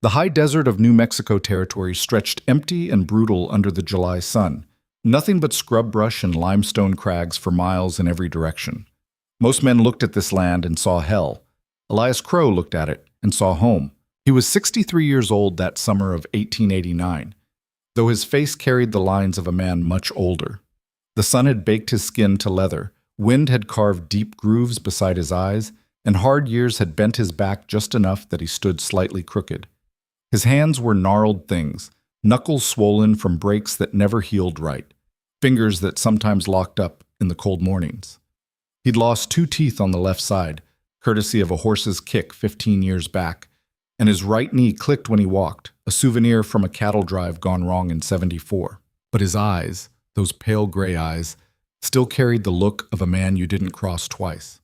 The high desert of New Mexico territory stretched empty and brutal under the July sun. Nothing but scrub brush and limestone crags for miles in every direction. Most men looked at this land and saw hell. Elias Crowe looked at it and saw home. He was 63 years old that summer of 1889, though his face carried the lines of a man much older. The sun had baked his skin to leather, wind had carved deep grooves beside his eyes, and hard years had bent his back just enough that he stood slightly crooked. His hands were gnarled things, knuckles swollen from breaks that never healed right, fingers that sometimes locked up in the cold mornings. He'd lost 2 teeth on the left side, courtesy of a horse's kick 15 years back, and his right knee clicked when he walked, a souvenir from a cattle drive gone wrong in '74. But his eyes, those pale gray eyes, still carried the look of a man you didn't cross twice.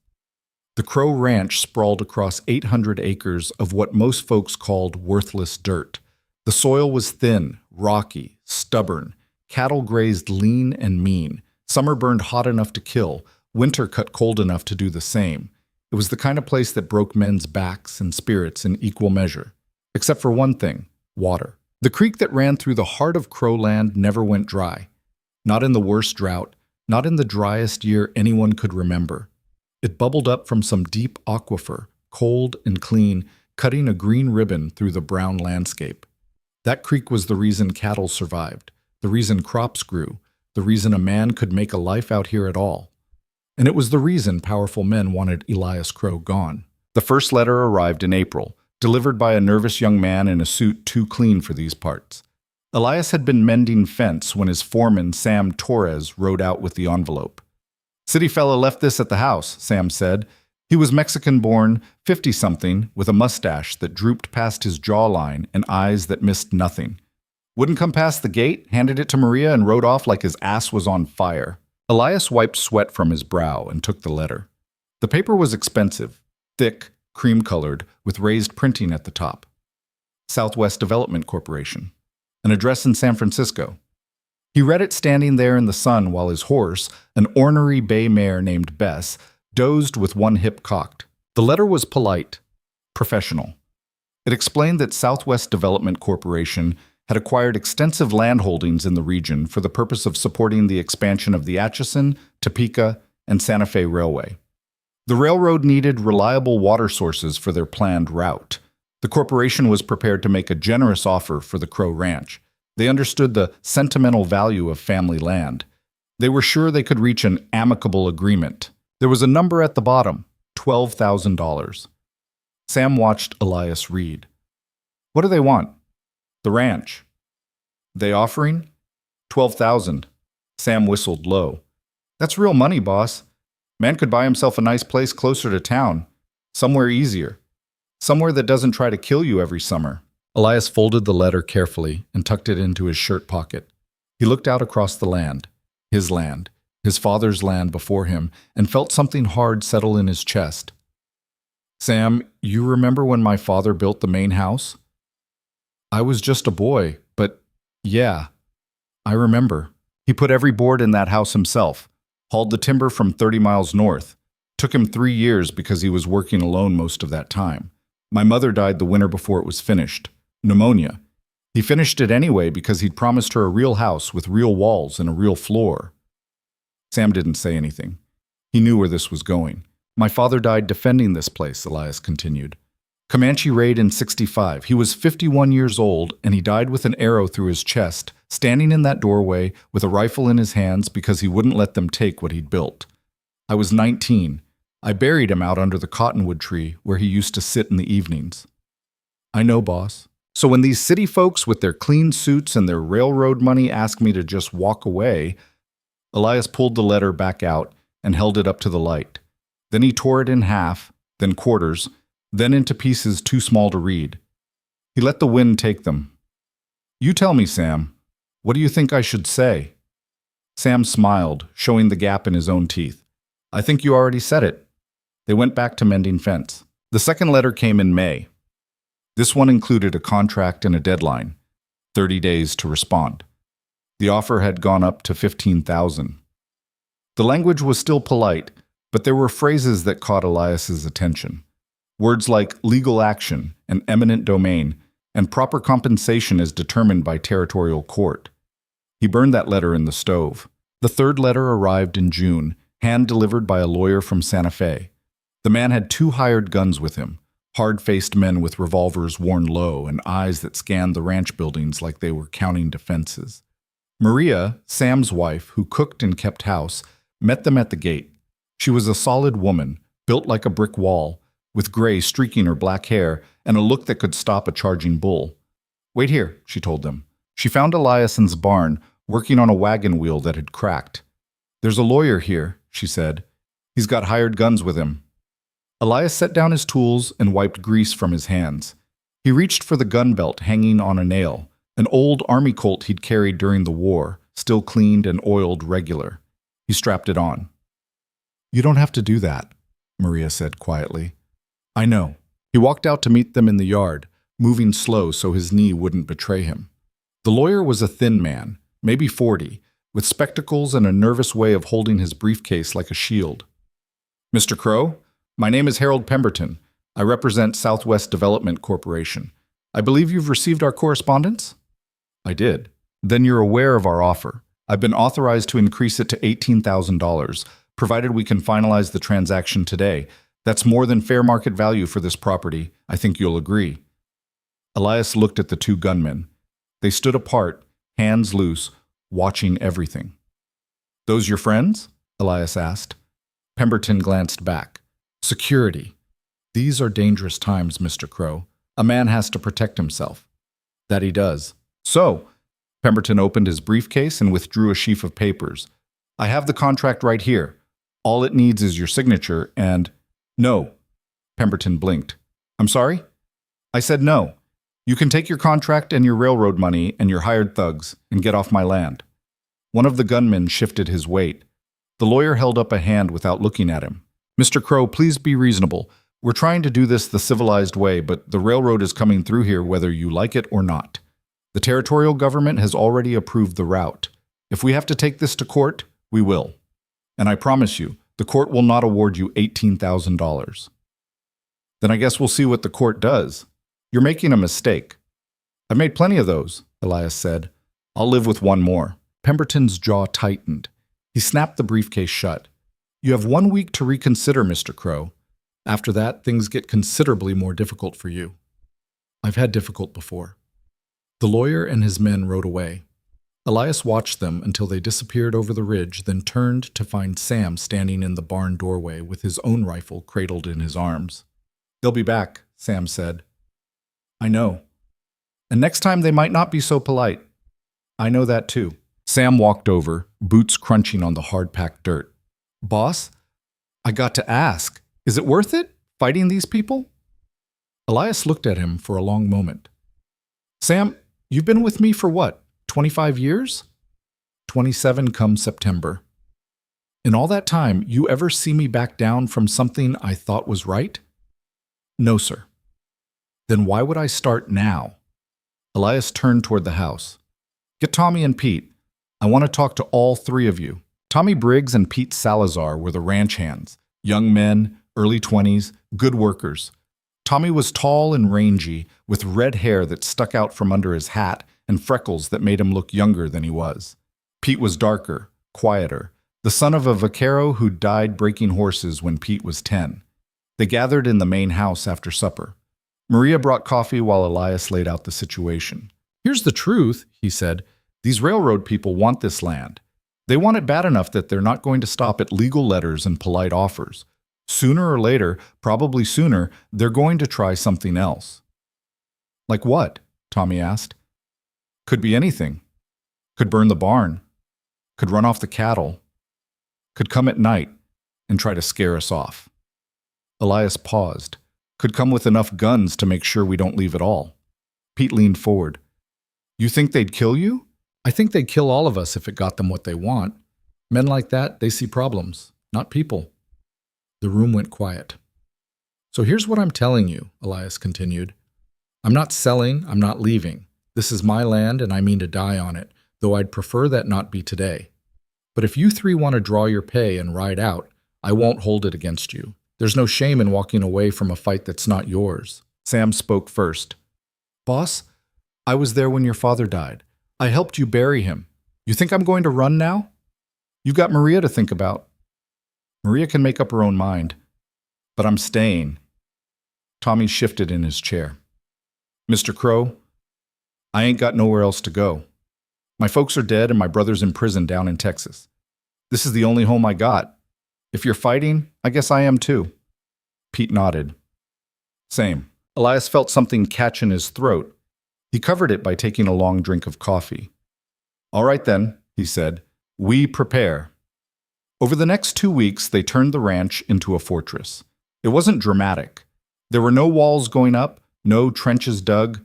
The Crowe Ranch sprawled across 800 acres of what most folks called worthless dirt. The soil was thin, rocky, stubborn. Cattle grazed lean and mean. Summer burned hot enough to kill. Winter cut cold enough to do the same. It was the kind of place that broke men's backs and spirits in equal measure. Except for one thing, water. The creek that ran through the heart of Crow Land never went dry. Not in the worst drought, not in the driest year anyone could remember. It bubbled up from some deep aquifer, cold and clean, cutting a green ribbon through the brown landscape. That creek was the reason cattle survived, the reason crops grew, the reason a man could make a life out here at all. And it was the reason powerful men wanted Elias Crowe gone. The first letter arrived in April, delivered by a nervous young man in a suit too clean for these parts. Elias had been mending fence when his foreman, Sam Torres, rode out with the envelope. "City fella left this at the house," Sam said. He was Mexican-born, 50-something, with a mustache that drooped past his jawline and eyes that missed nothing. Wouldn't come past the gate, handed it to Maria, and rode off like his ass was on fire. Elias wiped sweat from his brow and took the letter. The paper was expensive, thick, cream-colored, with raised printing at the top. Southwest Development Corporation. An address in San Francisco. He read it standing there in the sun while his horse, an ornery bay mare named Bess, dozed with one hip cocked. The letter was polite, professional. It explained that Southwest Development Corporation had acquired extensive land holdings in the region for the purpose of supporting the expansion of the Atchison, Topeka, and Santa Fe Railway. The railroad needed reliable water sources for their planned route. The corporation was prepared to make a generous offer for the Crowe Ranch. They understood the sentimental value of family land. They were sure they could reach an amicable agreement. There was a number at the bottom, $12,000. Sam watched Elias read. "What do they want?" "The ranch." "They offering?" "12,000. Sam whistled low. "That's real money, boss. Man could buy himself a nice place closer to town. Somewhere easier. Somewhere that doesn't try to kill you every summer." Elias folded the letter carefully and tucked it into his shirt pocket. He looked out across the land, his father's land before him, and felt something hard settle in his chest. "Sam, you remember when my father built the main house?" "I was just a boy, but yeah, I remember. He put every board in that house himself, hauled the timber from 30 miles north. Took him 3 years because he was working alone most of that time. My mother died the winter before it was finished. Pneumonia. He finished it anyway because he'd promised her a real house with real walls and a real floor." Sam didn't say anything. He knew where this was going. "My father died defending this place," Elias continued. "Comanche raid in '65. He was 51 years old, and he died with an arrow through his chest, standing in that doorway with a rifle in his hands because he wouldn't let them take what he'd built. I was 19. I buried him out under the cottonwood tree where he used to sit in the evenings." "I know, boss. So when these city folks with their clean suits and their railroad money ask me to just walk away," Elias pulled the letter back out and held it up to the light. Then he tore it in half, then quarters, then into pieces too small to read. He let the wind take them. "You tell me, Sam. What do you think I should say?" Sam smiled, showing the gap in his own teeth. "I think you already said it." They went back to mending fence. The second letter came in May. This one included a contract and a deadline, 30 days to respond. The offer had gone up to $15,000. The language was still polite, but there were phrases that caught Elias's attention. Words like legal action and eminent domain, and proper compensation is determined by territorial court. He burned that letter in the stove. The third letter arrived in June, hand-delivered by a lawyer from Santa Fe. The man had 2 hired guns with him, hard-faced men with revolvers worn low and eyes that scanned the ranch buildings like they were counting defenses. Maria, Sam's wife, who cooked and kept house, met them at the gate. She was a solid woman, built like a brick wall, with gray streaking her black hair and a look that could stop a charging bull. "Wait here," she told them. She found Elias's barn, working on a wagon wheel that had cracked. "There's a lawyer here," she said. "He's got hired guns with him." Elias set down his tools and wiped grease from his hands. He reached for the gun belt hanging on a nail, an old army Colt he'd carried during the war, still cleaned and oiled regular. He strapped it on. "You don't have to do that," Maria said quietly. "I know." He walked out to meet them in the yard, moving slow so his knee wouldn't betray him. The lawyer was a thin man, maybe 40, with spectacles and a nervous way of holding his briefcase like a shield. "Mr. Crowe, my name is Harold Pemberton. I represent Southwest Development Corporation. I believe you've received our correspondence?" "I did." "Then you're aware of our offer. I've been authorized to increase it to $18,000, provided we can finalize the transaction today. That's more than fair market value for this property. I think you'll agree." Elias looked at the 2 gunmen. They stood apart, hands loose, watching everything. "Those your friends?" Elias asked. Pemberton glanced back. "Security. These are dangerous times, Mr. Crowe. A man has to protect himself." "That he does." "So," Pemberton opened his briefcase and withdrew a sheaf of papers. "I have the contract right here. All it needs is your signature and—" "No." Pemberton blinked. "I'm sorry?" "I said no. You can take your contract and your railroad money and your hired thugs and get off my land." One of the gunmen shifted his weight. The lawyer held up a hand without looking at him. "Mr. Crowe, please be reasonable. We're trying to do this the civilized way, but the railroad is coming through here whether you like it or not. The territorial government has already approved the route. If we have to take this to court, we will. And I promise you, the court will not award you $18,000. "Then I guess we'll see what the court does. You're making a mistake." "I've made plenty of those," Elias said. "I'll live with one more." Pemberton's jaw tightened. He snapped the briefcase shut. "You have 1 week to reconsider, Mr. Crowe. After that, things get considerably more difficult for you." "I've had difficult before." The lawyer and his men rode away. Elias watched them until they disappeared over the ridge, then turned to find Sam standing in the barn doorway with his own rifle cradled in his arms. "They'll be back," Sam said. "I know. And next time they might not be so polite." "I know that too." Sam walked over, boots crunching on the hard-packed dirt. "Boss, I got to ask, is it worth it, fighting these people?" Elias looked at him for a long moment. "Sam, you've been with me for what, 25 years? 27 come September. In all that time, you ever see me back down from something I thought was right?" "No, sir." "Then why would I start now?" Elias turned toward the house. "Get Tommy and Pete. I want to talk to all 3 of you." Tommy Briggs and Pete Salazar were the ranch hands, young men, early 20s, good workers. Tommy was tall and rangy, with red hair that stuck out from under his hat and freckles that made him look younger than he was. Pete was darker, quieter, the son of a vaquero who died breaking horses when Pete was 10. They gathered in the main house after supper. Maria brought coffee while Elias laid out the situation. "Here's the truth," he said. "These railroad people want this land. They want it bad enough that they're not going to stop at legal letters and polite offers. Sooner or later, probably sooner, they're going to try something else." "Like what?" Tommy asked. "Could be anything. Could burn the barn. Could run off the cattle. Could come at night and try to scare us off." Elias paused. "Could come with enough guns to make sure we don't leave at all." Pete leaned forward. "You think they'd kill you?" "I think they'd kill all of us if it got them what they want. Men like that, they see problems, not people." The room went quiet. "So here's what I'm telling you," Elias continued. "I'm not selling, I'm not leaving. This is my land and I mean to die on it, though I'd prefer that not be today. But if you 3 want to draw your pay and ride out, I won't hold it against you. There's no shame in walking away from a fight that's not yours." Sam spoke first. "Boss, I was there when your father died. I helped you bury him. You think I'm going to run now? You've got Maria to think about. Maria can make up her own mind. But I'm staying. Tommy shifted in his chair. Mr. Crowe, I ain't got nowhere else to go. My folks are dead and my brother's in prison down in Texas. This is the only home I got. If you're fighting, I guess I am too. Pete nodded. Same. Elias felt something catch in his throat. He covered it by taking a long drink of coffee. All right then, he said. We prepare. Over the next 2 weeks, they turned the ranch into a fortress. It wasn't dramatic. There were no walls going up, no trenches dug,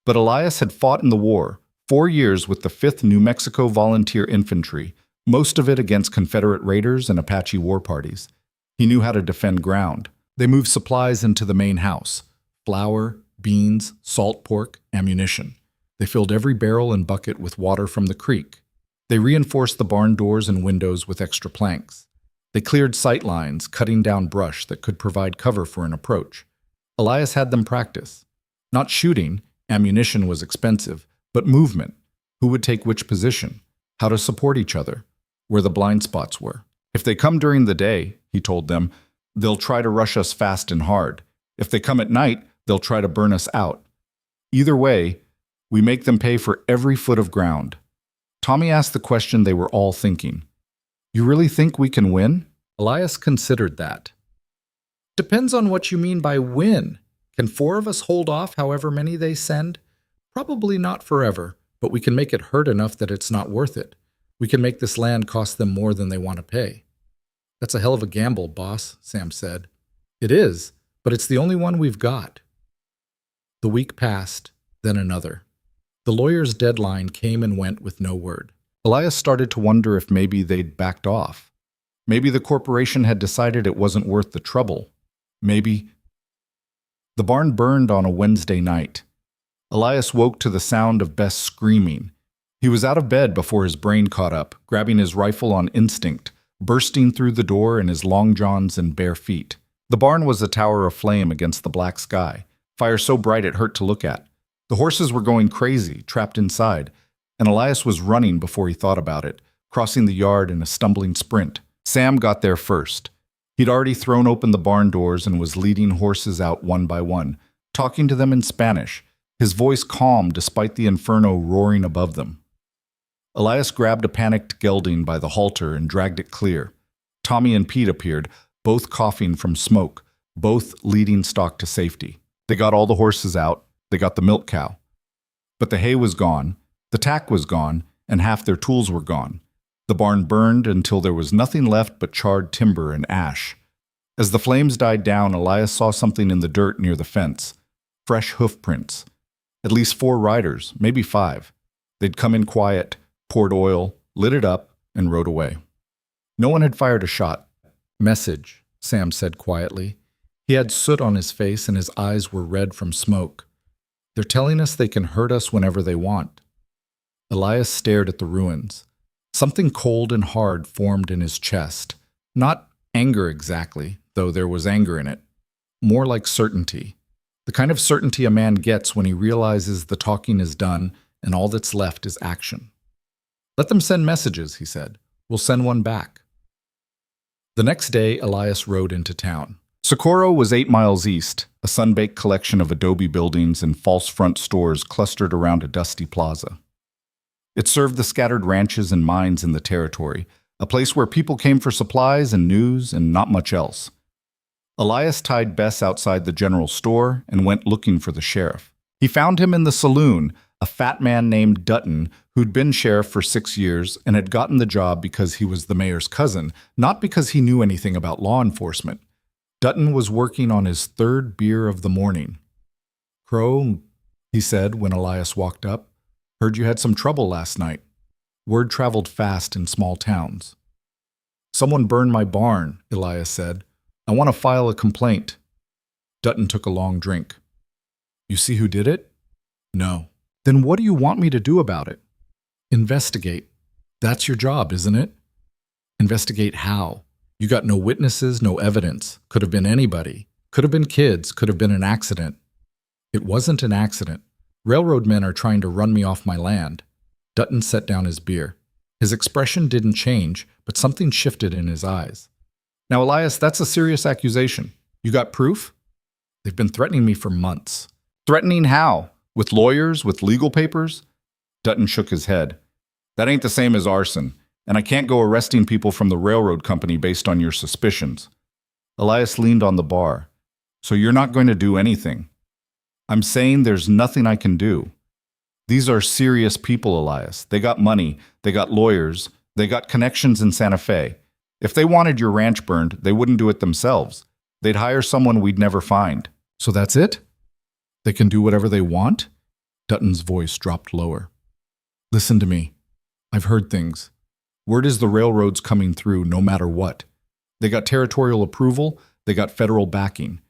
but Elias had fought in the war, 4 years with the 5th New Mexico Volunteer Infantry, most of it against Confederate raiders and Apache war parties. He knew how to defend ground. They moved supplies into the main house: flour, beans, salt pork, ammunition. They filled every barrel and bucket with water from the creek. They reinforced the barn doors and windows with extra planks. They cleared sight lines, cutting down brush that could provide cover for an approach. Elias had them practice. Not shooting, ammunition was expensive, but movement. Who would take which position? How to support each other? Where the blind spots were. If they come during the day, he told them, they'll try to rush us fast and hard. If they come at night, they'll try to burn us out. Either way, we make them pay for every foot of ground. Tommy asked the question they were all thinking. You really think we can win? Elias considered that. Depends on what you mean by win. Can 4 of us hold off however many they send? Probably not forever, but we can make it hurt enough that it's not worth it. We can make this land cost them more than they want to pay. That's a hell of a gamble, boss, Sam said. It is, but it's the only one we've got. The week passed, then another. The lawyer's deadline came and went with no word. Elias started to wonder if maybe they'd backed off. Maybe the corporation had decided it wasn't worth the trouble. Maybe. The barn burned on a Wednesday night. Elias woke to the sound of Bess screaming. He was out of bed before his brain caught up, grabbing his rifle on instinct, bursting through the door in his long johns and bare feet. The barn was a tower of flame against the black sky, fire so bright it hurt to look at. The horses were going crazy, trapped inside, and Elias was running before he thought about it, crossing the yard in a stumbling sprint. Sam got there first. He'd already thrown open the barn doors and was leading horses out one by one, talking to them in Spanish, his voice calm despite the inferno roaring above them. Elias grabbed a panicked gelding by the halter and dragged it clear. Tommy and Pete appeared, both coughing from smoke, both leading stock to safety. They got all the horses out. They got the milk cow. But the hay was gone, the tack was gone, and half their tools were gone. The barn burned until there was nothing left but charred timber and ash. As the flames died down, Elias saw something in the dirt near the fence. Fresh hoof prints. At least 4 riders, maybe 5. They'd come in quiet, poured oil, lit it up, and rode away. No one had fired a shot. Message, Sam said quietly. He had soot on his face and his eyes were red from smoke. They're telling us they can hurt us whenever they want. Elias stared at the ruins. Something cold and hard formed in his chest. Not anger exactly, though there was anger in it. More like certainty. The kind of certainty a man gets when he realizes the talking is done and all that's left is action. Let them send messages, he said. We'll send one back. The next day, Elias rode into town. Socorro was 8 miles east, a sun-baked collection of adobe buildings and false front stores clustered around a dusty plaza. It served the scattered ranches and mines in the territory, a place where people came for supplies and news and not much else. Elias tied Bess outside the general store and went looking for the sheriff. He found him in the saloon, a fat man named Dutton who'd been sheriff for 6 years and had gotten the job because he was the mayor's cousin, not because he knew anything about law enforcement. Dutton was working on his 3rd beer of the morning. Crowe, he said when Elias walked up, heard you had some trouble last night. Word traveled fast in small towns. Someone burned my barn, Elias said. I want to file a complaint. Dutton took a long drink. You see who did it? No. Then what do you want me to do about it? Investigate. That's your job, isn't it? Investigate how? You got no witnesses, no evidence. Could have been anybody. Could have been kids. Could have been an accident. It wasn't an accident. Railroad men are trying to run me off my land. Dutton set down his beer. His expression didn't change, but something shifted in his eyes. Now, Elias, that's a serious accusation. You got proof? They've been threatening me for months. Threatening how? With lawyers? With legal papers? Dutton shook his head. That ain't the same as arson, and I can't go arresting people from the railroad company based on your suspicions. Elias leaned on the bar. So you're not going to do anything? I'm saying there's nothing I can do. These are serious people, Elias. They got money, they got lawyers, they got connections in Santa Fe. If they wanted your ranch burned, they wouldn't do it themselves. They'd hire someone we'd never find. So that's it? They can do whatever they want? Dutton's voice dropped lower. Listen to me. I've heard things. Word is the railroad's coming through no matter what. They got territorial approval, they got federal backing.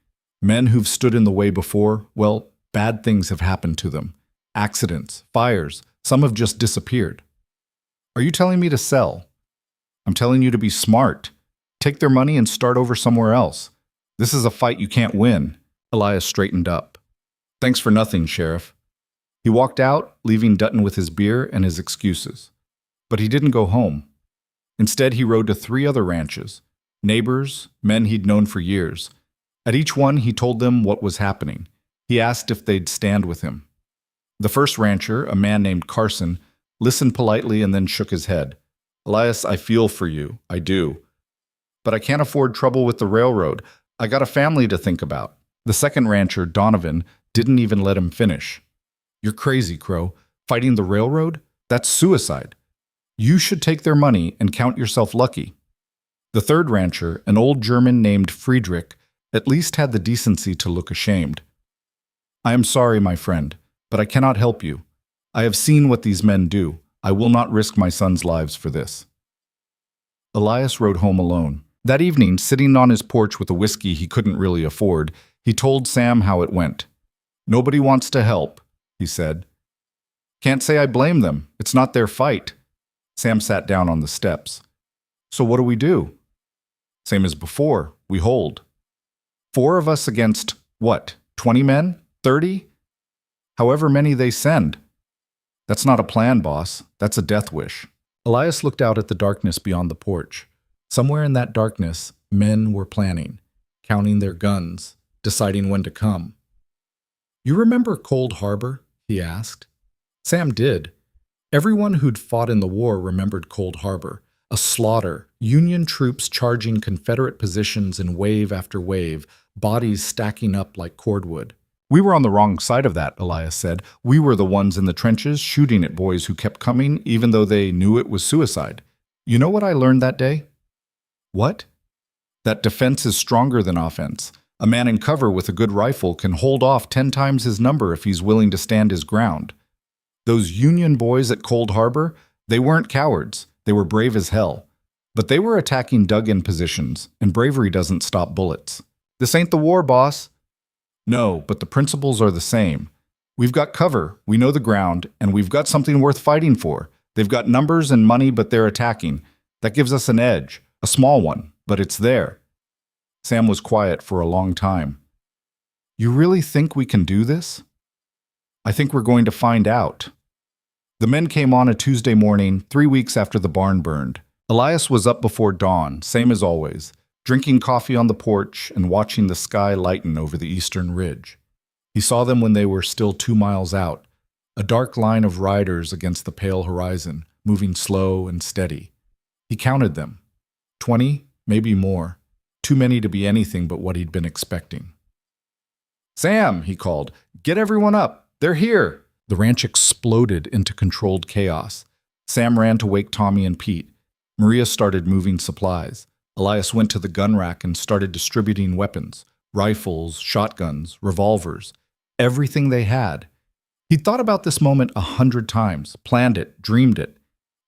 Men who've stood in the way before, well, bad things have happened to them. Accidents, fires, some have just disappeared. Are you telling me to sell? I'm telling you to be smart. Take their money and start over somewhere else. This is a fight you can't win. Elias straightened up. Thanks for nothing, Sheriff. He walked out, leaving Dutton with his beer and his excuses. But he didn't go home. Instead, he rode to 3 other ranches. Neighbors, men he'd known for years. At each one, he told them what was happening. He asked if they'd stand with him. The first rancher, a man named Carson, listened politely and then shook his head. Elias, I feel for you. I do. But I can't afford trouble with the railroad. I got a family to think about. The second rancher, Donovan, didn't even let him finish. You're crazy, Crowe. Fighting the railroad? That's suicide. You should take their money and count yourself lucky. The third rancher, an old German named Friedrich, at least had the decency to look ashamed. I am sorry, my friend, but I cannot help you. I have seen what these men do. I will not risk my son's lives for this. Elias rode home alone. That evening, sitting on his porch with a whiskey he couldn't really afford, he told Sam how it went. Nobody wants to help, he said. Can't say I blame them. It's not their fight. Sam sat down on the steps. So what do we do? Same as before. We hold. 4 of us against, what, 20 men? 30? However many they send. That's not a plan, boss. That's a death wish. Elias looked out at the darkness beyond the porch. Somewhere in that darkness, men were planning, counting their guns, deciding when to come. You remember Cold Harbor? He asked. Sam did. Everyone who'd fought in the war remembered Cold Harbor. A slaughter, Union troops charging Confederate positions in wave after wave, bodies stacking up like cordwood. We were on the wrong side of that, Elias said. We were the ones in the trenches shooting at boys who kept coming even though they knew it was suicide. You know what I learned that day? What? That defense is stronger than offense. A man in cover with a good rifle can hold off 10 times his number if he's willing to stand his ground. Those Union boys at Cold Harbor, they weren't cowards. They were brave as hell. But they were attacking dug-in positions, and bravery doesn't stop bullets. This ain't the war, boss. No, but the principles are the same. We've got cover, we know the ground, and we've got something worth fighting for. They've got numbers and money, but they're attacking. That gives us an edge, a small one, but it's there. Sam was quiet for a long time. You really think we can do this? I think we're going to find out. The men came on a Tuesday morning, 3 weeks after the barn burned. Elias was up before dawn, same as always, drinking coffee on the porch and watching the sky lighten over the eastern ridge. He saw them when they were still 2 miles out, a dark line of riders against the pale horizon, moving slow and steady. He counted them. 20, maybe more. Too many to be anything but what he'd been expecting. Sam, he called, get everyone up. They're here. The ranch exploded into controlled chaos. Sam ran to wake Tommy and Pete. Maria started moving supplies. Elias went to the gun rack and started distributing weapons, rifles, shotguns, revolvers, everything they had. He'd thought about this moment 100 times, planned it, dreamed it.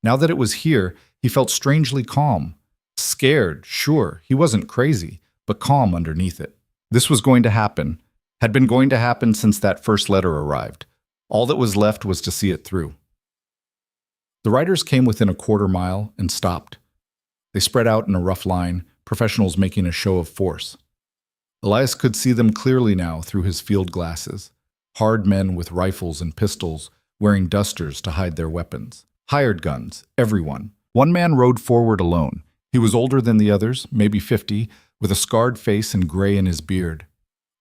Now that it was here, he felt strangely calm. Scared, sure, he wasn't crazy, but calm underneath it. This was going to happen, had been going to happen since that first letter arrived. All that was left was to see it through. The riders came within a quarter mile and stopped. They spread out in a rough line, professionals making a show of force. Elias could see them clearly now through his field glasses. Hard men with rifles and pistols, wearing dusters to hide their weapons. Hired guns, everyone. One man rode forward alone. He was older than the others, maybe 50, with a scarred face and gray in his beard.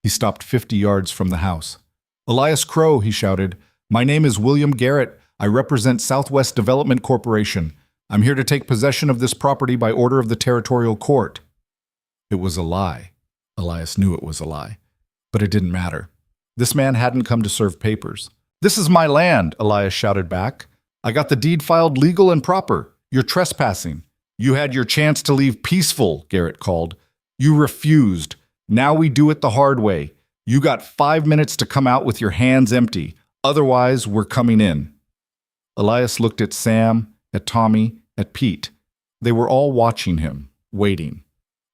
He stopped 50 yards from the house. "Elias Crowe," he shouted. "My name is William Garrett. I represent Southwest Development Corporation. I'm here to take possession of this property by order of the territorial court." It was a lie. Elias knew it was a lie. But it didn't matter. This man hadn't come to serve papers. "This is my land," Elias shouted back. "I got the deed filed legal and proper. You're trespassing." "You had your chance to leave peaceful," Garrett called. "You refused. Now we do it the hard way. You got 5 minutes to come out with your hands empty. Otherwise, we're coming in." Elias looked at Sam, at Tommy, at Pete. They were all watching him, waiting.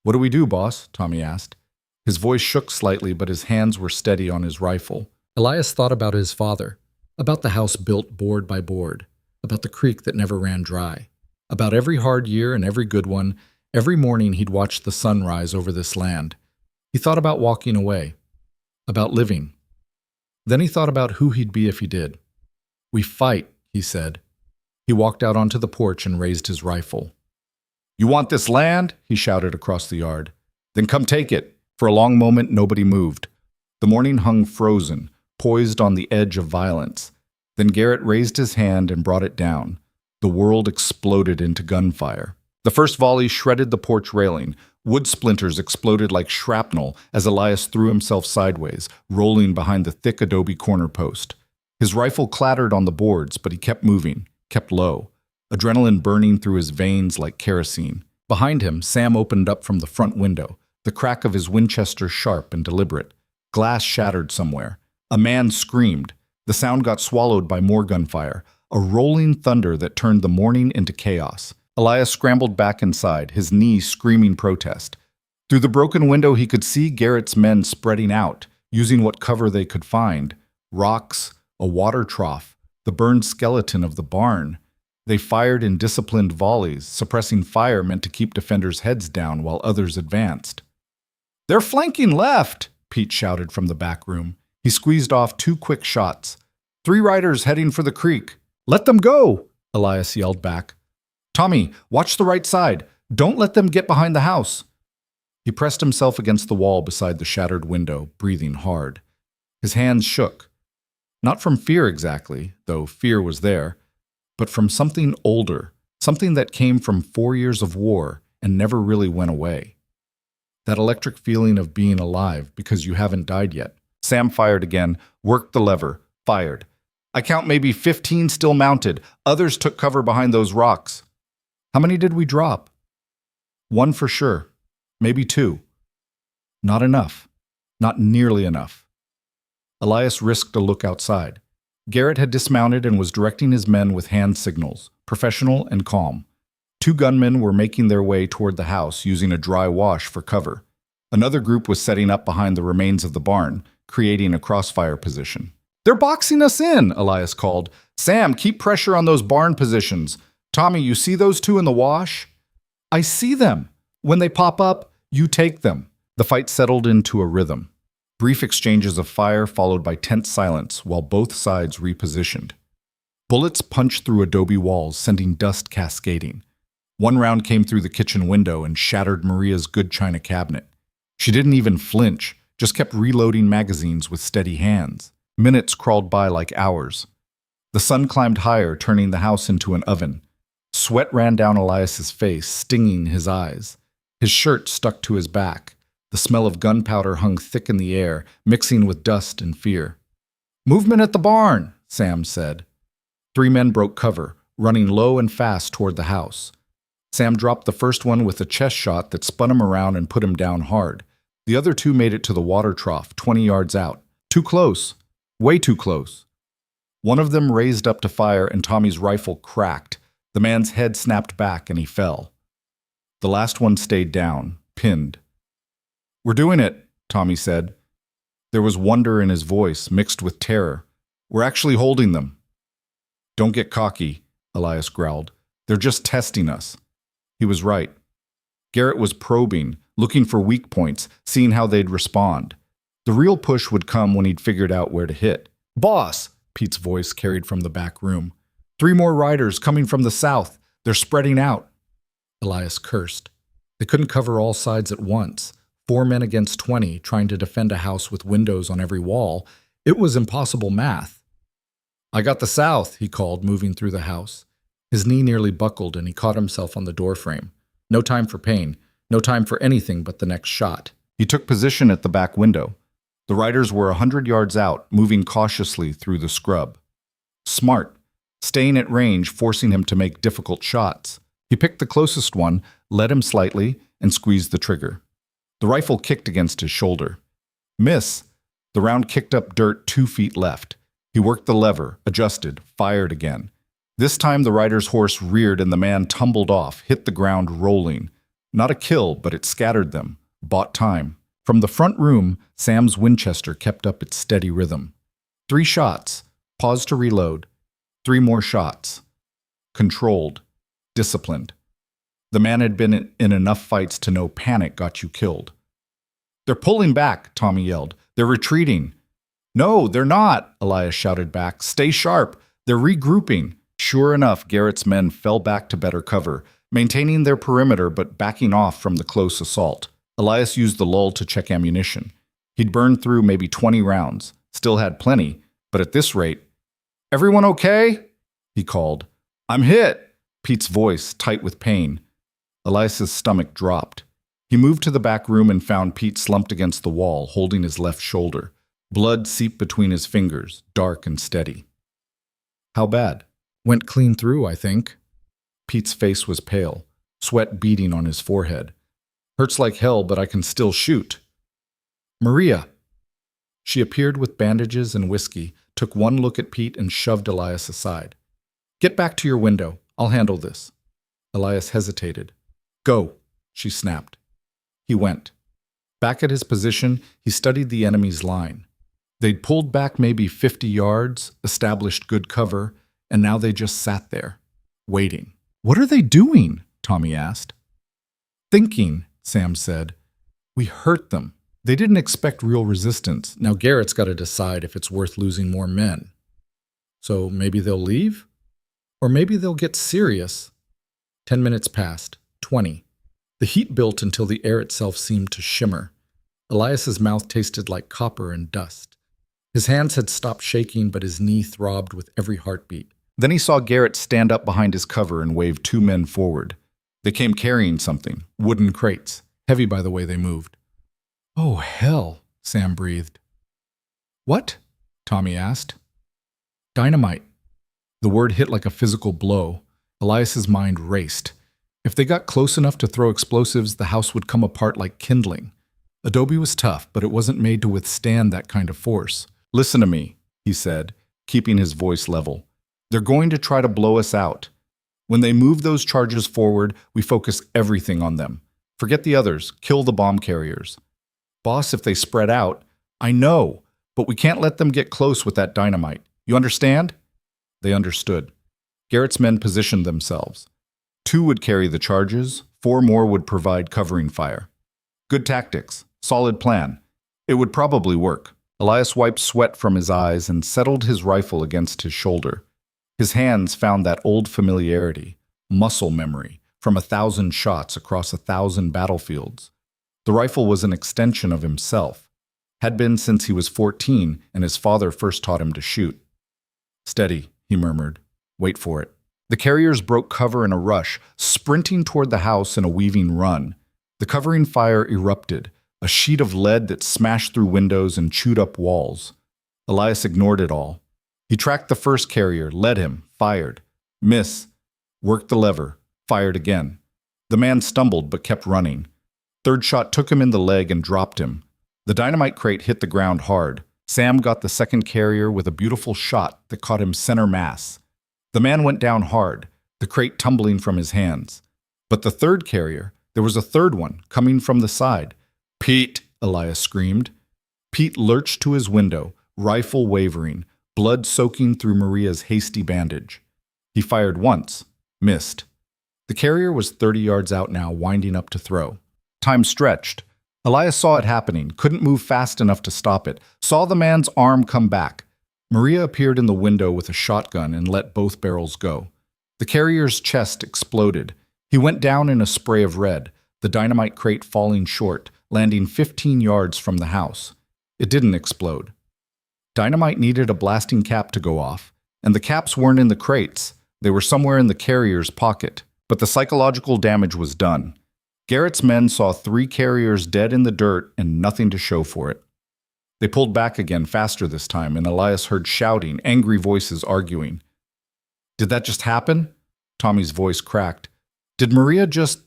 "What do we do, boss?" Tommy asked. His voice shook slightly, but his hands were steady on his rifle. Elias thought about his father, about the house built board by board, about the creek that never ran dry, about every hard year and every good one. Every morning he'd watch the sun rise over this land. He thought about walking away, about living. Then he thought about who he'd be if he did. "We fight," he said. He walked out onto the porch and raised his rifle. "You want this land?" he shouted across the yard. "Then come take it." For a long moment, nobody moved. The morning hung frozen, poised on the edge of violence. Then Garrett raised his hand and brought it down. The world exploded into gunfire. The first volley shredded the porch railing. Wood splinters exploded like shrapnel as Elias threw himself sideways, rolling behind the thick adobe corner post. His rifle clattered on the boards, but he kept moving, kept low, adrenaline burning through his veins like kerosene. Behind him, Sam opened up from the front window, the crack of his Winchester sharp and deliberate. Glass shattered somewhere. A man screamed. The sound got swallowed by more gunfire, a rolling thunder that turned the morning into chaos. Elias scrambled back inside, his knees screaming protest. Through the broken window, he could see Garrett's men spreading out, using what cover they could find. Rocks, a water trough, the burned skeleton of the barn. They fired in disciplined volleys, suppressing fire meant to keep defenders' heads down while others advanced. "They're flanking left," Pete shouted from the back room. He squeezed off 2 quick shots. 3 riders heading for the creek. "Let them go," Elias yelled back. "Tommy, watch the right side. Don't let them get behind the house." He pressed himself against the wall beside the shattered window, breathing hard. His hands shook. Not from fear exactly, though fear was there, but from something older, something that came from 4 years of war and never really went away. That electric feeling of being alive because you haven't died yet. Sam fired again, worked the lever, fired. I count maybe 15 still mounted. Others took cover behind those rocks. How many did we drop? 1 for sure. Maybe 2. Not enough. Not nearly enough. Elias risked a look outside. Garrett had dismounted and was directing his men with hand signals, professional and calm. 2 gunmen were making their way toward the house using a dry wash for cover. Another group was setting up behind the remains of the barn, creating a crossfire position. "They're boxing us in," Elias called. "Sam, keep pressure on those barn positions. Tommy, you see those 2 in the wash?" "I see them. When they pop up, you take them." The fight settled into a rhythm. Brief exchanges of fire followed by tense silence while both sides repositioned. Bullets punched through adobe walls, sending dust cascading. One round came through the kitchen window and shattered Maria's good china cabinet. She didn't even flinch, just kept reloading magazines with steady hands. Minutes crawled by like hours. The sun climbed higher, turning the house into an oven. Sweat ran down Elias's face, stinging his eyes. His shirt stuck to his back. The smell of gunpowder hung thick in the air, mixing with dust and fear. "Movement at the barn," Sam said. 3 men broke cover, running low and fast toward the house. Sam dropped the first one with a chest shot that spun him around and put him down hard. The other 2 made it to the water trough, 20 yards out. Too close. Way too close. One of them raised up to fire and Tommy's rifle cracked. The man's head snapped back and he fell. The last one stayed down, pinned. "We're doing it," Tommy said. There was wonder in his voice, mixed with terror. "We're actually holding them." "Don't get cocky," Elias growled. "They're just testing us." He was right. Garrett was probing, looking for weak points, seeing how they'd respond. The real push would come when he'd figured out where to hit. "Boss!" Pete's voice carried from the back room. "3 more riders coming from the south. They're spreading out." Elias cursed. They couldn't cover all sides at once. 4 men against 20, trying to defend a house with windows on every wall. It was impossible math. "I got the south," he called, moving through the house. His knee nearly buckled and he caught himself on the doorframe. No time for pain. No time for anything but the next shot. He took position at the back window. The riders were 100 yards out, moving cautiously through the scrub. Smart, staying at range, forcing him to make difficult shots. He picked the closest one, led him slightly, and squeezed the trigger. The rifle kicked against his shoulder. Miss. The round kicked up dirt 2 feet left. He worked the lever, adjusted, fired again. This time the rider's horse reared and the man tumbled off, hit the ground rolling. Not a kill, but it scattered them, bought time. From the front room, Sam's Winchester kept up its steady rhythm. 3 shots, paused to reload. 3 more shots. Controlled, disciplined. The man had been in enough fights to know panic got you killed. "They're pulling back," Tommy yelled. "They're retreating." "No, they're not," Elias shouted back. "Stay sharp. They're regrouping." Sure enough, Garrett's men fell back to better cover, maintaining their perimeter but backing off from the close assault. Elias used the lull to check ammunition. He'd burned through maybe 20 rounds, still had plenty, but at this rate, "Everyone okay?" he called. "I'm hit," Pete's voice tight with pain. Elias's stomach dropped. He moved to the back room and found Pete slumped against the wall, holding his left shoulder. Blood seeped between his fingers, dark and steady. "How bad?" "Went clean through, I think." Pete's face was pale, sweat beading on his forehead. "Hurts like hell, but I can still shoot." "Maria!" She appeared with bandages and whiskey, took one look at Pete and shoved Elias aside. "Get back to your window. I'll handle this." Elias hesitated. "Go," she snapped. He went. Back at his position, he studied the enemy's line. They'd pulled back maybe 50 yards, established good cover, and now they just sat there, waiting. "What are they doing?" Tommy asked. "Thinking," Sam said. "We hurt them. They didn't expect real resistance. Now Garrett's got to decide if it's worth losing more men. So maybe they'll leave? Or maybe they'll get serious." 10 minutes passed, 20. The heat built until the air itself seemed to shimmer. Elias's mouth tasted like copper and dust. His hands had stopped shaking, but his knee throbbed with every heartbeat. Then he saw Garrett stand up behind his cover and wave 2 men forward. They came carrying something, wooden crates, heavy by the way they moved. "Oh, hell," Sam breathed. "What?" Tommy asked. "Dynamite." The word hit like a physical blow. Elias's mind raced. If they got close enough to throw explosives, the house would come apart like kindling. Adobe was tough, but it wasn't made to withstand that kind of force. "Listen to me," he said, keeping his voice level. "They're going to try to blow us out. When they move those charges forward, we focus everything on them. Forget the others. Kill the bomb carriers. Boss, if they spread out, I know, but we can't let them get close with that dynamite. You understand?" They understood. Garrett's men positioned themselves. 2 would carry the charges, 4 more would provide covering fire. Good tactics, solid plan. It would probably work. Elias wiped sweat from his eyes and settled his rifle against his shoulder. His hands found that old familiarity, muscle memory, from 1,000 shots across 1,000 battlefields. The rifle was an extension of himself, had been since he was 14 and his father first taught him to shoot. "Steady," he murmured. "Wait for it." The carriers broke cover in a rush, sprinting toward the house in a weaving run. The covering fire erupted, a sheet of lead that smashed through windows and chewed up walls. Elias ignored it all. He tracked the first carrier, led him, fired. Miss. Worked the lever, fired again. The man stumbled but kept running. Third shot took him in the leg and dropped him. The dynamite crate hit the ground hard. Sam got the second carrier with a beautiful shot that caught him center mass. The man went down hard, the crate tumbling from his hands. But the third carrier, there was a third one, coming from the side. "Pete!" Elias screamed. Pete lurched to his window, rifle wavering, blood soaking through Maria's hasty bandage. He fired once, missed. The carrier was 30 yards out now, winding up to throw. Time stretched. Elias saw it happening, couldn't move fast enough to stop it, saw the man's arm come back. Maria appeared in the window with a shotgun and let both barrels go. The carrier's chest exploded. He went down in a spray of red, the dynamite crate falling short, landing 15 yards from the house. It didn't explode. Dynamite needed a blasting cap to go off, and the caps weren't in the crates. They were somewhere in the carrier's pocket. But the psychological damage was done. Garrett's men saw 3 carriers dead in the dirt and nothing to show for it. They pulled back again, faster this time, and Elias heard shouting, angry voices arguing. "Did that just happen?" Tommy's voice cracked. "Did Maria just—"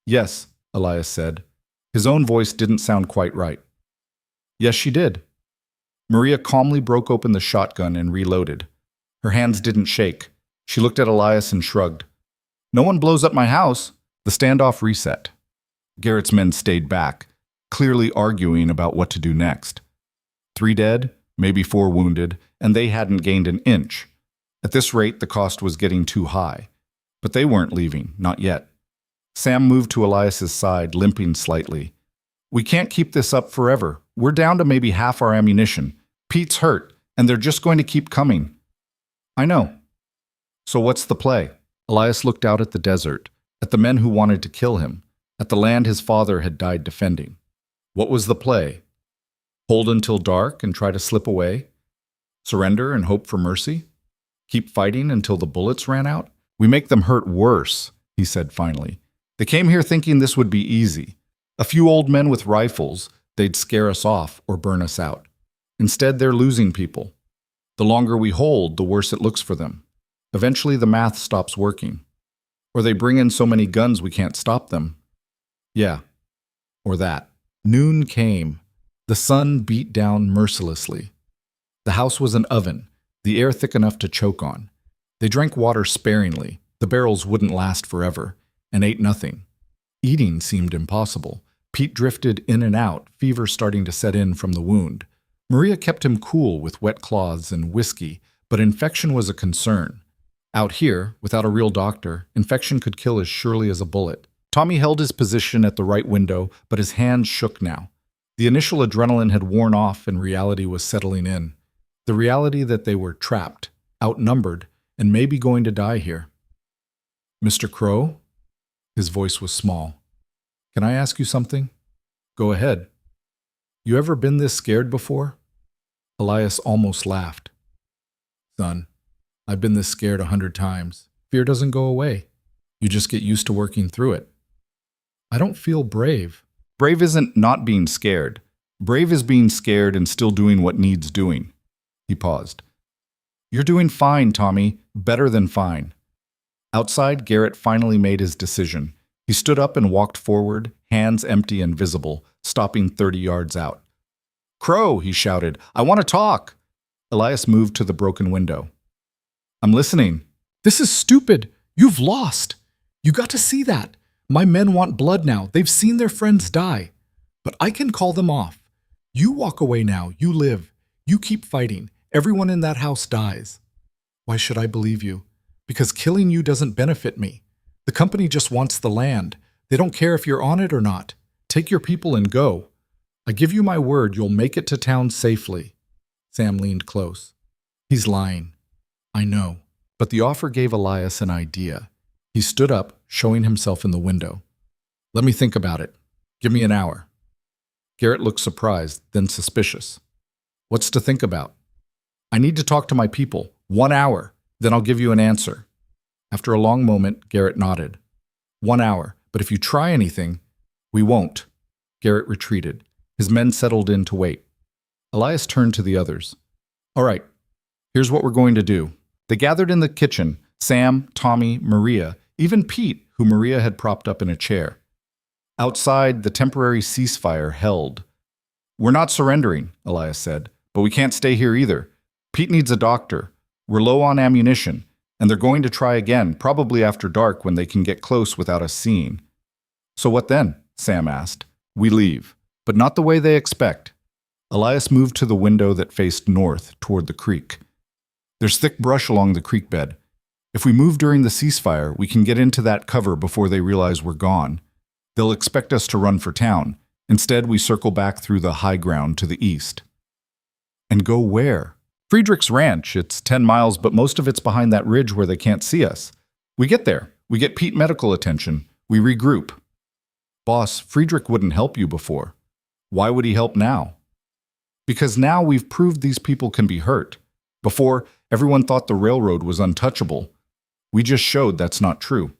"Yes," Elias said. His own voice didn't sound quite right. "Yes, she did." Maria calmly broke open the shotgun and reloaded. Her hands didn't shake. She looked at Elias and shrugged. "No one blows up my house." The standoff reset. Garrett's men stayed back, clearly arguing about what to do next. 3 dead, maybe 4 wounded, and they hadn't gained an inch. At this rate, the cost was getting too high. But they weren't leaving, not yet. Sam moved to Elias's side, limping slightly. "We can't keep this up forever. We're down to maybe half our ammunition. Pete's hurt, and they're just going to keep coming." "I know." "So what's the play?" Elias looked out at the desert, at the men who wanted to kill him, at the land his father had died defending. What was the play? Hold until dark and try to slip away? Surrender and hope for mercy? Keep fighting until the bullets ran out? "We make them hurt worse," he said finally. "They came here thinking this would be easy. A few old men with rifles, they'd scare us off or burn us out. Instead, they're losing people. The longer we hold, the worse it looks for them. Eventually, the math stops working. Or they bring in so many guns we can't stop them. Yeah, or that." Noon came. The sun beat down mercilessly. The house was an oven, the air thick enough to choke on. They drank water sparingly. The barrels wouldn't last forever, and ate nothing. Eating seemed impossible. Pete drifted in and out, fever starting to set in from the wound. Maria kept him cool with wet cloths and whiskey, but infection was a concern. Out here, without a real doctor, infection could kill as surely as a bullet. Tommy held his position at the right window, but his hands shook now. The initial adrenaline had worn off and reality was settling in. The reality that they were trapped, outnumbered, and maybe going to die here. "Mr. Crowe?" His voice was small. "Can I ask you something?" "Go ahead." "You ever been this scared before?" Elias almost laughed. "Son, I've been this scared 100 times. Fear doesn't go away. You just get used to working through it." "I don't feel brave." "Brave isn't not being scared. Brave is being scared and still doing what needs doing." He paused. "You're doing fine, Tommy. Better than fine." Outside, Garrett finally made his decision. He stood up and walked forward, hands empty and visible, stopping 30 yards out. "Crowe," he shouted, "I want to talk." Elias moved to the broken window. "I'm listening." "This is stupid. You've lost. You got to see that. My men want blood now. They've seen their friends die. But I can call them off. You walk away now. You live. You keep fighting. Everyone in that house dies." "Why should I believe you?" "Because killing you doesn't benefit me. The company just wants the land. They don't care if you're on it or not. Take your people and go. I give you my word you'll make it to town safely." Sam leaned close. "He's lying." "I know." But the offer gave Elias an idea. He stood up, showing himself in the window. "Let me think about it. Give me an hour." Garrett looked surprised, then suspicious. "What's to think about?" "I need to talk to my people. 1 hour. Then I'll give you an answer." After a long moment, Garrett nodded. 1 hour. But if you try anything, we won't." Garrett retreated. His men settled in to wait. Elias turned to the others. "All right, here's what we're going to do." They gathered in the kitchen, Sam, Tommy, Maria, even Pete, who Maria had propped up in a chair. Outside, the temporary ceasefire held. "We're not surrendering," Elias said, "but we can't stay here either. Pete needs a doctor. We're low on ammunition, and they're going to try again, probably after dark when they can get close without us seeing." "So what then?" Sam asked. "We leave, but not the way they expect." Elias moved to the window that faced north, toward the creek. "There's thick brush along the creek bed. If we move during the ceasefire, we can get into that cover before they realize we're gone. They'll expect us to run for town, Instead, we circle back through the high ground to the east. And go where? Friedrich's Ranch. It's 10 miles, but most of it's behind that ridge where they can't see us. We get there. We get Pete medical attention. We regroup. Boss, Friedrich wouldn't help you before. Why would he help now? Because now we've proved these people can be hurt. Before, everyone thought the railroad was untouchable. We just showed that's not true.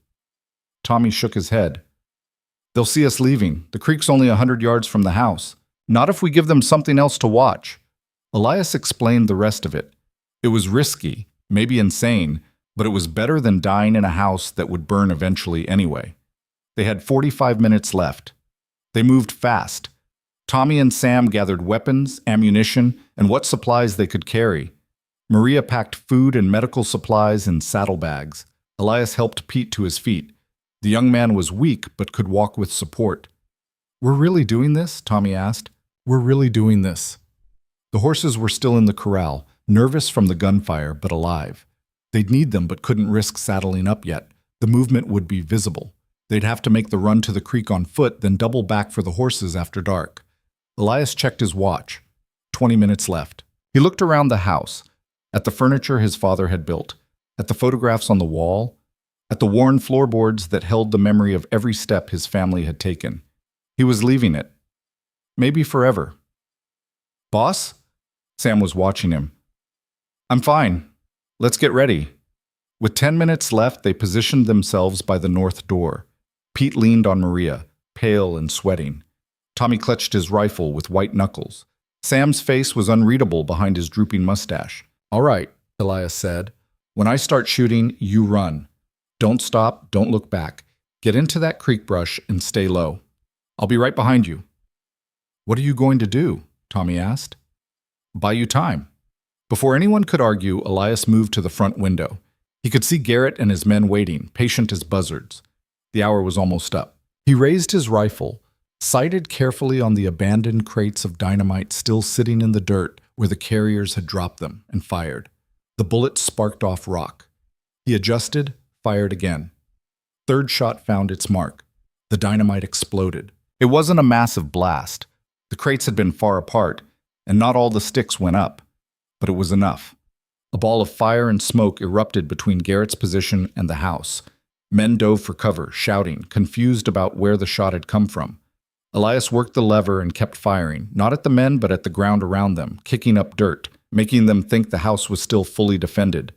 Tommy shook his head. They'll see us leaving. The creek's only 100 yards from the house. Not if we give them something else to watch. Elias explained the rest of it. It was risky, maybe insane, but it was better than dying in a house that would burn eventually anyway. They had 45 minutes left. They moved fast. Tommy and Sam gathered weapons, ammunition, and what supplies they could carry. Maria packed food and medical supplies in saddlebags. Elias helped Pete to his feet. The young man was weak but could walk with support. "We're really doing this?" Tommy asked. "We're really doing this." The horses were still in the corral, nervous from the gunfire but alive. They'd need them but couldn't risk saddling up yet. The movement would be visible. They'd have to make the run to the creek on foot, then double back for the horses after dark. Elias checked his watch. 20 minutes left. He looked around the house, at the furniture his father had built, at the photographs on the wall, at the worn floorboards that held the memory of every step his family had taken. He was leaving it. Maybe forever. "Boss?" Sam was watching him. "I'm fine. Let's get ready." With 10 minutes left, they positioned themselves by the north door. Pete leaned on Maria, pale and sweating. Tommy clutched his rifle with white knuckles. Sam's face was unreadable behind his drooping mustache. "All right," Elias said. "When I start shooting, you run. Don't stop, don't look back. Get into that creek brush and stay low. I'll be right behind you." "What are you going to do?" Tommy asked. "Buy you time." Before anyone could argue, Elias moved to the front window. He could see Garrett and his men waiting, patient as buzzards. The hour was almost up. He raised his rifle, sighted carefully on the abandoned crates of dynamite still sitting in the dirt where the carriers had dropped them, and fired. The bullet sparked off rock. He adjusted, fired again. Third shot found its mark. The dynamite exploded. It wasn't a massive blast. The crates had been far apart, and not all the sticks went up. But it was enough. A ball of fire and smoke erupted between Garrett's position and the house. Men dove for cover, shouting, confused about where the shot had come from. Elias worked the lever and kept firing, not at the men but at the ground around them, kicking up dirt, making them think the house was still fully defended.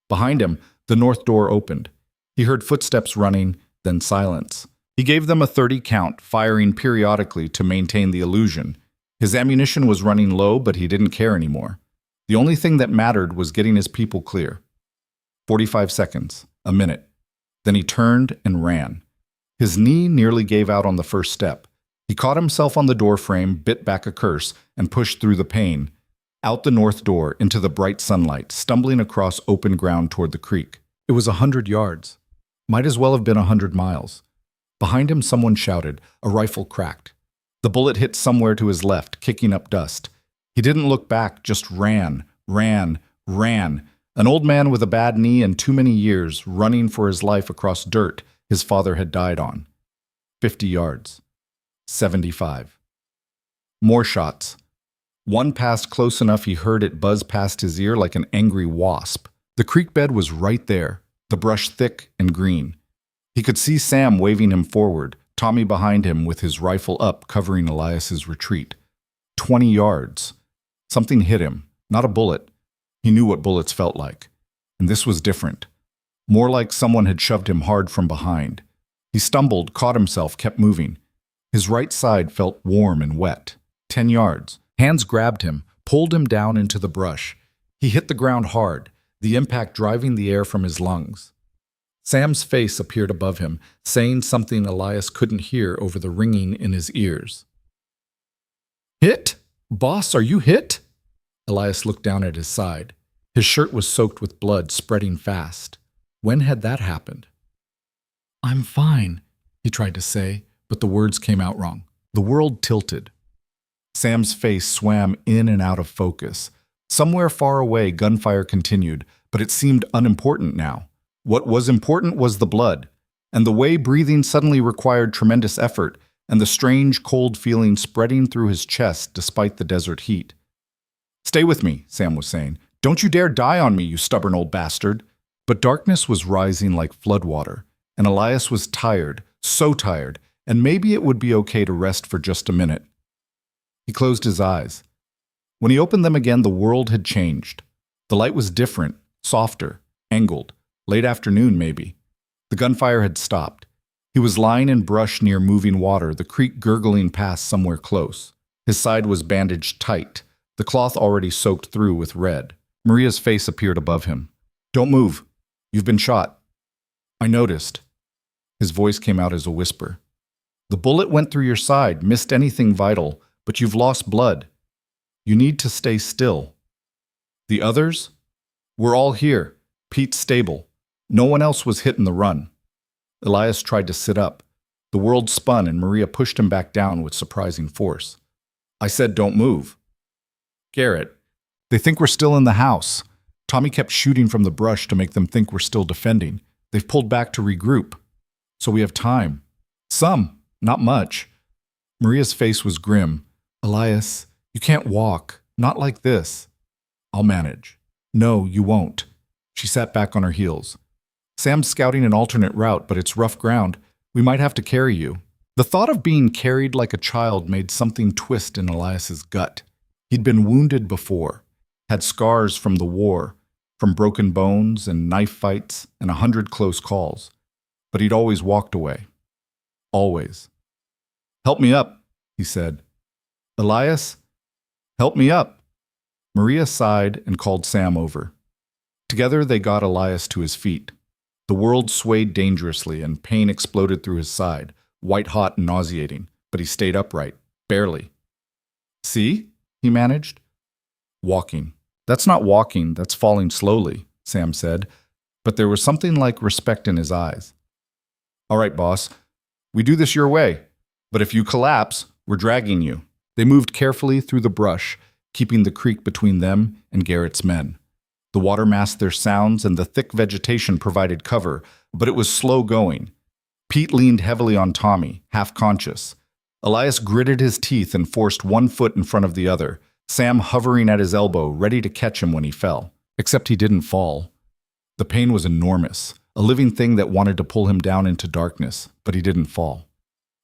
Behind him, the north door opened. He heard footsteps running, then silence. He gave them a 30 count, firing periodically to maintain the illusion. His ammunition was running low, but he didn't care anymore. The only thing that mattered was getting his people clear. 45 seconds, a minute. Then he turned and ran. His knee nearly gave out on the first step. He caught himself on the doorframe, bit back a curse, and pushed through the pain. Out the north door, into the bright sunlight, stumbling across open ground toward the creek. It was 100 yards. Might as well have been 100 miles. Behind him, someone shouted. A rifle cracked. The bullet hit somewhere to his left, kicking up dust. He didn't look back, just ran. An old man with a bad knee and too many years, running for his life across dirt his father had died on. 50 yards. 75. More shots. One passed close enough he heard it buzz past his ear like an angry wasp. The creek bed was right there, the brush thick and green. He could see Sam waving him forward, Tommy behind him with his rifle up covering Elias's retreat. 20 yards. Something hit him, not a bullet. He knew what bullets felt like. And this was different. More like someone had shoved him hard from behind. He stumbled, caught himself, kept moving. His right side felt warm and wet. 10 yards. Hands grabbed him, pulled him down into the brush. He hit the ground hard, the impact driving the air from his lungs. Sam's face appeared above him, saying something Elias couldn't hear over the ringing in his ears. "Hit? Boss, are you hit?" Elias looked down at his side. His shirt was soaked with blood, spreading fast. When had that happened? "I'm fine," he tried to say, but the words came out wrong. The world tilted. Sam's face swam in and out of focus. Somewhere far away, gunfire continued, but it seemed unimportant now. What was important was the blood, and the way breathing suddenly required tremendous effort, and the strange, cold feeling spreading through his chest despite the desert heat. "Stay with me," Sam was saying. "Don't you dare die on me, you stubborn old bastard." But darkness was rising like floodwater, and Elias was tired, so tired, and maybe it would be okay to rest for just a minute. He closed his eyes. When he opened them again, the world had changed. The light was different, softer, angled, late afternoon maybe. The gunfire had stopped. He was lying in brush near moving water, the creek gurgling past somewhere close. His side was bandaged tight, the cloth already soaked through with red. Maria's face appeared above him. "Don't move. You've been shot." "I noticed." His voice came out as a whisper. "The bullet went through your side, missed anything vital, but you've lost blood. You need to stay still." "The others?" "We're all here. Pete's stable. No one else was hit in the run." Elias tried to sit up. The world spun and Maria pushed him back down with surprising force. "I said don't move." "Garrett, they think we're still in the house." Tommy kept shooting from the brush to make them think we're still defending. "They've pulled back to regroup. So we have time." "Some, not much." Maria's face was grim. "Elias, you can't walk. Not like this." "I'll manage." "No, you won't." She sat back on her heels. "Sam's scouting an alternate route, but it's rough ground. We might have to carry you." The thought of being carried like a child made something twist in Elias's gut. He'd been wounded before, had scars from the war, from broken bones and knife fights and 100 close calls. But he'd always walked away. Always. "Help me up," he said. "Elias, help me up." Maria sighed and called Sam over. Together they got Elias to his feet. The world swayed dangerously and pain exploded through his side, white-hot and nauseating, but he stayed upright, barely. "See?" he managed. "Walking. That's not walking, that's falling slowly," Sam said, but there was something like respect in his eyes. "All right, boss. We do this your way, but if you collapse, we're dragging you." They moved carefully through the brush, keeping the creek between them and Garrett's men. The water masked their sounds and the thick vegetation provided cover, but it was slow going. Pete leaned heavily on Tommy, half-conscious. Elias gritted his teeth and forced one foot in front of the other, Sam hovering at his elbow, ready to catch him when he fell. Except he didn't fall. The pain was enormous, a living thing that wanted to pull him down into darkness, but he didn't fall.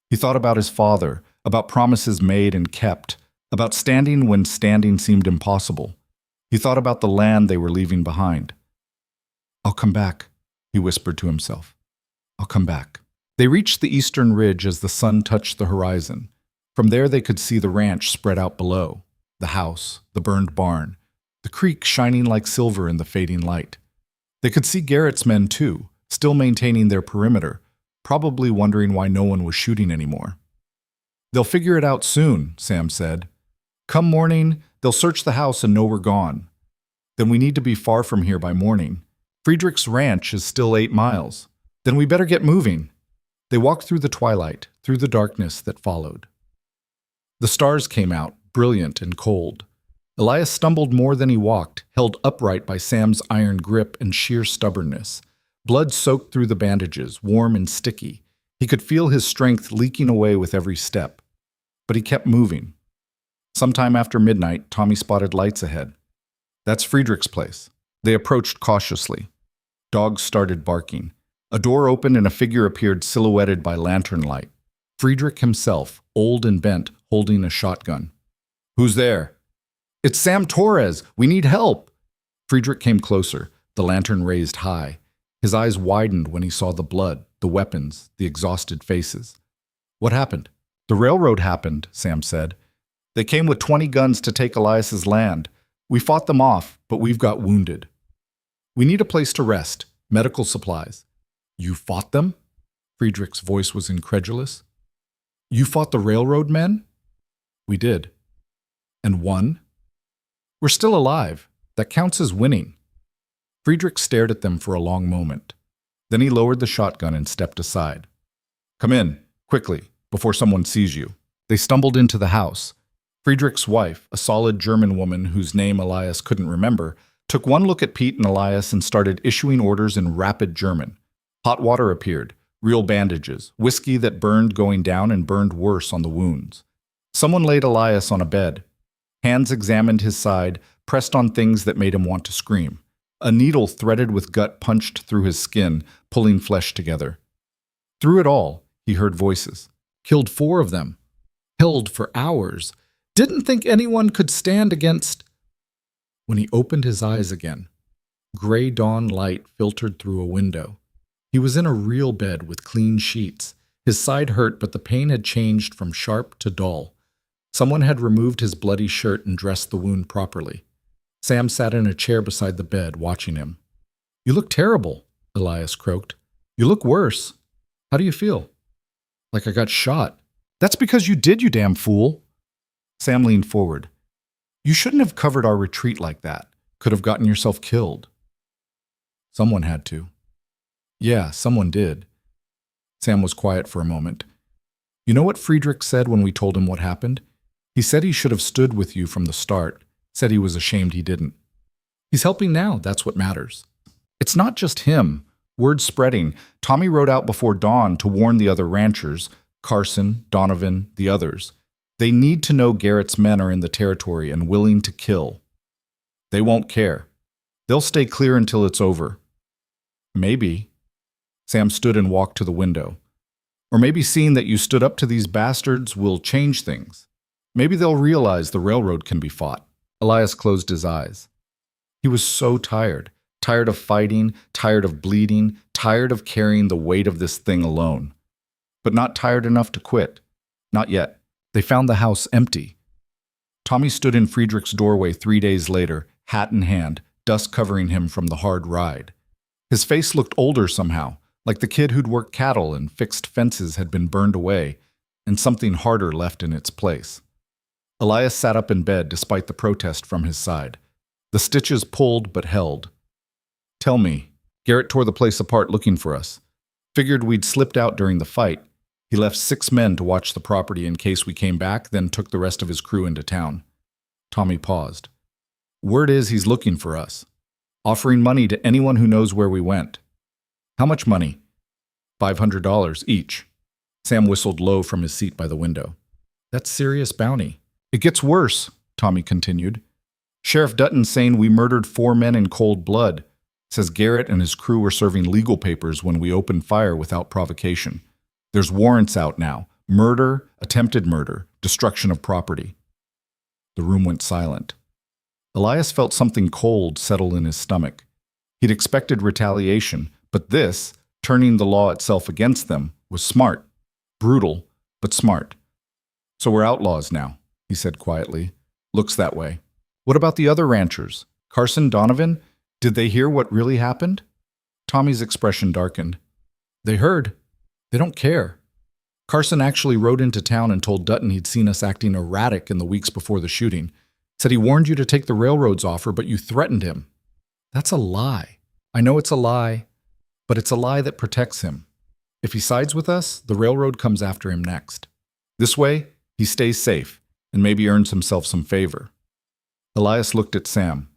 He thought about his father, about promises made and kept, about standing when standing seemed impossible. He thought about the land they were leaving behind. "I'll come back," he whispered to himself. "I'll come back." They reached the eastern ridge as the sun touched the horizon. From there they could see the ranch spread out below, the house, the burned barn, the creek shining like silver in the fading light. They could see Garrett's men too, still maintaining their perimeter, probably wondering why no one was shooting anymore. "They'll figure it out soon," Sam said. "Come morning, they'll search the house and know we're gone. Then we need to be far from here by morning. Friedrich's ranch is still 8 miles. Then we better get moving." They walked through the twilight, through the darkness that followed. The stars came out, brilliant and cold. Elias stumbled more than he walked, held upright by Sam's iron grip and sheer stubbornness. Blood soaked through the bandages, warm and sticky. He could feel his strength leaking away with every step. But he kept moving. Sometime after midnight, Tommy spotted lights ahead. "That's Friedrich's place." They approached cautiously. Dogs started barking. A door opened and a figure appeared silhouetted by lantern light. Friedrich himself, old and bent, holding a shotgun. "Who's there?" "It's Sam Torres! We need help!" Friedrich came closer, the lantern raised high. His eyes widened when he saw the blood, the weapons, the exhausted faces. "What happened?" "The railroad happened," Sam said. "They came with 20 guns to take Elias's land. We fought them off, but we've got wounded. We need a place to rest, medical supplies." "You fought them?" Friedrich's voice was incredulous. "You fought the railroad men?" "We did." "And won?" "We're still alive. That counts as winning." Friedrich stared at them for a long moment. Then he lowered the shotgun and stepped aside. "Come in, quickly, before someone sees you." They stumbled into the house. Friedrich's wife, a solid German woman whose name Elias couldn't remember, took one look at Pete and Elias and started issuing orders in rapid German. Hot water appeared. real bandages, whiskey that burned going down and burned worse on the wounds. Someone laid Elias on a bed. Hands examined his side, pressed on things that made him want to scream. A needle threaded with gut punched through his skin, pulling flesh together. Through it all, he heard voices. Killed 4 of them. Held for hours. Didn't think anyone could stand against... When he opened his eyes again, gray dawn light filtered through a window. He was in a real bed with clean sheets. His side hurt, but the pain had changed from sharp to dull. Someone had removed his bloody shirt and dressed the wound properly. Sam sat in a chair beside the bed, watching him. "You look terrible," Elias croaked. "You look worse. How do you feel?" "Like I got shot." "That's because you did, you damn fool." Sam leaned forward. "You shouldn't have covered our retreat like that. Could have gotten yourself killed." "Someone had to." "Yeah, someone did." Sam was quiet for a moment. "You know what Friedrich said when we told him what happened? He said he should have stood with you from the start, said he was ashamed he didn't. He's helping now, that's what matters." "It's not just him. Word spreading. Tommy rode out before dawn to warn the other ranchers, Carson, Donovan, the others. They need to know Garrett's men are in the territory and willing to kill. They won't care. They'll stay clear until it's over." "Maybe." Sam stood and walked to the window. "Or maybe seeing that you stood up to these bastards will change things. Maybe they'll realize the railroad can be fought." Elias closed his eyes. He was so tired. Tired of fighting, tired of bleeding, tired of carrying the weight of this thing alone. But not tired enough to quit. Not yet. They found the house empty. Tommy stood in Friedrich's doorway 3 days later, hat in hand, dust covering him from the hard ride. His face looked older somehow, like the kid who'd worked cattle and fixed fences had been burned away, and something harder left in its place. Elias sat up in bed despite the protest from his side. The stitches pulled but held. "Tell me, Garrett tore the place apart looking for us. Figured we'd slipped out during the fight. He left 6 men to watch the property in case we came back, then took the rest of his crew into town." Tommy paused. "Word is he's looking for us. Offering money to anyone who knows where we went." "How much money?" $500 each. Sam whistled low from his seat by the window. "That's serious bounty." "It gets worse," Tommy continued. "Sheriff Dutton's saying we murdered 4 men in cold blood. Says Garrett and his crew were serving legal papers when we opened fire without provocation. There's warrants out now. Murder, attempted murder, destruction of property." The room went silent. Elias felt something cold settle in his stomach. He'd expected retaliation, but this, turning the law itself against them, was smart. Brutal, but smart. "So we're outlaws now," he said quietly. "Looks that way." "What about the other ranchers? Carson, Donovan? Did they hear what really happened?" Tommy's expression darkened. "They heard. They don't care. Carson actually rode into town and told Dutton he'd seen us acting erratic in the weeks before the shooting. Said he warned you to take the railroad's offer, but you threatened him." "That's a lie. I know it's a lie, but it's a lie that protects him. If he sides with us, the railroad comes after him next. This way, he stays safe and maybe earns himself some favor." Elias looked at Sam.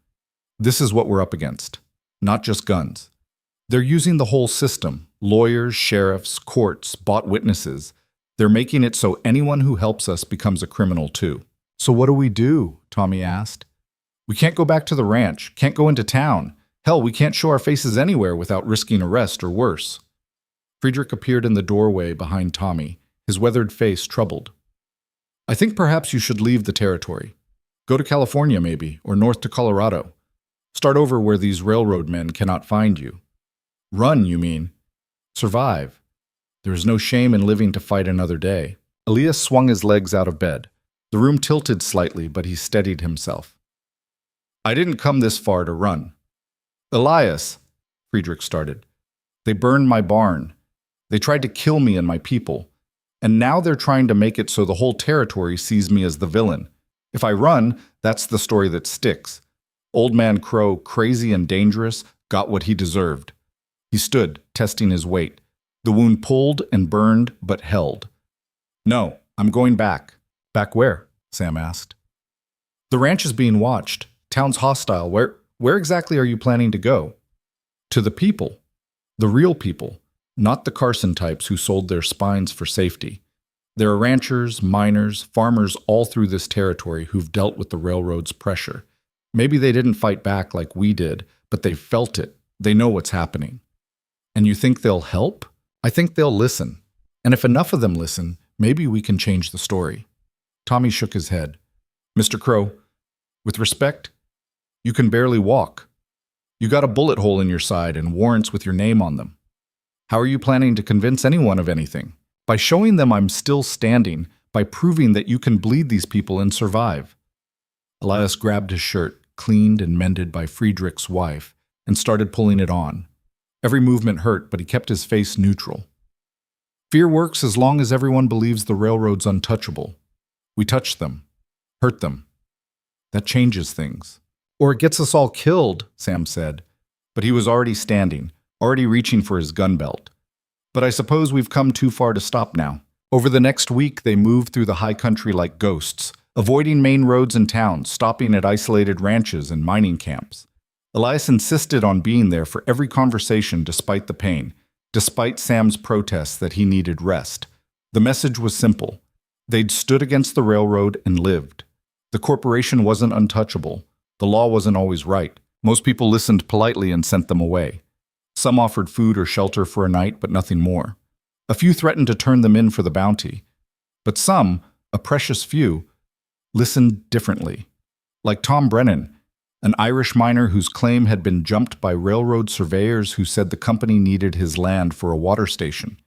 "This is what we're up against. Not just guns. They're using the whole system. Lawyers, sheriffs, courts, bought witnesses. They're making it so anyone who helps us becomes a criminal too." "So what do we do?" Tommy asked. "We can't go back to the ranch, can't go into town. Hell, we can't show our faces anywhere without risking arrest or worse." Friedrich appeared in the doorway behind Tommy, his weathered face troubled. "I think perhaps you should leave the territory. Go to California maybe, or north to Colorado. Start over where these railroad men cannot find you." "Run, you mean?" "Survive. There is no shame in living to fight another day." Elias swung his legs out of bed. The room tilted slightly, but he steadied himself. "I didn't come this far to run." "Elias," Friedrich started. "They burned my barn. They tried to kill me and my people. And now they're trying to make it so the whole territory sees me as the villain. If I run, that's the story that sticks. Old man Crowe, crazy and dangerous, got what he deserved." He stood, testing his weight. The wound pulled and burned, but held. "No, I'm going back." "Back where?" Sam asked. "The ranch is being watched. Town's hostile. Where exactly are you planning to go?" "To the people. The real people. Not the Carson types who sold their spines for safety. There are ranchers, miners, farmers all through this territory who've dealt with the railroad's pressure. Maybe they didn't fight back like we did, but they felt it. They know what's happening. And you think they'll help? I think they'll listen. And if enough of them listen, maybe we can change the story. Tommy shook his head. Mr. Crowe, with respect, you can barely walk. You got a bullet hole in your side and warrants with your name on them. How are you planning to convince anyone of anything? By showing them I'm still standing, by proving that you can bleed these people and survive. Elias grabbed his shirt, cleaned and mended by Friedrich's wife, and started pulling it on. Every movement hurt, but he kept his face neutral. Fear works as long as everyone believes the railroad's untouchable. We touch them, hurt them. That changes things. Or it gets us all killed, Sam said. But he was already standing, already reaching for his gun belt. But I suppose we've come too far to stop now. Over the next week, they moved through the high country like ghosts, avoiding main roads and towns, stopping at isolated ranches and mining camps. Elias insisted on being there for every conversation despite the pain, despite Sam's protests that he needed rest. The message was simple. They'd stood against the railroad and lived. The corporation wasn't untouchable. The law wasn't always right. Most people listened politely and sent them away. Some offered food or shelter for a night, but nothing more. A few threatened to turn them in for the bounty. But some, a precious few, listened differently. Like Tom Brennan, an Irish miner whose claim had been jumped by railroad surveyors who said the company needed his land for a water station.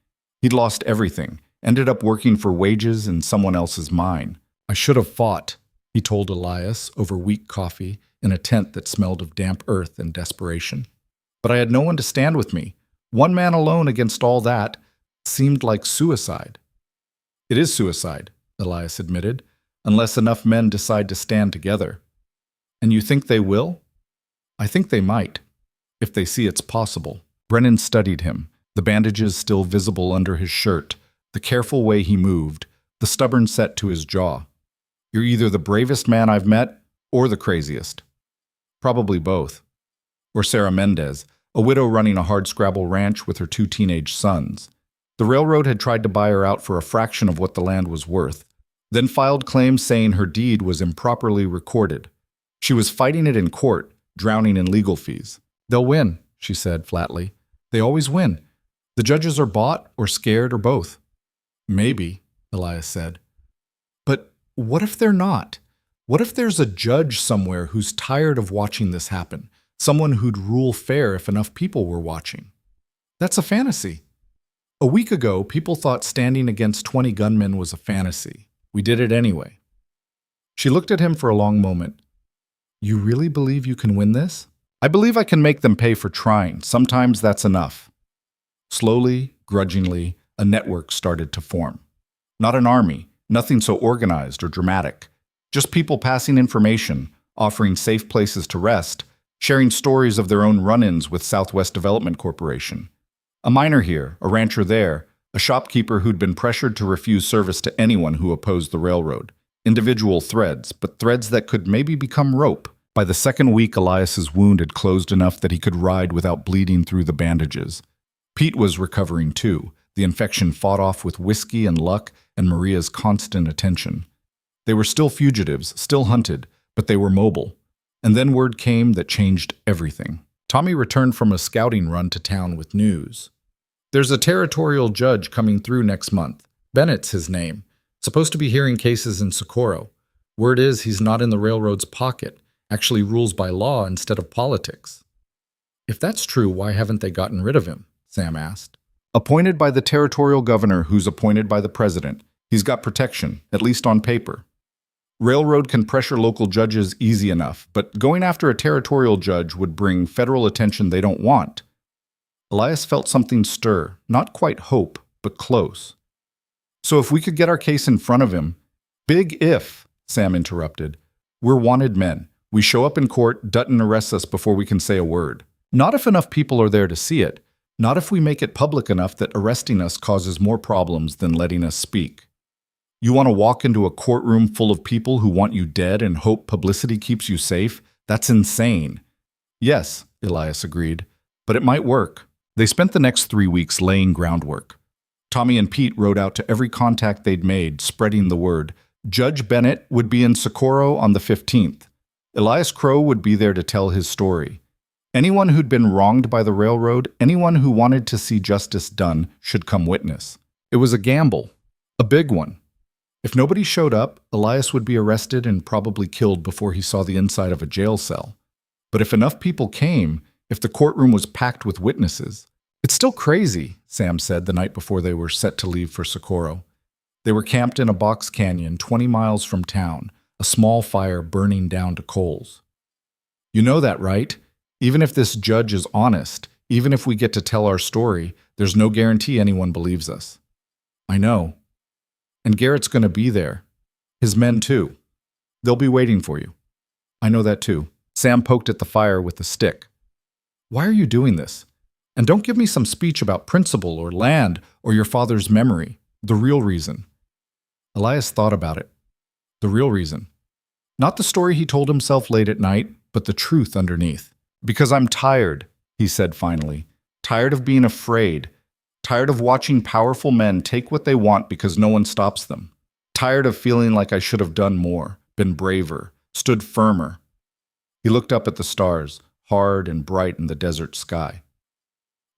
He'd lost everything, ended up working for wages in someone else's mine. I should have fought, he told Elias over weak coffee in a tent that smelled of damp earth and desperation. But I had no one to stand with me. One man alone against all that seemed like suicide. It is suicide, Elias admitted, unless enough men decide to stand together. And you think they will? I think they might, if they see it's possible. Brennan studied him, the bandages still visible under his shirt, the careful way he moved, the stubborn set to his jaw. You're either the bravest man I've met or the craziest. Probably both. Or Sarah Mendez, a widow running a hardscrabble ranch with her 2 teenage sons. The railroad had tried to buy her out for a fraction of what the land was worth, then filed claims saying her deed was improperly recorded. She was fighting it in court, drowning in legal fees. They'll win, she said flatly. They always win. The judges are bought or scared or both. Maybe, Elias said. But what if they're not? What if there's a judge somewhere who's tired of watching this happen? Someone who'd rule fair if enough people were watching. That's a fantasy. A week ago, people thought standing against 20 gunmen was a fantasy. We did it anyway. She looked at him for a long moment. You really believe you can win this? I believe I can make them pay for trying. Sometimes that's enough. Slowly, grudgingly, a network started to form. Not an army, nothing so organized or dramatic. Just people passing information, offering safe places to rest, sharing stories of their own run-ins with Southwest Development Corporation. A miner here, a rancher there, a shopkeeper who'd been pressured to refuse service to anyone who opposed the railroad. Individual threads, but threads that could maybe become rope. By the second week, Elias's wound had closed enough that he could ride without bleeding through the bandages. Pete was recovering too, the infection fought off with whiskey and luck and Maria's constant attention. They were still fugitives, still hunted, but they were mobile. And then word came that changed everything. Tommy returned from a scouting run to town with news. There's a territorial judge coming through next month. Bennett's his name. Supposed to be hearing cases in Socorro. Word is he's not in the railroad's pocket, actually rules by law instead of politics. If that's true, why haven't they gotten rid of him? Sam asked. Appointed by the territorial governor who's appointed by the president. He's got protection, at least on paper. Railroad can pressure local judges easy enough, but going after a territorial judge would bring federal attention they don't want. Elias felt something stir, not quite hope, but close. So if we could get our case in front of him, big if, Sam interrupted. We're wanted men. We show up in court, Dutton arrests us before we can say a word. Not if enough people are there to see it. Not if we make it public enough that arresting us causes more problems than letting us speak. You want to walk into a courtroom full of people who want you dead and hope publicity keeps you safe? That's insane. Yes, Elias agreed, but it might work. They spent the next 3 weeks laying groundwork. Tommy and Pete rode out to every contact they'd made, spreading the word. Judge Bennett would be in Socorro on the 15th. Elias Crowe would be there to tell his story. Anyone who'd been wronged by the railroad, anyone who wanted to see justice done, should come witness. It was a gamble, a big one. If nobody showed up, Elias would be arrested and probably killed before he saw the inside of a jail cell. But if enough people came, if the courtroom was packed with witnesses— It's still crazy, Sam said the night before they were set to leave for Socorro. They were camped in a box canyon 20 miles from town, a small fire burning down to coals. You know that, right? Even if this judge is honest, even if we get to tell our story, there's no guarantee anyone believes us. I know. And Garrett's going to be there. His men, too. They'll be waiting for you. I know that, too. Sam poked at the fire with a stick. Why are you doing this? And don't give me some speech about principle or land or your father's memory. The real reason. Elias thought about it. The real reason. Not the story he told himself late at night, but the truth underneath. Because I'm tired, he said finally. Tired of being afraid. Tired of watching powerful men take what they want because no one stops them. Tired of feeling like I should have done more, been braver, stood firmer. He looked up at the stars, hard and bright in the desert sky.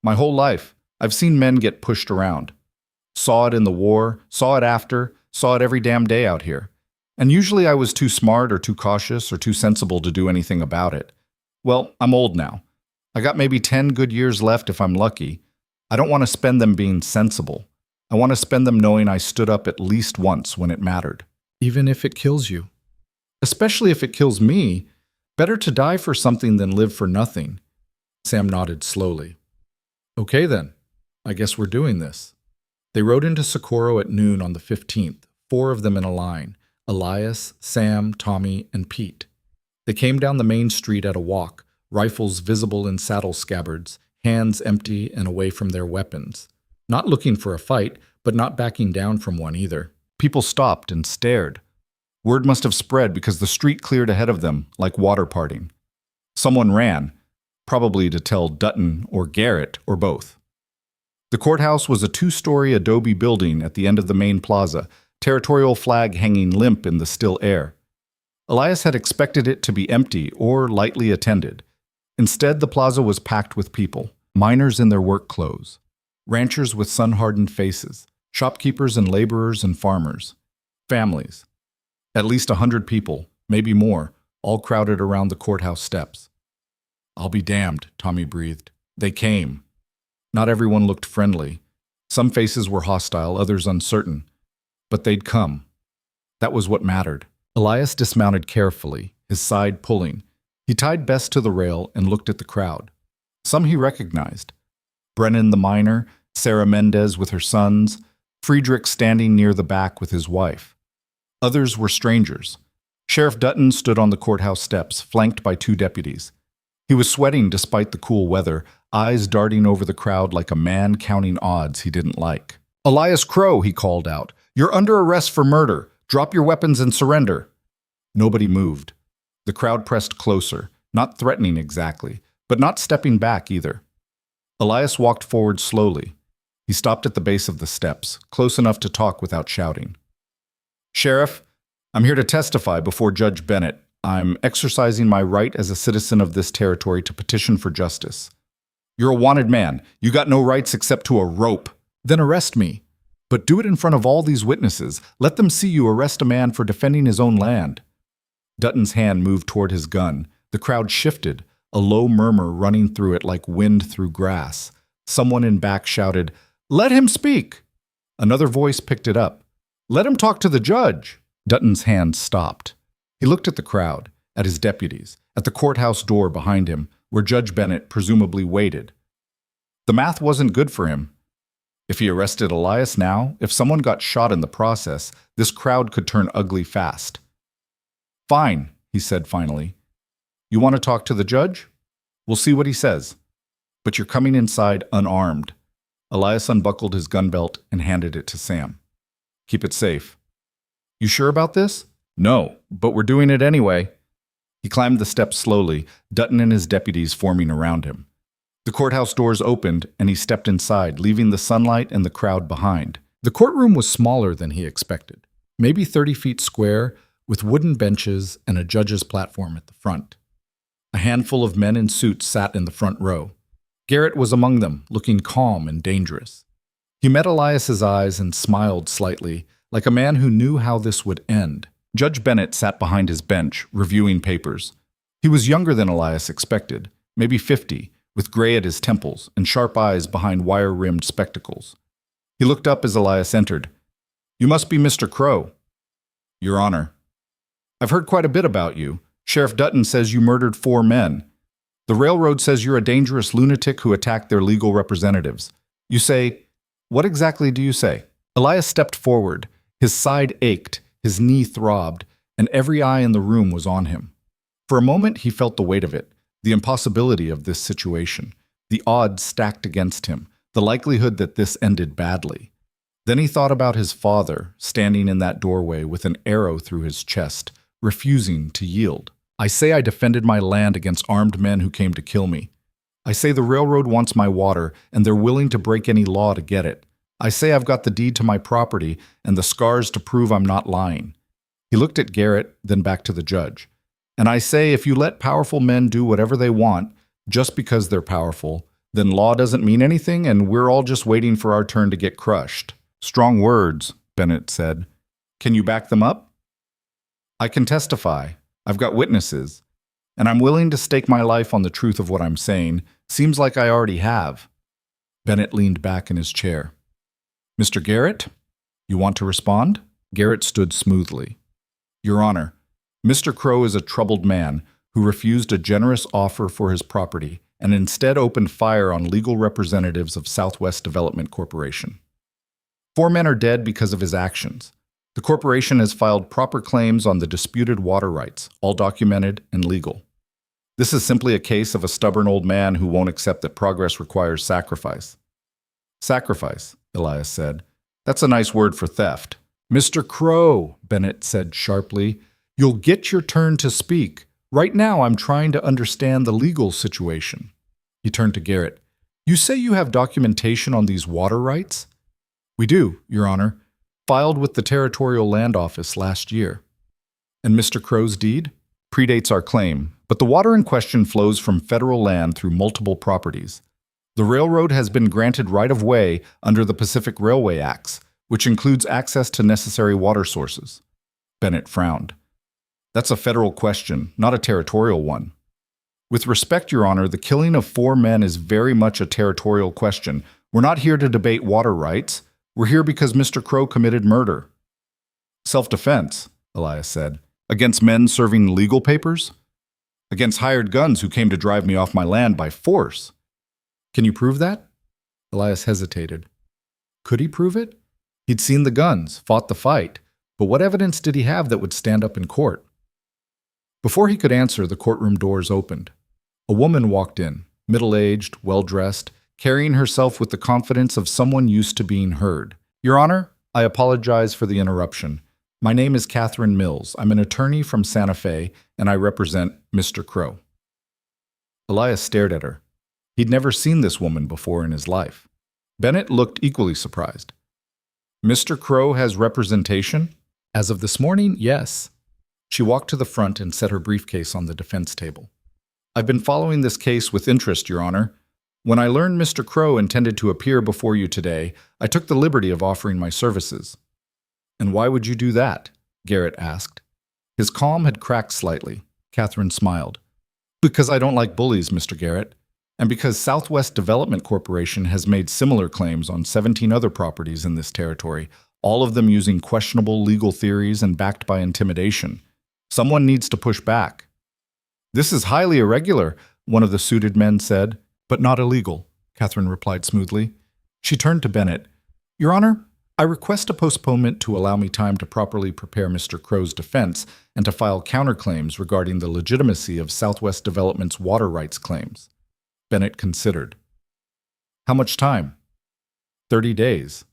My whole life, I've seen men get pushed around. Saw it in the war, saw it after, saw it every damn day out here. And usually I was too smart or too cautious or too sensible to do anything about it. Well, I'm old now. I got maybe 10 good years left if I'm lucky. I don't want to spend them being sensible. I want to spend them knowing I stood up at least once when it mattered. Even if it kills you. Especially if it kills me. Better to die for something than live for nothing. Sam nodded slowly. Okay then. I guess we're doing this. They rode into Socorro at noon on the 15th, 4 of them in a line. Elias, Sam, Tommy, and Pete. They came down the main street at a walk, rifles visible in saddle scabbards, hands empty and away from their weapons. Not looking for a fight, but not backing down from one either. People stopped and stared. Word must have spread because the street cleared ahead of them, like water parting. Someone ran, probably to tell Dutton or Garrett or both. The courthouse was a 2-story adobe building at the end of the main plaza, territorial flag hanging limp in the still air. Elias had expected it to be empty or lightly attended. Instead, the plaza was packed with people, miners in their work clothes, ranchers with sun-hardened faces, shopkeepers and laborers and farmers, families. At least 100 people, maybe more, all crowded around the courthouse steps. I'll be damned, Tommy breathed. They came. Not everyone looked friendly. Some faces were hostile, others uncertain. But they'd come. That was what mattered. Elias dismounted carefully, his side pulling. He tied Bess to the rail and looked at the crowd. Some he recognized. Brennan the miner, Sarah Mendez with her sons, Friedrich standing near the back with his wife. Others were strangers. Sheriff Dutton stood on the courthouse steps, flanked by 2 deputies. He was sweating despite the cool weather, eyes darting over the crowd like a man counting odds he didn't like. Elias Crowe, he called out. You're under arrest for murder. Drop your weapons and surrender. Nobody moved. The crowd pressed closer, not threatening exactly, but not stepping back either. Elias walked forward slowly. He stopped at the base of the steps, close enough to talk without shouting. Sheriff, I'm here to testify before Judge Bennett. I'm exercising my right as a citizen of this territory to petition for justice. You're a wanted man. You got no rights except to a rope. Then arrest me. But do it in front of all these witnesses. Let them see you arrest a man for defending his own land. Dutton's hand moved toward his gun. The crowd shifted, a low murmur running through it like wind through grass. Someone in back shouted, "Let him speak!" Another voice picked it up. "Let him talk to the judge!" Dutton's hand stopped. He looked at the crowd, at his deputies, at the courthouse door behind him, where Judge Bennett presumably waited. The math wasn't good for him. If he arrested Elias now, if someone got shot in the process, this crowd could turn ugly fast. Fine, he said finally. You want to talk to the judge? We'll see what he says. But you're coming inside unarmed. Elias unbuckled his gun belt and handed it to Sam. Keep it safe. You sure about this? No, but we're doing it anyway. He climbed the steps slowly, Dutton and his deputies forming around him. The courthouse doors opened, and he stepped inside, leaving the sunlight and the crowd behind. The courtroom was smaller than he expected, maybe 30 feet square, with wooden benches and a judge's platform at the front. A handful of men in suits sat in the front row. Garrett was among them, looking calm and dangerous. He met Elias's eyes and smiled slightly, like a man who knew how this would end. Judge Bennett sat behind his bench, reviewing papers. He was younger than Elias expected, maybe 50, with gray at his temples and sharp eyes behind wire-rimmed spectacles. He looked up as Elias entered. "You must be Mr. Crowe." "Your Honor." "I've heard quite a bit about you. Sheriff Dutton says you murdered 4 men. The railroad says you're a dangerous lunatic who attacked their legal representatives. You say, what exactly do you say?" Elias stepped forward. His side ached, his knee throbbed, and every eye in the room was on him. For a moment he felt the weight of it, the impossibility of this situation, the odds stacked against him, the likelihood that this ended badly. Then he thought about his father, standing in that doorway with an arrow through his chest, refusing to yield. "I say I defended my land against armed men who came to kill me. I say the railroad wants my water, and they're willing to break any law to get it. I say I've got the deed to my property and the scars to prove I'm not lying." He looked at Garrett, then back to the judge. "And I say if you let powerful men do whatever they want, just because they're powerful, then law doesn't mean anything and we're all just waiting for our turn to get crushed." "Strong words," Bennett said. "Can you back them up?" "I can testify. I've got witnesses. And I'm willing to stake my life on the truth of what I'm saying. Seems like I already have." Bennett leaned back in his chair. "Mr. Garrett, you want to respond?" Garrett stood smoothly. "Your Honor, Mr. Crowe is a troubled man who refused a generous offer for his property and instead opened fire on legal representatives of Southwest Development Corporation. 4 men are dead because of his actions. The corporation has filed proper claims on the disputed water rights, all documented and legal. This is simply a case of a stubborn old man who won't accept that progress requires sacrifice." "Sacrifice," Elias said. "That's a nice word for theft." "Mr. Crowe," Bennett said sharply, "you'll get your turn to speak. Right now I'm trying to understand the legal situation." He turned to Garrett. "You say you have documentation on these water rights?" "We do, Your Honor. Filed with the Territorial Land Office last year." "And Mr. Crowe's deed?" "Predates our claim, but the water in question flows from federal land through multiple properties. The railroad has been granted right-of-way under the Pacific Railway Acts, which includes access to necessary water sources." Bennett frowned. "That's a federal question, not a territorial one." "With respect, Your Honor, the killing of 4 men is very much a territorial question. We're not here to debate water rights. We're here because Mr. Crowe committed murder." "Self-defense," Elias said. "Against men serving legal papers?" "Against hired guns who came to drive me off my land by force." "Can you prove that?" Elias hesitated. Could he prove it? He'd seen the guns, fought the fight, but what evidence did he have that would stand up in court? Before he could answer, the courtroom doors opened. A woman walked in, middle-aged, well-dressed, carrying herself with the confidence of someone used to being heard. "Your Honor, I apologize for the interruption. My name is Catherine Mills. I'm an attorney from Santa Fe, and I represent Mr. Crowe." Elias stared at her. He'd never seen this woman before in his life. Bennett looked equally surprised. "Mr. Crowe has representation?" "As of this morning, yes." She walked to the front and set her briefcase on the defense table. "I've been following this case with interest, Your Honor. When I learned Mr. Crowe intended to appear before you today, I took the liberty of offering my services." "And why would you do that?" Garrett asked. His calm had cracked slightly. Catherine smiled. "Because I don't like bullies, Mr. Garrett, and because Southwest Development Corporation has made similar claims on 17 other properties in this territory, all of them using questionable legal theories and backed by intimidation. Someone needs to push back." "This is highly irregular," one of the suited men said. "But not illegal," Catherine replied smoothly. She turned to Bennett. "Your Honor, I request a postponement to allow me time to properly prepare Mr. Crowe's defense and to file counterclaims regarding the legitimacy of Southwest Development's water rights claims." Bennett considered. "How much time?" 30 days.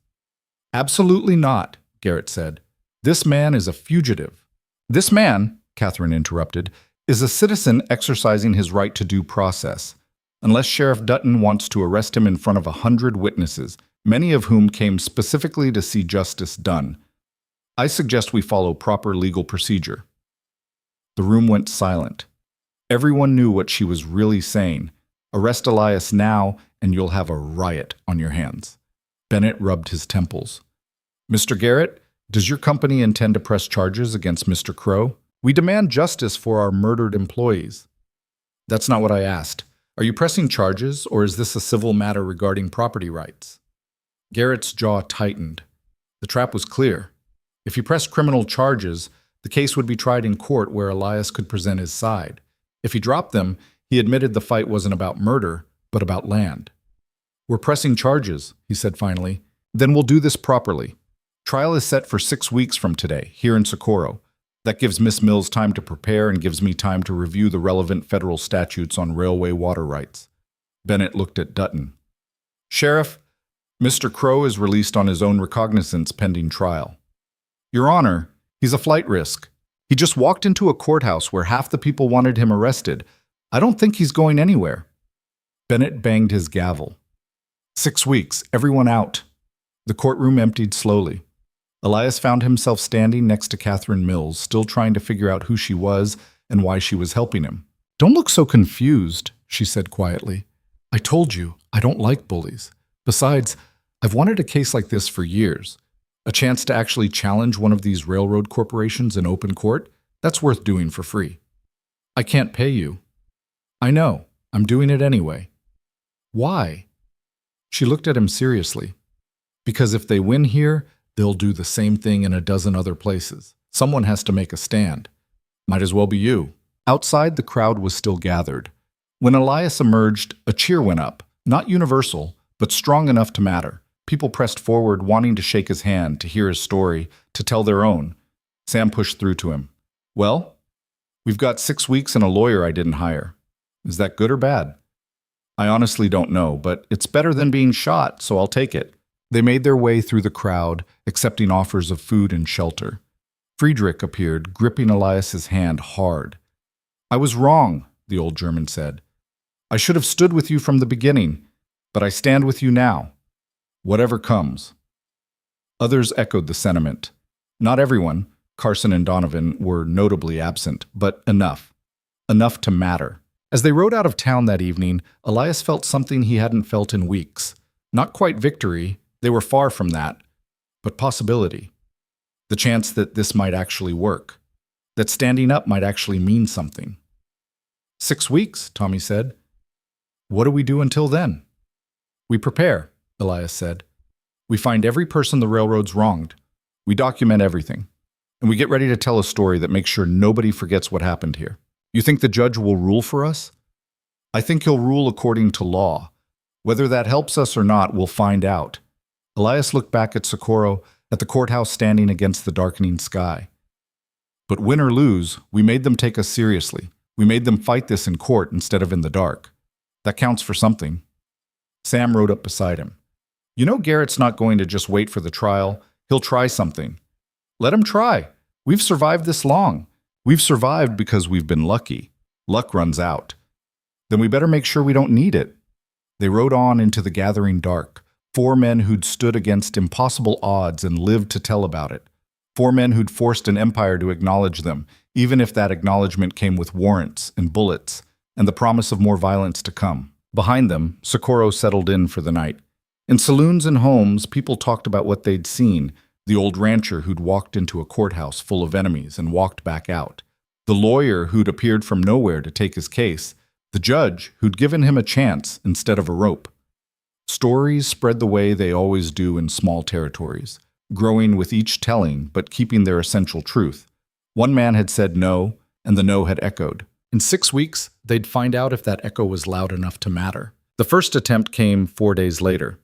"Absolutely not," Garrett said. "This man is a fugitive." "This man," Catherine interrupted, "is a citizen exercising his right to due process. unless Sheriff Dutton wants to arrest him in front of 100 witnesses, many of whom came specifically to see justice done. I suggest we follow proper legal procedure." The room went silent. Everyone knew what she was really saying. Arrest Elias now, and you'll have a riot on your hands. Bennett rubbed his temples. "Mr. Garrett, does your company intend to press charges against Mr. Crowe? We demand justice for our murdered employees." "That's not what I asked. Are you pressing charges, or is this a civil matter regarding property rights?" Garrett's jaw tightened. The trap was clear. If he pressed criminal charges, the case would be tried in court where Elias could present his side. If he dropped them, he admitted the fight wasn't about murder, but about land. "We're pressing charges," he said finally. "Then we'll do this properly. Trial is set for 6 weeks from today, here in Socorro. That gives Miss Mills time to prepare and gives me time to review the relevant federal statutes on railway water rights." Bennett looked at Dutton. "Sheriff, Mr. Crowe is released on his own recognizance pending trial." "Your Honor, he's a flight risk. He just walked into a courthouse where half the people wanted him arrested. I don't think he's going anywhere." Bennett banged his gavel. 6 weeks, everyone out." The courtroom emptied slowly. Elias found himself standing next to Catherine Mills, still trying to figure out who she was and why she was helping him. "Don't look so confused," she said quietly. "I told you, I don't like bullies. Besides, I've wanted a case like this for years. A chance to actually challenge one of these railroad corporations in open court, that's worth doing for free." "I can't pay you." "I know. I'm doing it anyway." "Why?" She looked at him seriously. "Because if they win here, they'll do the same thing in a dozen other places. Someone has to make a stand. Might as well be you." Outside, the crowd was still gathered. When Elias emerged, a cheer went up, not universal, but strong enough to matter. People pressed forward, wanting to shake his hand, to hear his story, to tell their own. Sam pushed through to him. "Well, we've got 6 weeks and a lawyer I didn't hire. Is that good or bad?" "I honestly don't know, but it's better than being shot, so I'll take it." They made their way through the crowd, accepting offers of food and shelter. Friedrich appeared, gripping Elias's hand hard. "I was wrong," the old German said. "I should have stood with you from the beginning, but I stand with you now. Whatever comes." Others echoed the sentiment. Not everyone, Carson and Donovan, were notably absent, but enough. Enough to matter. As they rode out of town that evening, Elias felt something he hadn't felt in weeks. Not quite victory, they were far from that, but possibility. The chance that this might actually work. That standing up might actually mean something. 6 weeks, Tommy said. "What do we do until then?" "We prepare," Elias said. "We find every person the railroad's wronged. We document everything. And we get ready to tell a story that makes sure nobody forgets what happened here." "You think the judge will rule for us?" "I think he'll rule according to law. Whether that helps us or not, we'll find out." Elias looked back at Socorro, at the courthouse standing against the darkening sky. "But win or lose, we made them take us seriously. We made them fight this in court instead of in the dark. That counts for something." Sam rode up beside him. "You know Garrett's not going to just wait for the trial. He'll try something." "Let him try. We've survived this long. We've survived because we've been lucky. Luck runs out. Then we better make sure we don't need it." They rode on into the gathering dark. 4 men who'd stood against impossible odds and lived to tell about it. 4 men who'd forced an empire to acknowledge them, even if that acknowledgement came with warrants and bullets and the promise of more violence to come. Behind them, Socorro settled in for the night. In saloons and homes, people talked about what they'd seen: the old rancher who'd walked into a courthouse full of enemies and walked back out, the lawyer who'd appeared from nowhere to take his case, the judge who'd given him a chance instead of a rope. Stories spread the way they always do in small territories, growing with each telling but keeping their essential truth. One man had said no, and the no had echoed. In 6 weeks, they'd find out if that echo was loud enough to matter. The first attempt came 4 days later.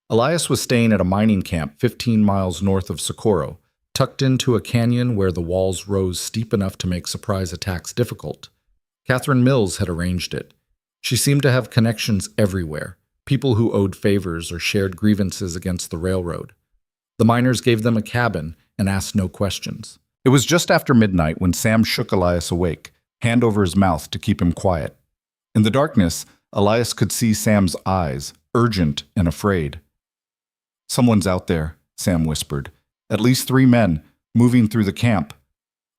Elias was staying at a mining camp 15 miles north of Socorro, tucked into a canyon where the walls rose steep enough to make surprise attacks difficult. Catherine Mills had arranged it. She seemed to have connections everywhere, people who owed favors or shared grievances against the railroad. The miners gave them a cabin and asked no questions. It was just after midnight when Sam shook Elias awake, hand over his mouth to keep him quiet. In the darkness, Elias could see Sam's eyes, urgent and afraid. "Someone's out there," Sam whispered. "At least 3 men, moving through the camp."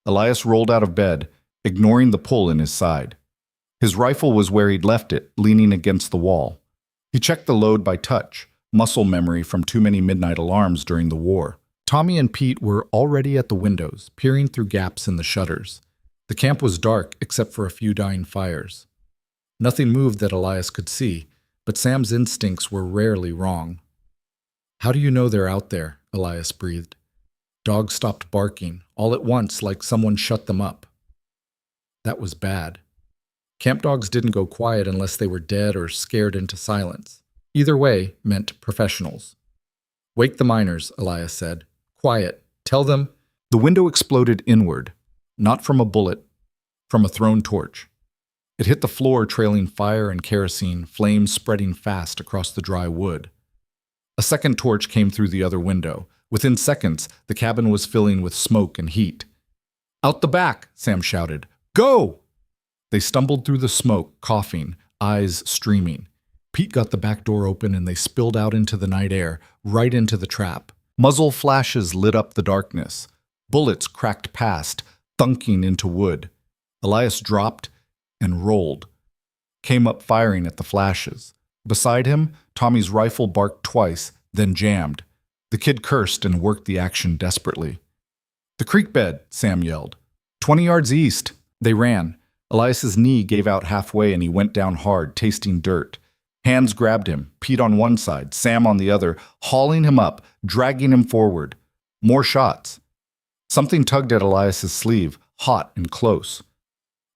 Elias rolled out of bed, ignoring the pull in his side. His rifle was where he'd left it, leaning against the wall. He checked the load by touch, muscle memory from too many midnight alarms during the war. Tommy and Pete were already at the windows, peering through gaps in the shutters. The camp was dark except for a few dying fires. Nothing moved that Elias could see, but Sam's instincts were rarely wrong. "How do you know they're out there?" Elias breathed. Dogs stopped barking, all at once like someone shut them up. That was bad. Camp dogs didn't go quiet unless they were dead or scared into silence. Either way meant professionals. "Wake the miners," Elias said. "Quiet. Tell them—" The window exploded inward, not from a bullet, from a thrown torch. It hit the floor, trailing fire and kerosene, flames spreading fast across the dry wood. A second torch came through the other window. Within seconds, the cabin was filling with smoke and heat. "Out the back!" Sam shouted. "Go!" They stumbled through the smoke, coughing, eyes streaming. Pete got the back door open and they spilled out into the night air, right into the trap. Muzzle flashes lit up the darkness. Bullets cracked past, thunking into wood. Elias dropped and rolled, came up firing at the flashes. Beside him, Tommy's rifle barked twice, then jammed. The kid cursed and worked the action desperately. "The creek bed," Sam yelled. 20 yards east." They ran. Elias's knee gave out halfway and he went down hard, tasting dirt. Hands grabbed him, Pete on one side, Sam on the other, hauling him up, dragging him forward. More shots. Something tugged at Elias's sleeve, hot and close.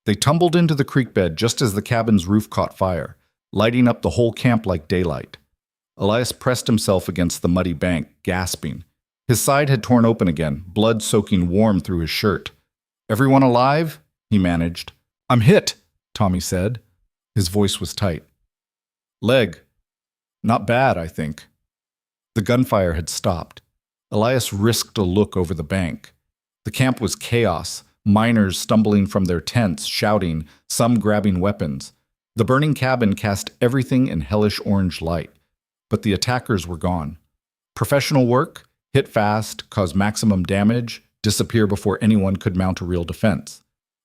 They tumbled into the creek bed just as the cabin's roof caught fire, lighting up the whole camp like daylight. Elias pressed himself against the muddy bank, gasping. His side had torn open again, blood soaking warm through his shirt. "Everyone alive?" he managed. "I'm hit," Tommy said. His voice was tight. "Leg. Not bad, I think." The gunfire had stopped. Elias risked a look over the bank. The camp was chaos, miners stumbling from their tents, shouting, some grabbing weapons. The burning cabin cast everything in hellish orange light, but the attackers were gone. Professional work, hit fast, cause maximum damage, disappear before anyone could mount a real defense.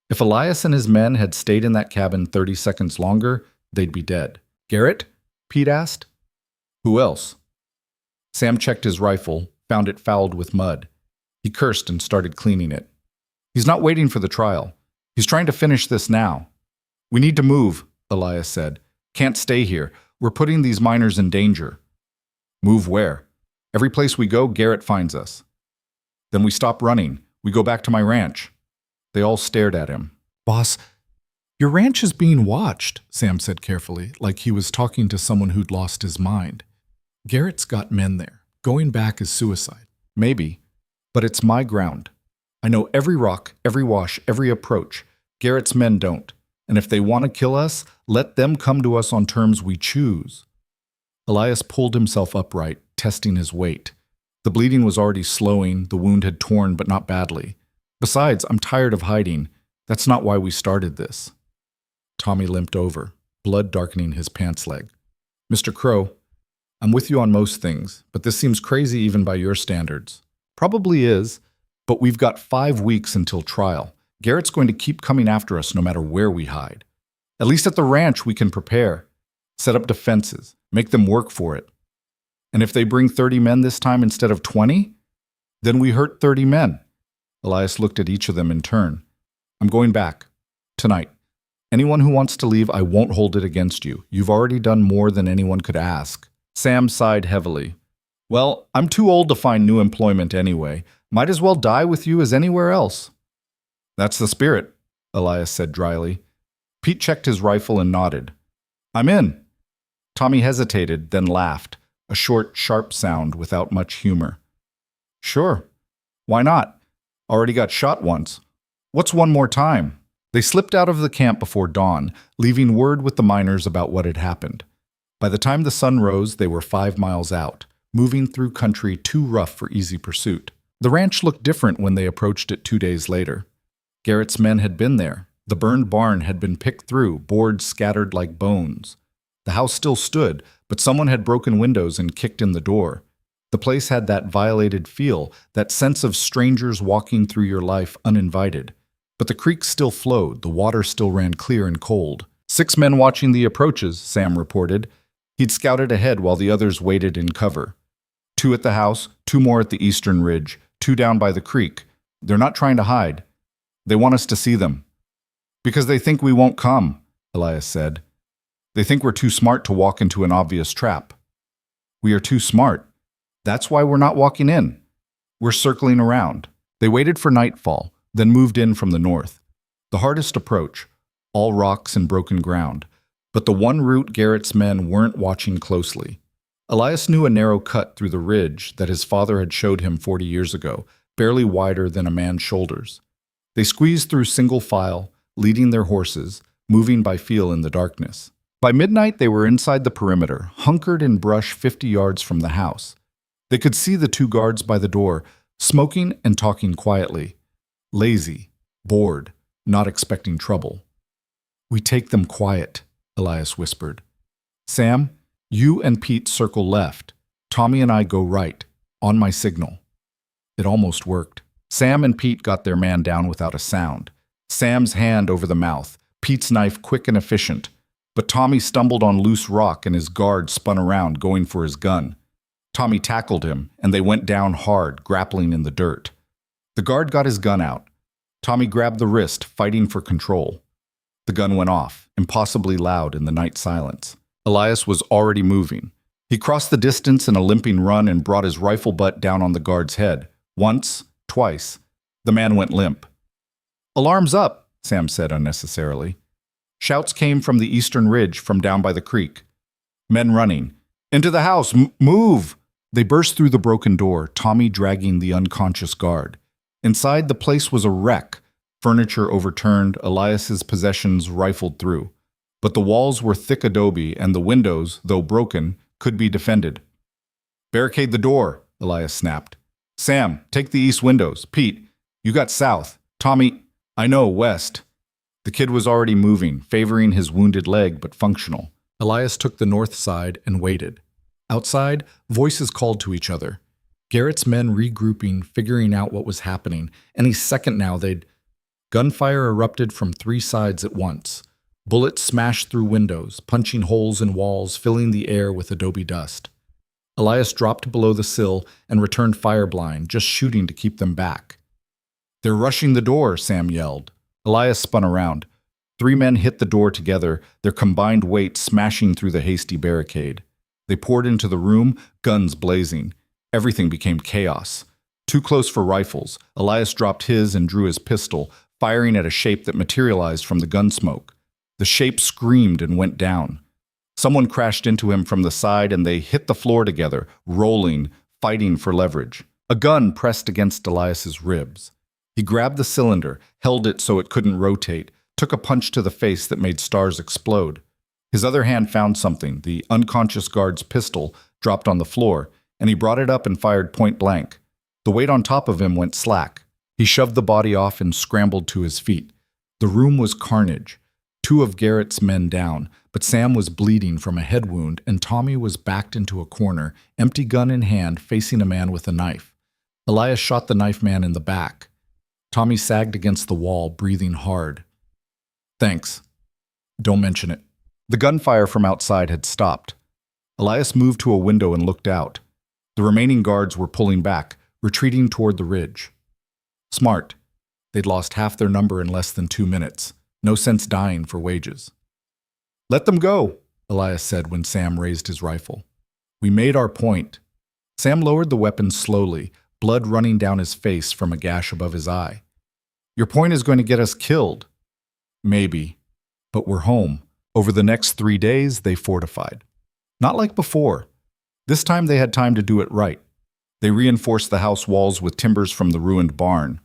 If Elias and his men had stayed in that cabin 30 seconds longer, they'd be dead. "Garrett?" Pete asked. "Who else?" Sam checked his rifle, found it fouled with mud. He cursed and started cleaning it. "He's not waiting for the trial. He's trying to finish this now." "We need to move," Elias said. "Can't stay here. We're putting these miners in danger." "Move where?" "Every place we go, Garrett finds us." "Then we stop running. We go back to my ranch." They all stared at him. "Boss, your ranch is being watched," Sam said carefully, like he was talking to someone who'd lost his mind. "Garrett's got men there. Going back is suicide." "Maybe, but it's my ground. I know every rock, every wash, every approach. Garrett's men don't. And if they want to kill us, let them come to us on terms we choose." Elias pulled himself upright, testing his weight. The bleeding was already slowing, the wound had torn, but not badly. "Besides, I'm tired of hiding. That's not why we started this." Tommy limped over, blood darkening his pants leg. "Mr. Crowe, I'm with you on most things, but this seems crazy even by your standards." "Probably is, but we've got 5 weeks until trial. Garrett's going to keep coming after us no matter where we hide. At least at the ranch we can prepare, set up defenses, make them work for it. And if they bring 30 men this time instead of 20, then we hurt 30 men. Elias looked at each of them in turn. "I'm going back. Tonight. Anyone who wants to leave, I won't hold it against you. You've already done more than anyone could ask." Sam sighed heavily. "Well, I'm too old to find new employment anyway. Might as well die with you as anywhere else." "That's the spirit," Elias said dryly. Pete checked his rifle and nodded. "I'm in." Tommy hesitated, then laughed, a short, sharp sound without much humor. "Sure. Why not? Already got shot once. What's one more time?" They slipped out of the camp before dawn, leaving word with the miners about what had happened. By the time the sun rose, they were 5 miles out, moving through country too rough for easy pursuit. The ranch looked different when they approached it 2 days later. Garrett's men had been there. The burned barn had been picked through, boards scattered like bones. The house still stood, but someone had broken windows and kicked in the door. The place had that violated feel, that sense of strangers walking through your life uninvited. But the creek still flowed, the water still ran clear and cold. 6 men watching the approaches, Sam reported. He'd scouted ahead while the others waited in cover. 2 at the house, 2 more at the eastern ridge, 2 down by the creek. They're not trying to hide. They want us to see them. Because they think we won't come, Elias said. They think we're too smart to walk into an obvious trap. We are too smart. That's why we're not walking in. We're circling around. They waited for nightfall, then moved in from the north. The hardest approach, all rocks and broken ground. But the one route Garrett's men weren't watching closely. Elias knew a narrow cut through the ridge that his father had showed him 40 years ago, barely wider than a man's shoulders. They squeezed through single file, leading their horses, moving by feel in the darkness. By midnight, they were inside the perimeter, hunkered in brush 50 yards from the house. They could see the 2 guards by the door, smoking and talking quietly. Lazy, bored, not expecting trouble. "We take them quiet," Elias whispered. "Sam, you and Pete circle left. Tommy and I go right, on my signal." It almost worked. Sam and Pete got their man down without a sound. Sam's hand over the mouth, Pete's knife quick and efficient. But Tommy stumbled on loose rock and his guard spun around, going for his gun. Tommy tackled him, and they went down hard, grappling in the dirt. The guard got his gun out. Tommy grabbed the wrist, fighting for control. The gun went off, impossibly loud in the night silence. Elias was already moving. He crossed the distance in a limping run and brought his rifle butt down on the guard's head. Once, twice. The man went limp. "Alarm's up," Sam said unnecessarily. Shouts came from the eastern ridge, from down by the creek. Men running. "Into the house! Move!" They burst through the broken door, Tommy dragging the unconscious guard. Inside, the place was a wreck. Furniture overturned, Elias's possessions rifled through. But the walls were thick adobe, and the windows, though broken, could be defended. "Barricade the door," Elias snapped. "Sam, take the east windows. Pete, you got south. Tommy, I know, west." The kid was already moving, favoring his wounded leg, but functional. Elias took the north side and waited. Outside, voices called to each other. Garrett's men regrouping, figuring out what was happening. Any second now they'd... Gunfire erupted from 3 sides at once. Bullets smashed through windows, punching holes in walls, filling the air with adobe dust. Elias dropped below the sill and returned fireblind, just shooting to keep them back. "They're rushing the door," Sam yelled. Elias spun around. 3 men hit the door together, their combined weight smashing through the hasty barricade. They poured into the room, guns blazing. Everything became chaos. Too close for rifles, Elias dropped his and drew his pistol, firing at a shape that materialized from the gun smoke. The shape screamed and went down. Someone crashed into him from the side and they hit the floor together, rolling, fighting for leverage. A gun pressed against Elias's ribs. He grabbed the cylinder, held it so it couldn't rotate, took a punch to the face that made stars explode. His other hand found something, the unconscious guard's pistol, dropped on the floor, and he brought it up and fired point blank. The weight on top of him went slack. He shoved the body off and scrambled to his feet. The room was carnage. 2 of Garrett's men down, but Sam was bleeding from a head wound and Tommy was backed into a corner, empty gun in hand, facing a man with a knife. Elias shot the knife man in the back. Tommy sagged against the wall, breathing hard. "Thanks. Don't mention it." The gunfire from outside had stopped. Elias moved to a window and looked out. The remaining guards were pulling back, retreating toward the ridge. Smart. They'd lost half their number in less than 2 minutes. No sense dying for wages. "Let them go," Elias said when Sam raised his rifle. "We made our point." Sam lowered the weapon slowly, blood running down his face from a gash above his eye. "Your point is going to get us killed." "Maybe. But we're home." Over the next 3 days, they fortified. Not like before. This time they had time to do it right. They reinforced the house walls with timbers from the ruined barn,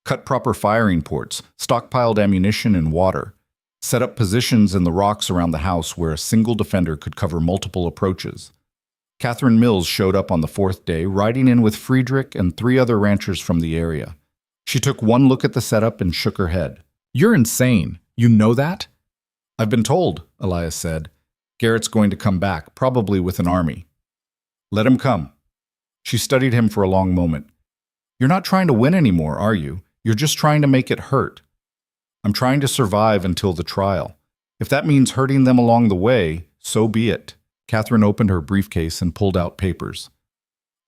cut proper firing ports, stockpiled ammunition and water, set up positions in the rocks around the house where a single defender could cover multiple approaches. Catherine Mills showed up on the 4th day, riding in with Friedrich and 3 other ranchers from the area. She took one look at the setup and shook her head. "You're insane. You know that?" "I've been told," Elias said. Garrett's going to come back, probably with an army. Let him come. She studied him for a long moment. You're not trying to win anymore, are you? You're just trying to make it hurt. I'm trying to survive until the trial. If that means hurting them along the way, so be it. Catherine opened her briefcase and pulled out papers.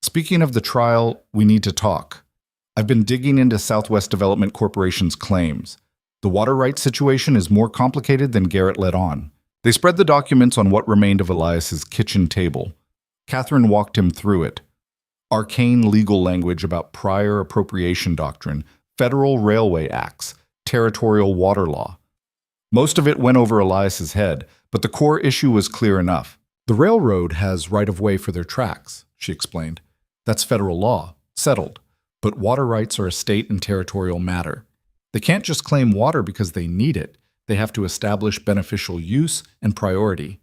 Speaking of the trial, we need to talk. I've been digging into Southwest Development Corporation's claims. The water rights situation is more complicated than Garrett let on. They spread the documents on what remained of Elias's kitchen table. Catherine walked him through it. Arcane legal language about prior appropriation doctrine, federal railway acts, territorial water law. Most of it went over Elias's head, but the core issue was clear enough. The railroad has right-of-way for their tracks, she explained. That's federal law, settled. But water rights are a state and territorial matter. They can't just claim water because they need it. They have to establish beneficial use and priority.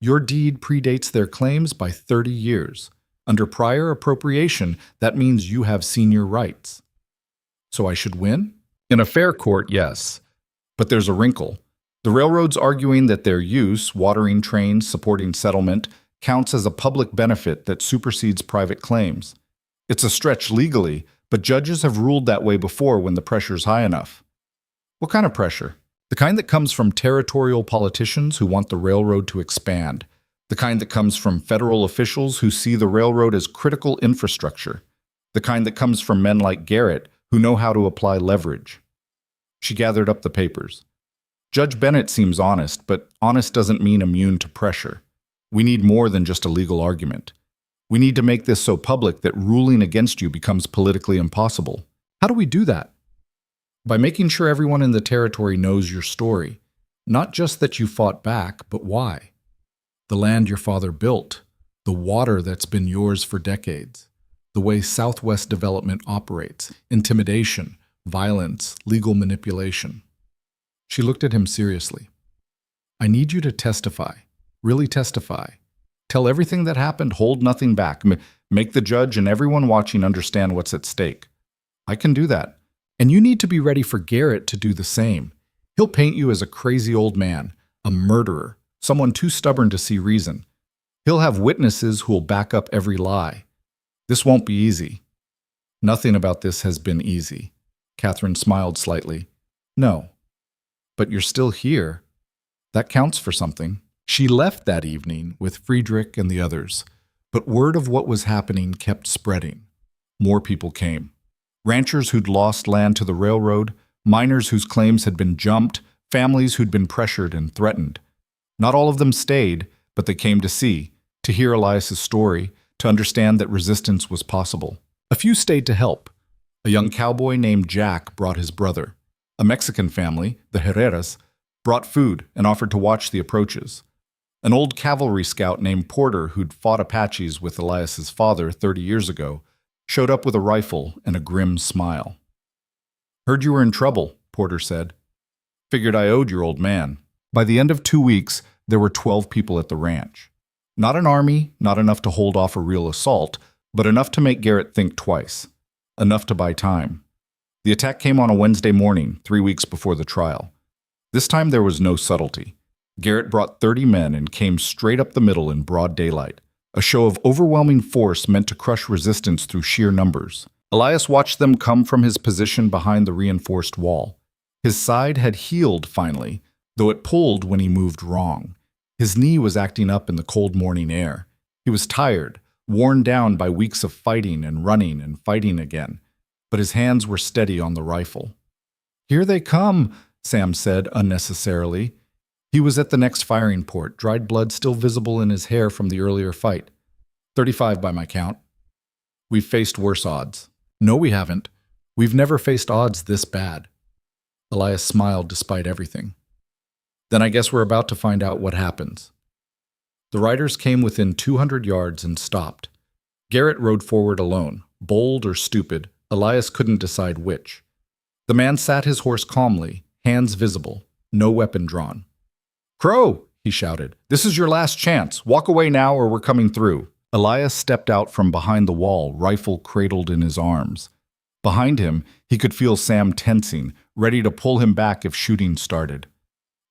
Your deed predates their claims by 30 years. Under prior appropriation, that means you have senior rights. So I should win? In a fair court, yes. But there's a wrinkle. The railroad's arguing that their use, watering trains, supporting settlement, counts as a public benefit that supersedes private claims. It's a stretch legally, but judges have ruled that way before when the pressure's high enough. What kind of pressure? The kind that comes from territorial politicians who want the railroad to expand. The kind that comes from federal officials who see the railroad as critical infrastructure. The kind that comes from men like Garrett who know how to apply leverage. She gathered up the papers. Judge Bennett seems honest, but honest doesn't mean immune to pressure. We need more than just a legal argument. We need to make this so public that ruling against you becomes politically impossible. How do we do that? By making sure everyone in the territory knows your story. Not just that you fought back, but why. The land your father built, the water that's been yours for decades, the way Southwest Development operates, intimidation, violence, legal manipulation. She looked at him seriously. I need you to testify, really testify. Tell everything that happened, hold nothing back. Make the judge and everyone watching understand what's at stake. I can do that. And you need to be ready for Garrett to do the same. He'll paint you as a crazy old man, a murderer, someone too stubborn to see reason. He'll have witnesses who'll back up every lie. This won't be easy. Nothing about this has been easy. Catherine smiled slightly. No. But you're still here. That counts for something. She left that evening with Friedrich and the others, but word of what was happening kept spreading. More people came. Ranchers who'd lost land to the railroad, miners whose claims had been jumped, families who'd been pressured and threatened. Not all of them stayed, but they came to see, to hear Elias's story, to understand that resistance was possible. A few stayed to help. A young cowboy named Jack brought his brother. A Mexican family, the Herreras, brought food and offered to watch the approaches. An old cavalry scout named Porter, who'd fought Apaches with Elias's father 30 years ago, showed up with a rifle and a grim smile. Heard you were in trouble, Porter said. Figured I owed your old man. By the end of 2 weeks, there were 12 people at the ranch. Not an army, not enough to hold off a real assault, but enough to make Garrett think twice. Enough to buy time. The attack came on a Wednesday morning, 3 weeks before the trial. This time there was no subtlety. Garrett brought 30 men and came straight up the middle in broad daylight, a show of overwhelming force meant to crush resistance through sheer numbers. Elias watched them come from his position behind the reinforced wall. His side had healed finally, though it pulled when he moved wrong. His knee was acting up in the cold morning air. He was tired, worn down by weeks of fighting and running and fighting again, but his hands were steady on the rifle. Here they come, Sam said unnecessarily. He was at the next firing port, dried blood still visible in his hair from the earlier fight. 35 by my count. We've faced worse odds. No, we haven't. We've never faced odds this bad. Elias smiled despite everything. Then I guess we're about to find out what happens. The riders came within 200 yards and stopped. Garrett rode forward alone. Bold or stupid, Elias couldn't decide which. The man sat his horse calmly, hands visible, no weapon drawn. Crowe, he shouted, this is your last chance. Walk away now or we're coming through. Elias stepped out from behind the wall, rifle cradled in his arms. Behind him, he could feel Sam tensing, ready to pull him back if shooting started.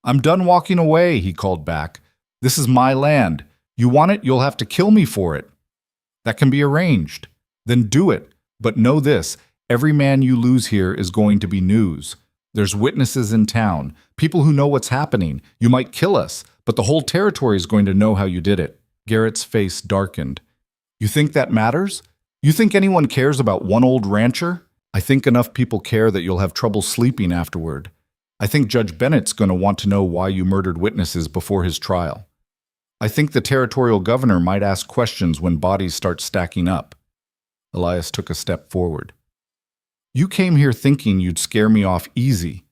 I'm done walking away, he called back, This is my land. You want it, you'll have to kill me for it. That can be arranged. Then do it. But know this, every man you lose here is going to be news. There's witnesses in town, people who know what's happening. You might kill us, but the whole territory is going to know how you did it. Garrett's face darkened. You think that matters? You think anyone cares about one old rancher? I think enough people care that you'll have trouble sleeping afterward. I think Judge Bennett's going to want to know why you murdered witnesses before his trial. I think the territorial governor might ask questions when bodies start stacking up. Elias took a step forward. You came here thinking you'd scare me off easy.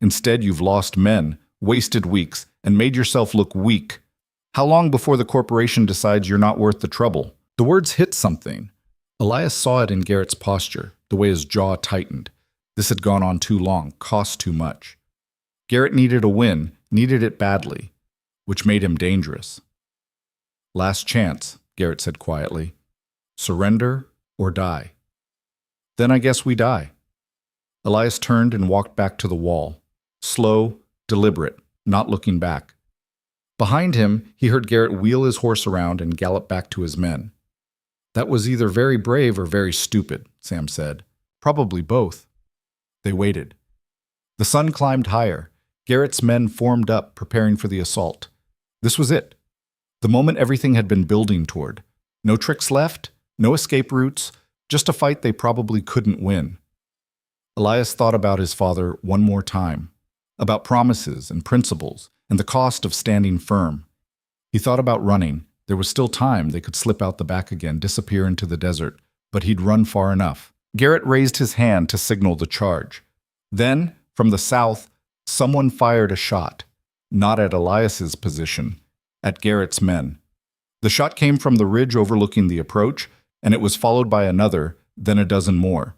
Instead, you've lost men, wasted weeks, and made yourself look weak. How long before the corporation decides you're not worth the trouble? The words hit something. Elias saw it in Garrett's posture, the way his jaw tightened. This had gone on too long, cost too much. Garrett needed a win, needed it badly, which made him dangerous. Last chance, Garrett said quietly. Surrender or die. Then I guess we die. Elias turned and walked back to the wall, slow, deliberate, not looking back. Behind him, he heard Garrett wheel his horse around and gallop back to his men. That was either very brave or very stupid, Sam said. Probably both. They waited. The sun climbed higher. Garrett's men formed up, preparing for the assault. This was it. The moment everything had been building toward. No tricks left, no escape routes, just a fight they probably couldn't win. Elias thought about his father one more time, about promises and principles and the cost of standing firm. He thought about running. There was still time. They could slip out the back again, disappear into the desert, but he'd run far enough. Garrett raised his hand to signal the charge. Then, from the south, someone fired a shot, not at Elias's position, at Garrett's men. The shot came from the ridge overlooking the approach, and it was followed by another, then a dozen more.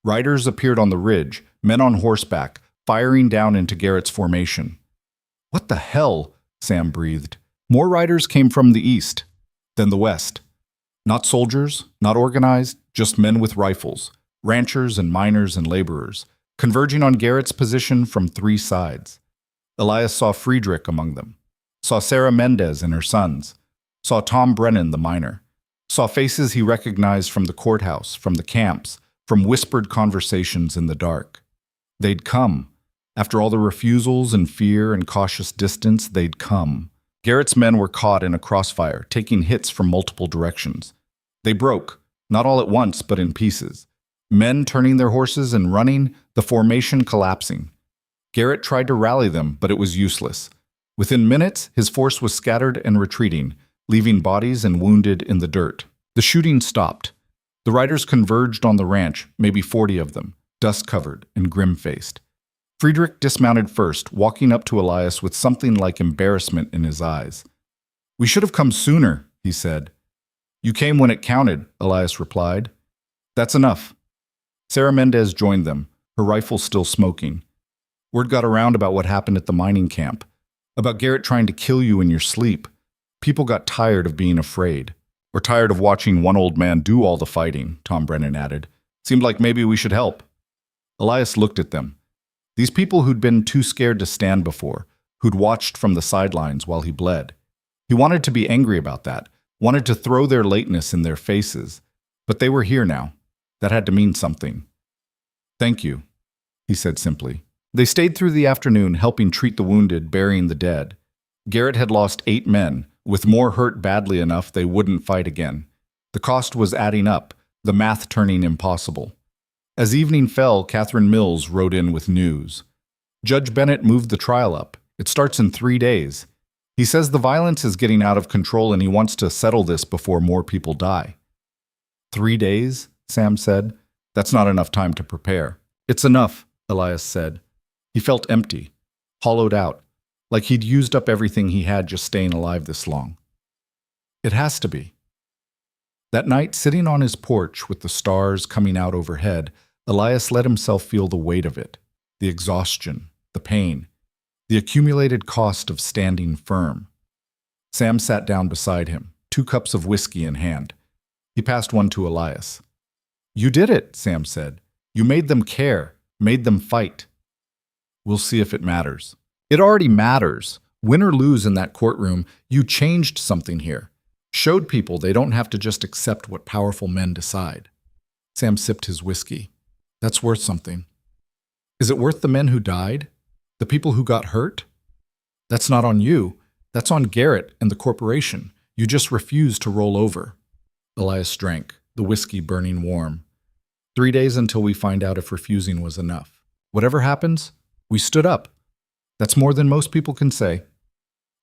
Riders appeared on the ridge, men on horseback, firing down into Garrett's formation. What the hell? Sam breathed. More riders came from the east, then the west. Not soldiers, not organized, just men with rifles, ranchers and miners and laborers, converging on Garrett's position from three sides. Elias saw Friedrich among them, saw Sarah Mendez and her sons, saw Tom Brennan the miner, saw faces he recognized from the courthouse, from the camps, from whispered conversations in the dark. They'd come. After all the refusals and fear and cautious distance, they'd come. Garrett's men were caught in a crossfire, taking hits from multiple directions. They broke, not all at once, but in pieces. Men turning their horses and running, the formation collapsing. Garrett tried to rally them, but it was useless. Within minutes, his force was scattered and retreating, leaving bodies and wounded in the dirt. The shooting stopped. The riders converged on the ranch, maybe 40 of them, dust-covered and grim-faced. Friedrich dismounted first, walking up to Elias with something like embarrassment in his eyes. "We should have come sooner," he said. "You came when it counted," Elias replied. "That's enough." Sarah Mendez joined them, her rifle still smoking. Word got around about what happened at the mining camp, about Garrett trying to kill you in your sleep. People got tired of being afraid, or tired of watching one old man do all the fighting, Tom Brennan added. Seemed like maybe we should help. Elias looked at them. These people who'd been too scared to stand before, who'd watched from the sidelines while he bled. He wanted to be angry about that, wanted to throw their lateness in their faces. But they were here now. That had to mean something. "Thank you," he said simply. They stayed through the afternoon, helping treat the wounded, burying the dead. Garrett had lost 8 men, with more hurt badly enough they wouldn't fight again. The cost was adding up, the math turning impossible. As evening fell, Catherine Mills rode in with news. Judge Bennett moved the trial up. It starts in 3 days. He says the violence is getting out of control and he wants to settle this before more people die. 3 days? Sam said. That's not enough time to prepare. It's enough, Elias said. He felt empty, hollowed out, like he'd used up everything he had just staying alive this long. It has to be. That night, sitting on his porch with the stars coming out overhead, Elias let himself feel the weight of it, the exhaustion, the pain, the accumulated cost of standing firm. Sam sat down beside him, 2 cups of whiskey in hand. He passed one to Elias. "You did it," Sam said. "You made them care, made them fight." "We'll see if it matters." "It already matters. Win or lose in that courtroom, you changed something here. Showed people they don't have to just accept what powerful men decide. Sam sipped his whiskey. That's worth something. Is it worth the men who died? The people who got hurt? That's not on you. That's on Garrett and the corporation. You just refuse to roll over. Elias drank, the whiskey burning warm. 3 days until we find out if refusing was enough. Whatever happens, we stood up. That's more than most people can say.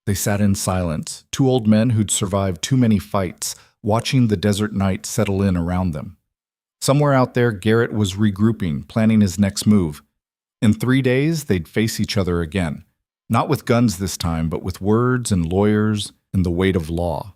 They sat in silence, two old men who'd survived too many fights, watching the desert night settle in around them. Somewhere out there, Garrett was regrouping, planning his next move. In 3 days, they'd face each other again. Not with guns this time, but with words and lawyers and the weight of law.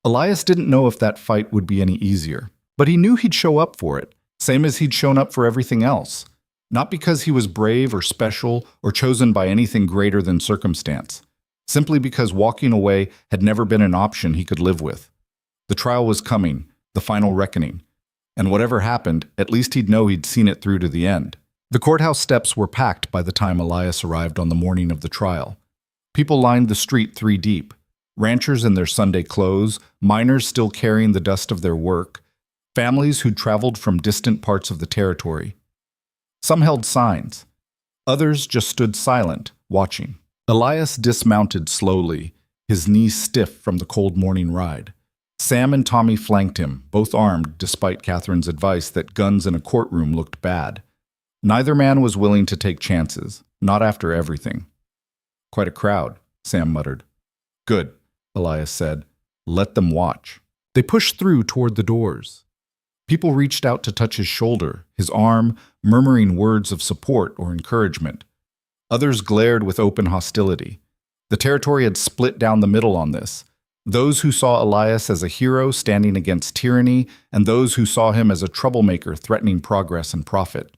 Elias didn't know if that fight would be any easier, but he knew he'd show up for it, same as he'd shown up for everything else. Not because he was brave or special or chosen by anything greater than circumstance. Simply because walking away had never been an option he could live with. The trial was coming, the final reckoning. And whatever happened, at least he'd know he'd seen it through to the end. The courthouse steps were packed by the time Elias arrived on the morning of the trial. People lined the street 3 deep. Ranchers in their Sunday clothes, miners still carrying the dust of their work, families who'd traveled from distant parts of the territory. Some held signs. Others just stood silent, watching. Elias dismounted slowly, his knees stiff from the cold morning ride. Sam and Tommy flanked him, both armed despite Catherine's advice that guns in a courtroom looked bad. Neither man was willing to take chances, not after everything. Quite a crowd, Sam muttered. Good, Elias said. Let them watch. They pushed through toward the doors. People reached out to touch his shoulder, his arm, murmuring words of support or encouragement. Others glared with open hostility. The territory had split down the middle on this. Those who saw Elias as a hero standing against tyranny, and those who saw him as a troublemaker threatening progress and profit.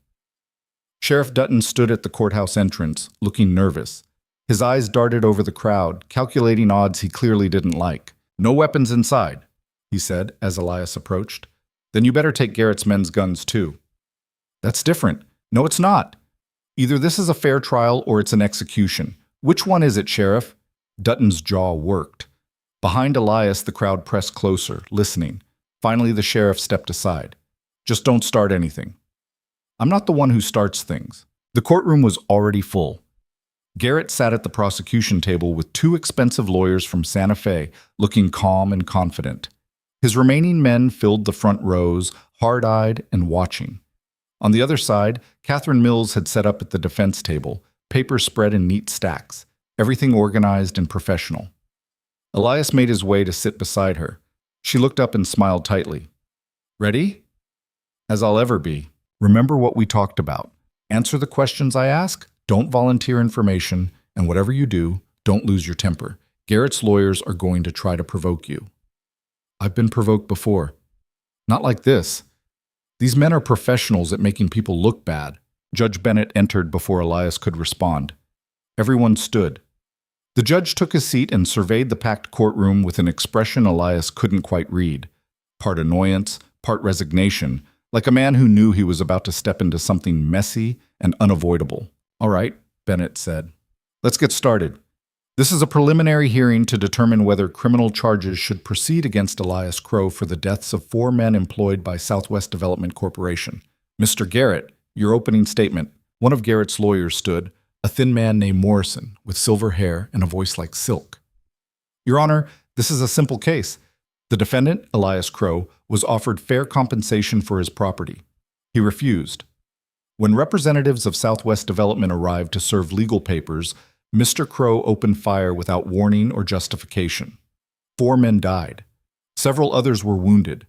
Sheriff Dutton stood at the courthouse entrance, looking nervous. His eyes darted over the crowd, calculating odds he clearly didn't like. No weapons inside, he said as Elias approached. Then you better take Garrett's men's guns too. That's different. No, it's not. Either this is a fair trial or it's an execution. Which one is it, Sheriff? Dutton's jaw worked. Behind Elias, the crowd pressed closer, listening. Finally, the sheriff stepped aside. Just don't start anything. I'm not the one who starts things. The courtroom was already full. Garrett sat at the prosecution table with 2 expensive lawyers from Santa Fe, looking calm and confident. His remaining men filled the front rows, hard-eyed and watching. On the other side, Catherine Mills had set up at the defense table, papers spread in neat stacks, everything organized and professional. Elias made his way to sit beside her. She looked up and smiled tightly. Ready? As I'll ever be. Remember what we talked about. Answer the questions I ask, don't volunteer information, and whatever you do, don't lose your temper. Garrett's lawyers are going to try to provoke you. I've been provoked before. Not like this. These men are professionals at making people look bad. Judge Bennett entered before Elias could respond. Everyone stood. The judge took his seat and surveyed the packed courtroom with an expression Elias couldn't quite read. Part annoyance, part resignation, like a man who knew he was about to step into something messy and unavoidable. All right, Bennett said. Let's get started. This is a preliminary hearing to determine whether criminal charges should proceed against Elias Crowe for the deaths of 4 men employed by Southwest Development Corporation. Mr. Garrett, your opening statement. One of Garrett's lawyers stood, a thin man named Morrison, with silver hair and a voice like silk. Your Honor, this is a simple case. The defendant, Elias Crowe, was offered fair compensation for his property. He refused. When representatives of Southwest Development arrived to serve legal papers, Mr. Crowe opened fire without warning or justification. 4 men died. Several others were wounded.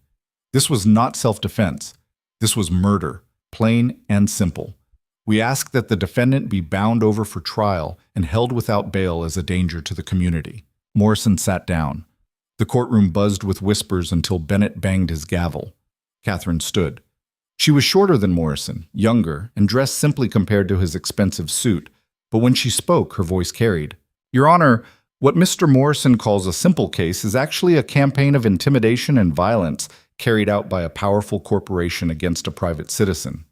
This was not self-defense. This was murder, plain and simple. We ask that the defendant be bound over for trial and held without bail as a danger to the community. Morrison sat down. The courtroom buzzed with whispers until Bennett banged his gavel. Catherine stood. She was shorter than Morrison, younger, and dressed simply compared to his expensive suit, but when she spoke, her voice carried. Your Honor, what Mr. Morrison calls a simple case is actually a campaign of intimidation and violence carried out by a powerful corporation against a private citizen.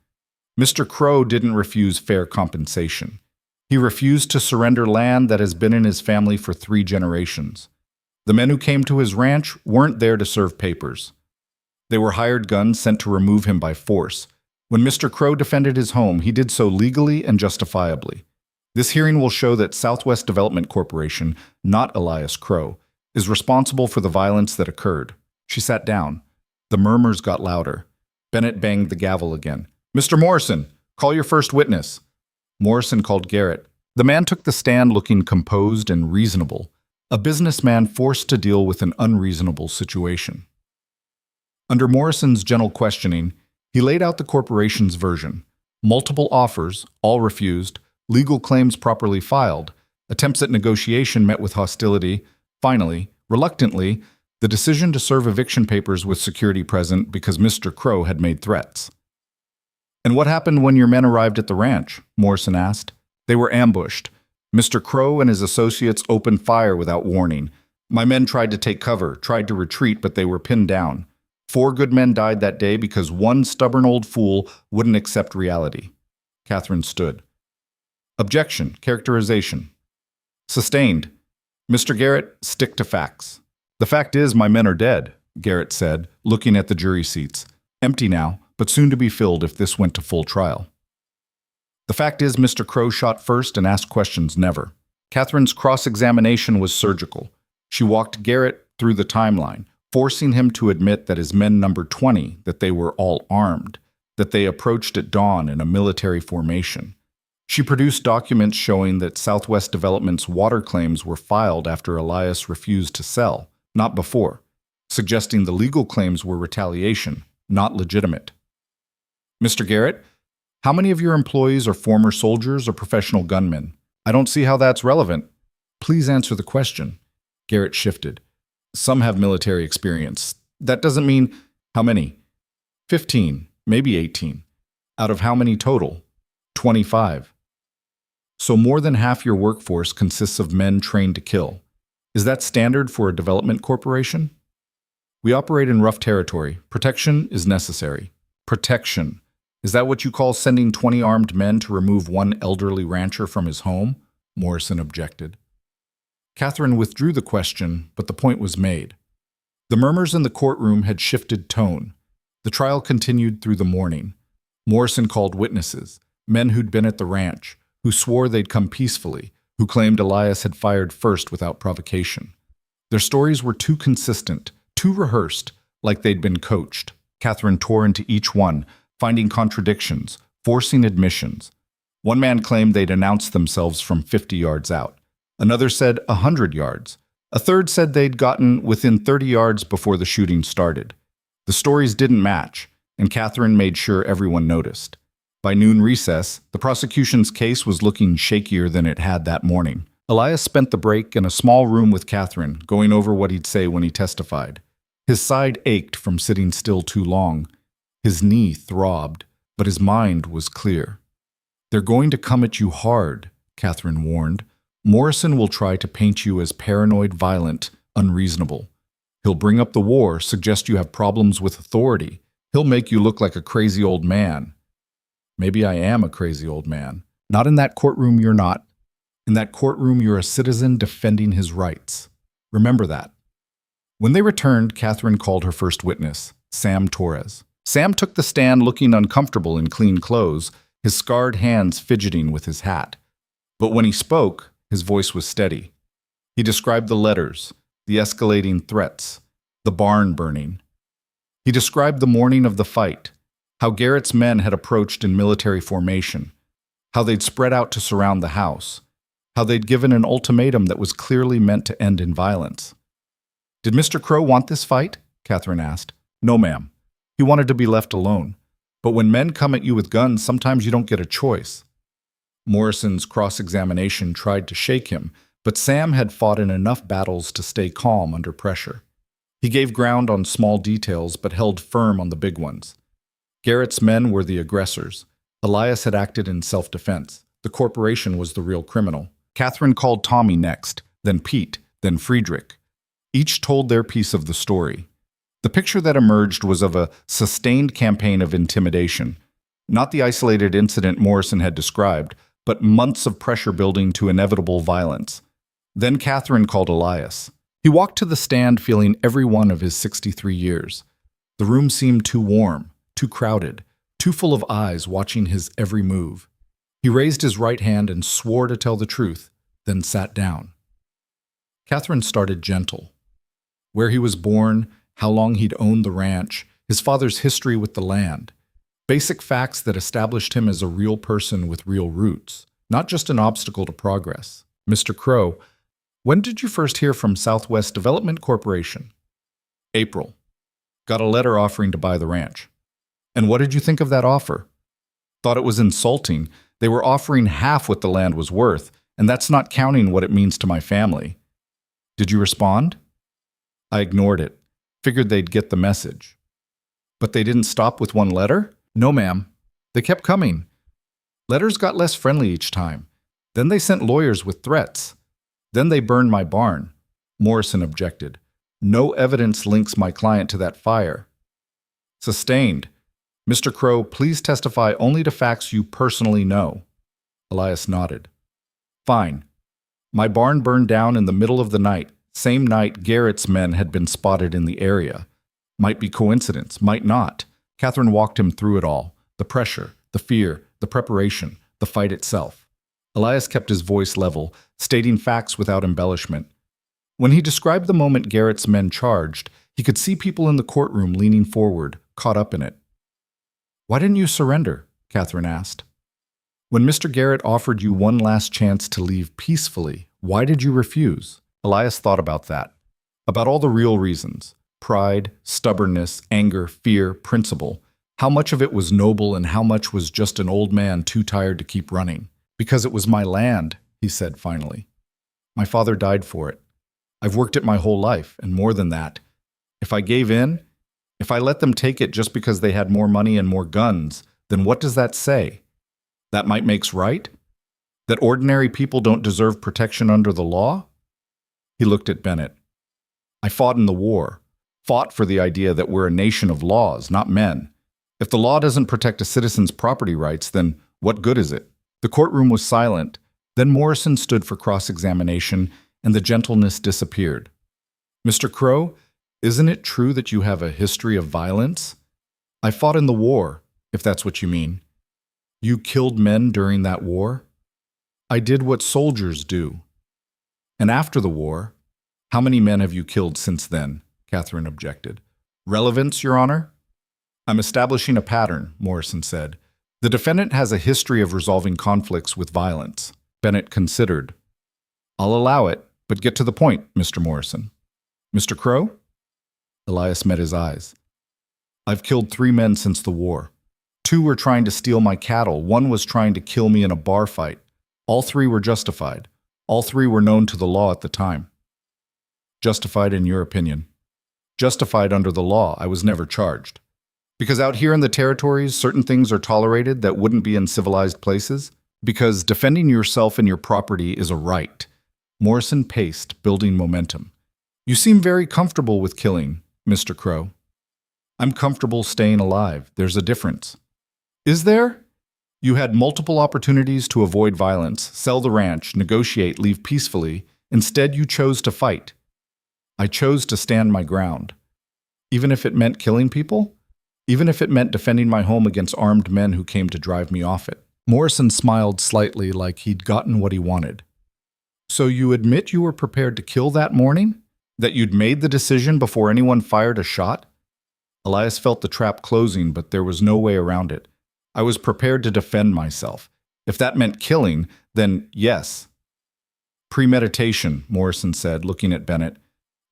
Mr. Crowe didn't refuse fair compensation. He refused to surrender land that has been in his family for 3 generations. The men who came to his ranch weren't there to serve papers. They were hired guns sent to remove him by force. When Mr. Crowe defended his home, he did so legally and justifiably. This hearing will show that Southwest Development Corporation, not Elias Crowe, is responsible for the violence that occurred. She sat down. The murmurs got louder. Bennett banged the gavel again. "Mr. Morrison, call your first witness." Morrison called Garrett. The man took the stand looking composed and reasonable, a businessman forced to deal with an unreasonable situation. Under Morrison's gentle questioning, he laid out the corporation's version. Multiple offers, all refused, legal claims properly filed, attempts at negotiation met with hostility. Finally, reluctantly, the decision to serve eviction papers with security present because Mr. Crowe had made threats. "And what happened when your men arrived at the ranch?" Morrison asked. "They were ambushed. Mr. Crowe and his associates opened fire without warning. My men tried to take cover, tried to retreat, but they were pinned down. 4 good men died that day because one stubborn old fool wouldn't accept reality." Catherine stood. "Objection. Characterization." "Sustained. Mr. Garrett, stick to facts." "The fact is, my men are dead," Garrett said, looking at the jury seats. Empty now, but soon to be filled if this went to full trial. "The fact is, Mr. Crowe shot first and asked questions never." Catherine's cross-examination was surgical. She walked Garrett through the timeline, forcing him to admit that his men numbered 20, that they were all armed, that they approached at dawn in a military formation. She produced documents showing that Southwest Development's water claims were filed after Elias refused to sell, not before, suggesting the legal claims were retaliation, not legitimate. "Mr. Garrett, how many of your employees are former soldiers or professional gunmen? I don't see how that's relevant." "Please answer the question." Garrett shifted. "Some have military experience. That doesn't mean—" "How many?" 15, maybe 18. "Out of how many total?" 25. "So more than half your workforce consists of men trained to kill. Is that standard for a development corporation?" "We operate in rough territory. Protection is necessary." "Protection. Is that what you call sending 20 armed men to remove one elderly rancher from his home?" Morrison objected. Catherine withdrew the question, but the point was made. The murmurs in the courtroom had shifted tone. The trial continued through the morning. Morrison called witnesses, men who'd been at the ranch, who swore they'd come peacefully, who claimed Elias had fired first without provocation. Their stories were too consistent, too rehearsed, like they'd been coached. Catherine tore into each one, finding contradictions, forcing admissions. One man claimed they'd announced themselves from 50 yards out. Another said 100 yards. A third said they'd gotten within 30 yards before the shooting started. The stories didn't match, and Catherine made sure everyone noticed. By noon recess, the prosecution's case was looking shakier than it had that morning. Elias spent the break in a small room with Catherine, going over what he'd say when he testified. His side ached from sitting still too long. His knee throbbed, but his mind was clear. "They're going to come at you hard," Catherine warned. "Morrison will try to paint you as paranoid, violent, unreasonable. He'll bring up the war, suggest you have problems with authority. He'll make you look like a crazy old man." "Maybe I am a crazy old man. Not in that courtroom, you're not. In that courtroom, you're a citizen defending his rights. Remember that." When they returned, Catherine called her first witness, Sam Torres. Sam took the stand looking uncomfortable in clean clothes, his scarred hands fidgeting with his hat. But when he spoke, his voice was steady. He described the letters, the escalating threats, the barn burning. He described the morning of the fight, how Garrett's men had approached in military formation, how they'd spread out to surround the house, how they'd given an ultimatum that was clearly meant to end in violence. "Did Mr. Crowe want this fight?" Catherine asked. "No, ma'am. He wanted to be left alone. But when men come at you with guns, sometimes you don't get a choice." Morrison's cross-examination tried to shake him, but Sam had fought in enough battles to stay calm under pressure. He gave ground on small details, but held firm on the big ones. Garrett's men were the aggressors. Elias had acted in self-defense. The corporation was the real criminal. Catherine called Tommy next, then Pete, then Friedrich. Each told their piece of the story. The picture that emerged was of a sustained campaign of intimidation, not the isolated incident Morrison had described, but months of pressure building to inevitable violence. Then Catherine called Elias. He walked to the stand feeling every one of his 63 years. The room seemed too warm, too crowded, too full of eyes watching his every move. He raised his right hand and swore to tell the truth, then sat down. Catherine started gentle. Where he was born, how long he'd owned the ranch, his father's history with the land. Basic facts that established him as a real person with real roots, not just an obstacle to progress. Mr. Crowe, when did you first hear from Southwest Development Corporation? April. Got a letter offering to buy the ranch. And what did you think of that offer? Thought it was insulting. They were offering half what the land was worth, and that's not counting what it means to my family. Did you respond? I ignored it. Figured they'd get the message. But they didn't stop with one letter? No, ma'am. They kept coming. Letters got less friendly each time. Then they sent lawyers with threats. Then they burned my barn. Morrison objected. No evidence links my client to that fire. Sustained. Mr. Crowe, please testify only to facts you personally know. Elias nodded. Fine. My barn burned down in the middle of the night. Same night Garrett's men had been spotted in the area. Might be coincidence, might not. Catherine walked him through it all. The pressure, the fear, the preparation, the fight itself. Elias kept his voice level, stating facts without embellishment. When he described the moment Garrett's men charged, he could see people in the courtroom leaning forward, caught up in it. Why didn't you surrender? Catherine asked. When Mr. Garrett offered you one last chance to leave peacefully, why did you refuse? Elias thought about that. About all the real reasons. Pride, stubbornness, anger, fear, principle. How much of it was noble and how much was just an old man too tired to keep running. Because it was my land, he said finally. My father died for it. I've worked it my whole life, and more than that. If I gave in, if I let them take it just because they had more money and more guns, then what does that say? That might makes right? That ordinary people don't deserve protection under the law? He looked at Bennett. I fought in the war. Fought for the idea that we're a nation of laws, not men. If the law doesn't protect a citizen's property rights, then what good is it? The courtroom was silent. Then Morrison stood for cross-examination, and the gentleness disappeared. Mr. Crowe, isn't it true that you have a history of violence? I fought in the war, if that's what you mean. You killed men during that war? I did what soldiers do. And after the war, how many men have you killed since then? Catherine objected. Relevance, Your Honor? I'm establishing a pattern, Morrison said. The defendant has a history of resolving conflicts with violence. Bennett considered. I'll allow it, but get to the point, Mr. Morrison. Mr. Crowe? Elias met his eyes. I've killed 3 men since the war. 2 were trying to steal my cattle. 1 was trying to kill me in a bar fight. All 3 were justified. All 3 were known to the law at the time. Justified in your opinion. Justified under the law. I was never charged. Because out here in the territories, certain things are tolerated that wouldn't be in civilized places. Because defending yourself and your property is a right. Morrison paced, building momentum. You seem very comfortable with killing, Mr. Crowe. I'm comfortable staying alive. There's a difference. Is there? You had multiple opportunities to avoid violence, sell the ranch, negotiate, leave peacefully. Instead, you chose to fight. I chose to stand my ground. Even if it meant killing people? Even if it meant defending my home against armed men who came to drive me off it. Morrison smiled slightly like he'd gotten what he wanted. So you admit you were prepared to kill that morning? That you'd made the decision before anyone fired a shot? Elias felt the trap closing, but there was no way around it. I was prepared to defend myself. If that meant killing, then yes. Premeditation, Morrison said, looking at Bennett.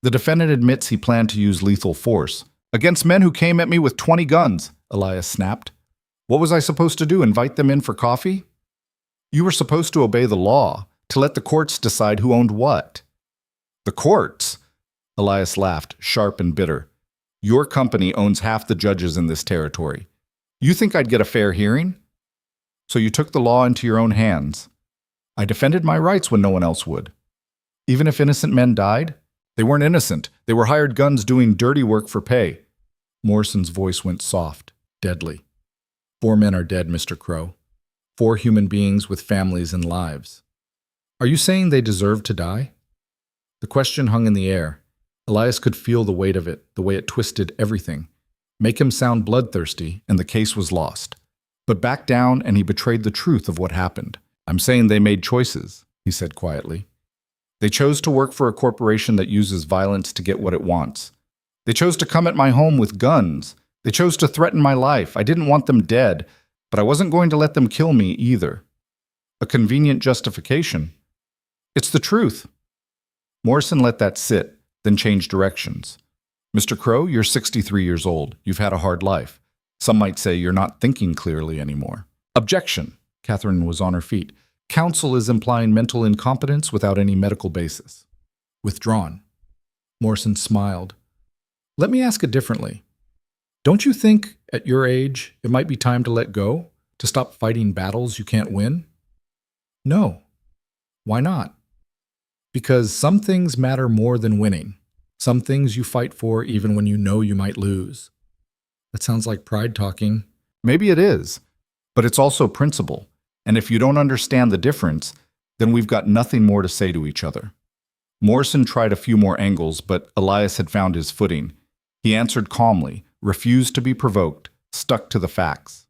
The defendant admits he planned to use lethal force. Against men who came at me with 20 guns, Elias snapped. What was I supposed to do, invite them in for coffee? You were supposed to obey the law, to let the courts decide who owned what. The courts? Elias laughed, sharp and bitter. Your company owns half the judges in this territory. You think I'd get a fair hearing? So you took the law into your own hands. I defended my rights when no one else would. Even if innocent men died? They weren't innocent. They were hired guns doing dirty work for pay. Morrison's voice went soft, deadly. 4 men are dead, Mr. Crowe. 4 human beings with families and lives. Are you saying they deserve to die? The question hung in the air. Elias could feel the weight of it, the way it twisted everything. Make him sound bloodthirsty, and the case was lost. But back down, and he betrayed the truth of what happened. I'm saying they made choices, he said quietly. They chose to work for a corporation that uses violence to get what it wants. They chose to come at my home with guns. They chose to threaten my life. I didn't want them dead, but I wasn't going to let them kill me either. A convenient justification. It's the truth. Morrison let that sit, then changed directions. Mr. Crowe, you're 63 years old. You've had a hard life. Some might say you're not thinking clearly anymore. Objection. Catherine was on her feet. Counsel is implying mental incompetence without any medical basis. Withdrawn. Morrison smiled. Let me ask it differently. Don't you think, at your age, it might be time to let go? To stop fighting battles you can't win? No. Why not? Because some things matter more than winning. Some things you fight for even when you know you might lose. That sounds like pride talking. Maybe it is, but it's also principle. And if you don't understand the difference, then we've got nothing more to say to each other. Morrison tried a few more angles, but Elias had found his footing. He answered calmly, refused to be provoked, stuck to the facts.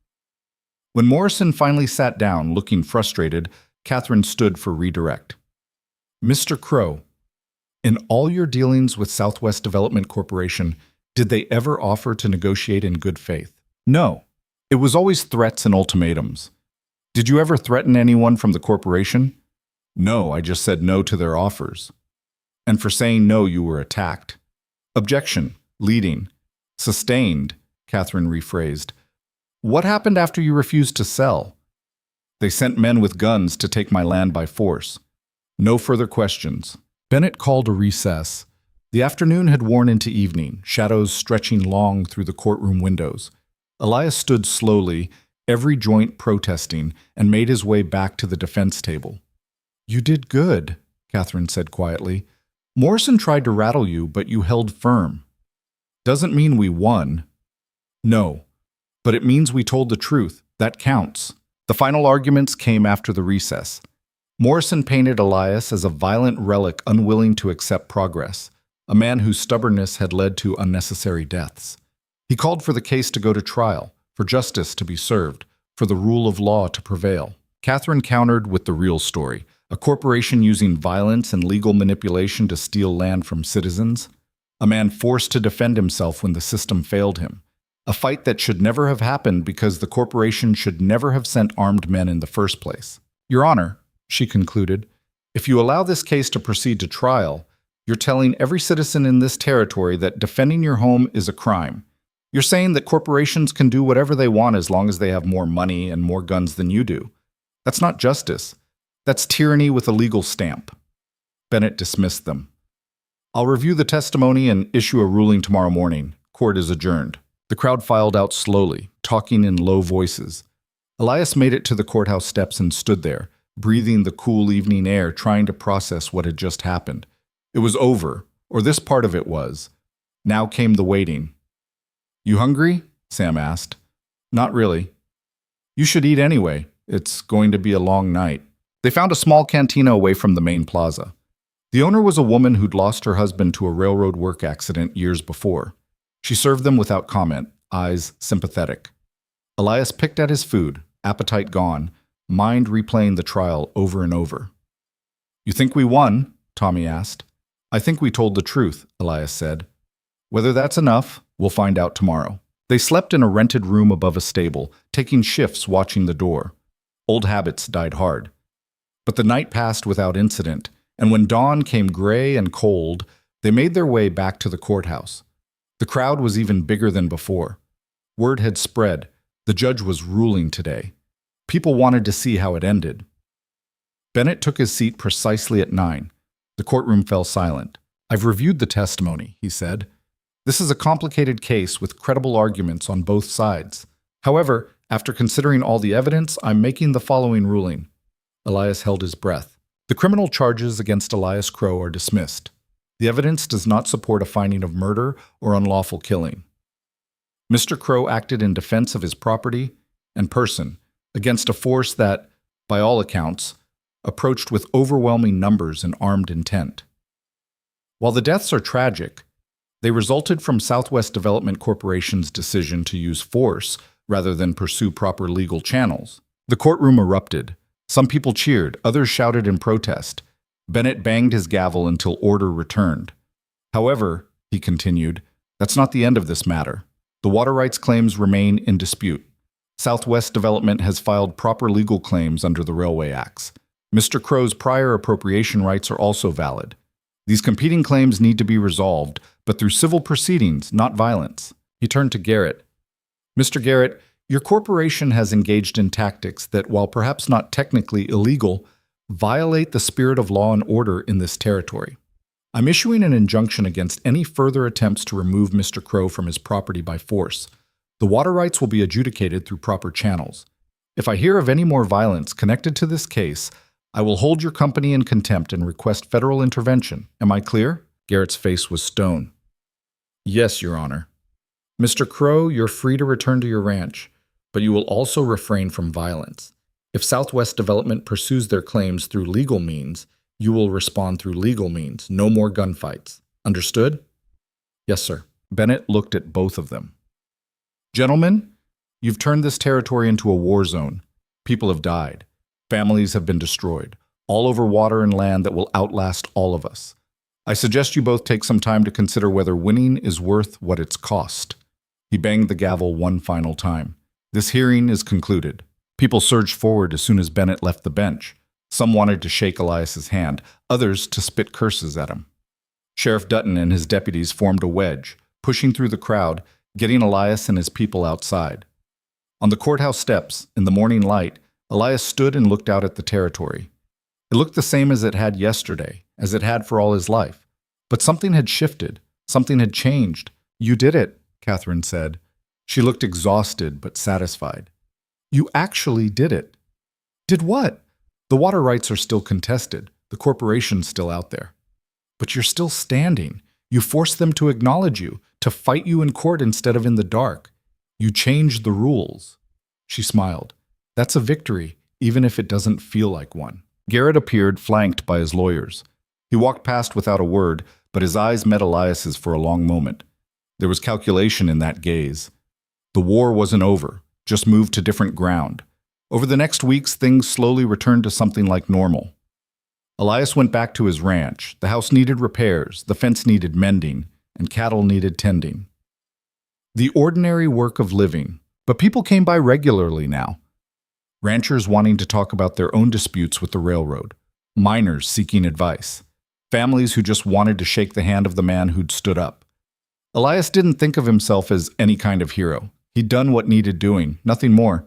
When Morrison finally sat down, looking frustrated, Catherine stood for redirect. Mr. Crowe, in all your dealings with Southwest Development Corporation, did they ever offer to negotiate in good faith? No. It was always threats and ultimatums. Did you ever threaten anyone from the corporation? No, I just said no to their offers. And for saying no, you were attacked. Objection. Leading. Sustained, Catherine rephrased. What happened after you refused to sell? They sent men with guns to take my land by force. No further questions. Bennett called a recess. The afternoon had worn into evening, shadows stretching long through the courtroom windows. Elias stood slowly, every joint protesting, and made his way back to the defense table. You did good, Catherine said quietly. Morrison tried to rattle you, but you held firm. Doesn't mean we won. No, but it means we told the truth. That counts. The final arguments came after the recess. Morrison painted Elias as a violent relic unwilling to accept progress, a man whose stubbornness had led to unnecessary deaths. He called for the case to go to trial, for justice to be served, for the rule of law to prevail. Catherine countered with the real story, a corporation using violence and legal manipulation to steal land from citizens, a man forced to defend himself when the system failed him, a fight that should never have happened because the corporation should never have sent armed men in the first place. Your Honor, she concluded, if you allow this case to proceed to trial, you're telling every citizen in this territory that defending your home is a crime. You're saying that corporations can do whatever they want as long as they have more money and more guns than you do. That's not justice. That's tyranny with a legal stamp. Bennett dismissed them. I'll review the testimony and issue a ruling tomorrow morning. Court is adjourned. The crowd filed out slowly, talking in low voices. Elias made it to the courthouse steps and stood there, breathing the cool evening air, trying to process what had just happened. It was over, or this part of it was. Now came the waiting. You hungry? Sam asked. Not really. You should eat anyway. It's going to be a long night. They found a small cantina away from the main plaza. The owner was a woman who'd lost her husband to a railroad work accident years before. She served them without comment, eyes sympathetic. Elias picked at his food, appetite gone, mind replaying the trial over and over. You think we won? Tommy asked. I think we told the truth, Elias said. Whether that's enough, we'll find out tomorrow. They slept in a rented room above a stable, taking shifts watching the door. Old habits died hard. But the night passed without incident, and when dawn came gray and cold, they made their way back to the courthouse. The crowd was even bigger than before. Word had spread. The judge was ruling today. People wanted to see how it ended. Bennett took his seat precisely at 9. The courtroom fell silent. I've reviewed the testimony, he said. This is a complicated case with credible arguments on both sides. However, after considering all the evidence, I'm making the following ruling. Elias held his breath. The criminal charges against Elias Crowe are dismissed. The evidence does not support a finding of murder or unlawful killing. Mr. Crowe acted in defense of his property and person, against a force that, by all accounts, approached with overwhelming numbers and armed intent. While the deaths are tragic, they resulted from Southwest Development Corporation's decision to use force rather than pursue proper legal channels. The courtroom erupted. Some people cheered, others shouted in protest. Bennett banged his gavel until order returned. However, he continued, that's not the end of this matter. The water rights claims remain in dispute. Southwest Development has filed proper legal claims under the Railway Acts. Mr. Crowe's prior appropriation rights are also valid. These competing claims need to be resolved, but through civil proceedings, not violence. He turned to Garrett. Mr. Garrett, your corporation has engaged in tactics that, while perhaps not technically illegal, violate the spirit of law and order in this territory. I'm issuing an injunction against any further attempts to remove Mr. Crowe from his property by force. The water rights will be adjudicated through proper channels. If I hear of any more violence connected to this case, I will hold your company in contempt and request federal intervention. Am I clear? Garrett's face was stone. Yes, Your Honor. Mr. Crowe, you're free to return to your ranch, but you will also refrain from violence. If Southwest Development pursues their claims through legal means, you will respond through legal means. No more gunfights. Understood? Yes, sir. Bennett looked at both of them. Gentlemen, you've turned this territory into a war zone. People have died. Families have been destroyed, all over water and land that will outlast all of us. I suggest you both take some time to consider whether winning is worth what it's cost. He banged the gavel one final time. This hearing is concluded. People surged forward as soon as Bennett left the bench. Some wanted to shake Elias's hand, others to spit curses at him. Sheriff Dutton and his deputies formed a wedge, pushing through the crowd, getting Elias and his people outside. On the courthouse steps, in the morning light, Elias stood and looked out at the territory. It looked the same as it had yesterday, as it had for all his life. But something had shifted. Something had changed. You did it, Catherine said. She looked exhausted but satisfied. You actually did it. Did what? The water rights are still contested. The corporation's still out there. But you're still standing. You forced them to acknowledge you, to fight you in court instead of in the dark. You changed the rules. She smiled. That's a victory, even if it doesn't feel like one. Garrett appeared, flanked by his lawyers. He walked past without a word, but his eyes met Elias's for a long moment. There was calculation in that gaze. The war wasn't over, just moved to different ground. Over the next weeks, things slowly returned to something like normal. Elias went back to his ranch. The house needed repairs, the fence needed mending, and cattle needed tending. The ordinary work of living, but people came by regularly now. Ranchers wanting to talk about their own disputes with the railroad, miners seeking advice, families who just wanted to shake the hand of the man who'd stood up. Elias didn't think of himself as any kind of hero. He'd done what needed doing, nothing more.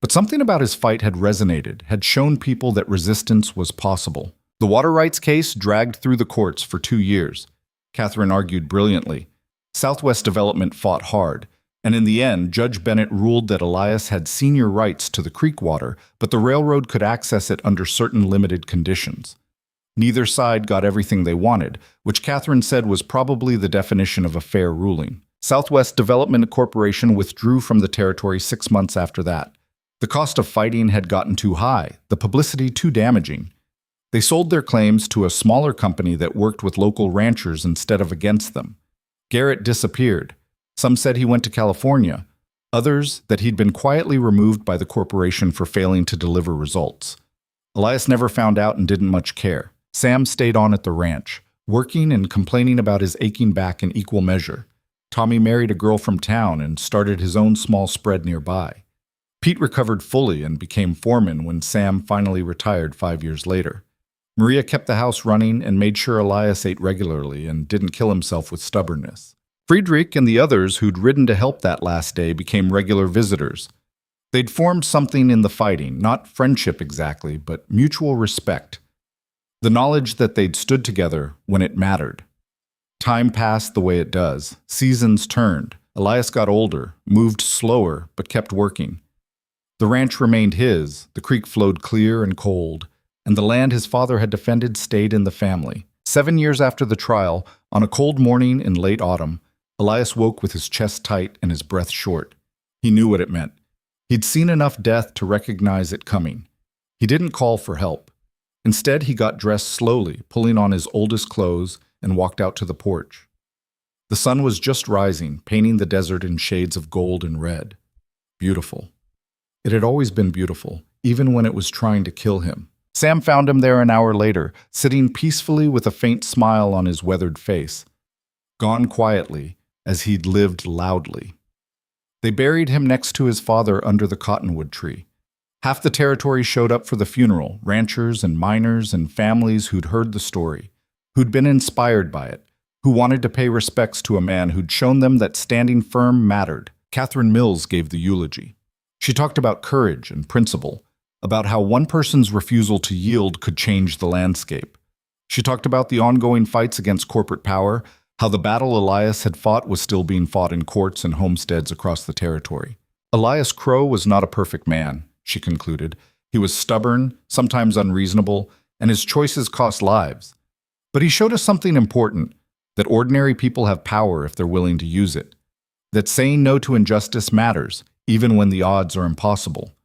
But something about his fight had resonated, had shown people that resistance was possible. The water rights case dragged through the courts for 2 years. Catherine argued brilliantly. Southwest Development fought hard. And in the end, Judge Bennett ruled that Elias had senior rights to the creek water, but the railroad could access it under certain limited conditions. Neither side got everything they wanted, which Catherine said was probably the definition of a fair ruling. Southwest Development Corporation withdrew from the territory 6 months after that. The cost of fighting had gotten too high, the publicity too damaging. They sold their claims to a smaller company that worked with local ranchers instead of against them. Garrett disappeared. Some said he went to California, others that he'd been quietly removed by the corporation for failing to deliver results. Elias never found out and didn't much care. Sam stayed on at the ranch, working and complaining about his aching back in equal measure. Tommy married a girl from town and started his own small spread nearby. Pete recovered fully and became foreman when Sam finally retired 5 years later. Maria kept the house running and made sure Elias ate regularly and didn't kill himself with stubbornness. Friedrich and the others who'd ridden to help that last day became regular visitors. They'd formed something in the fighting, not friendship exactly, but mutual respect. The knowledge that they'd stood together when it mattered. Time passed the way it does. Seasons turned. Elias got older, moved slower, but kept working. The ranch remained his, the creek flowed clear and cold, and the land his father had defended stayed in the family. 7 years after the trial, on a cold morning in late autumn, Elias woke with his chest tight and his breath short. He knew what it meant. He'd seen enough death to recognize it coming. He didn't call for help. Instead, he got dressed slowly, pulling on his oldest clothes, and walked out to the porch. The sun was just rising, painting the desert in shades of gold and red. Beautiful. It had always been beautiful, even when it was trying to kill him. Sam found him there an hour later, sitting peacefully with a faint smile on his weathered face. Gone quietly, as he'd lived loudly. They buried him next to his father under the cottonwood tree. Half the territory showed up for the funeral, ranchers and miners and families who'd heard the story, who'd been inspired by it, who wanted to pay respects to a man who'd shown them that standing firm mattered. Catherine Mills gave the eulogy. She talked about courage and principle, about how one person's refusal to yield could change the landscape. She talked about the ongoing fights against corporate power, how the battle Elias had fought was still being fought in courts and homesteads across the territory. Elias Crowe was not a perfect man, she concluded. He was stubborn, sometimes unreasonable, and his choices cost lives. But he showed us something important, that ordinary people have power if they're willing to use it. That saying no to injustice matters, even when the odds are impossible.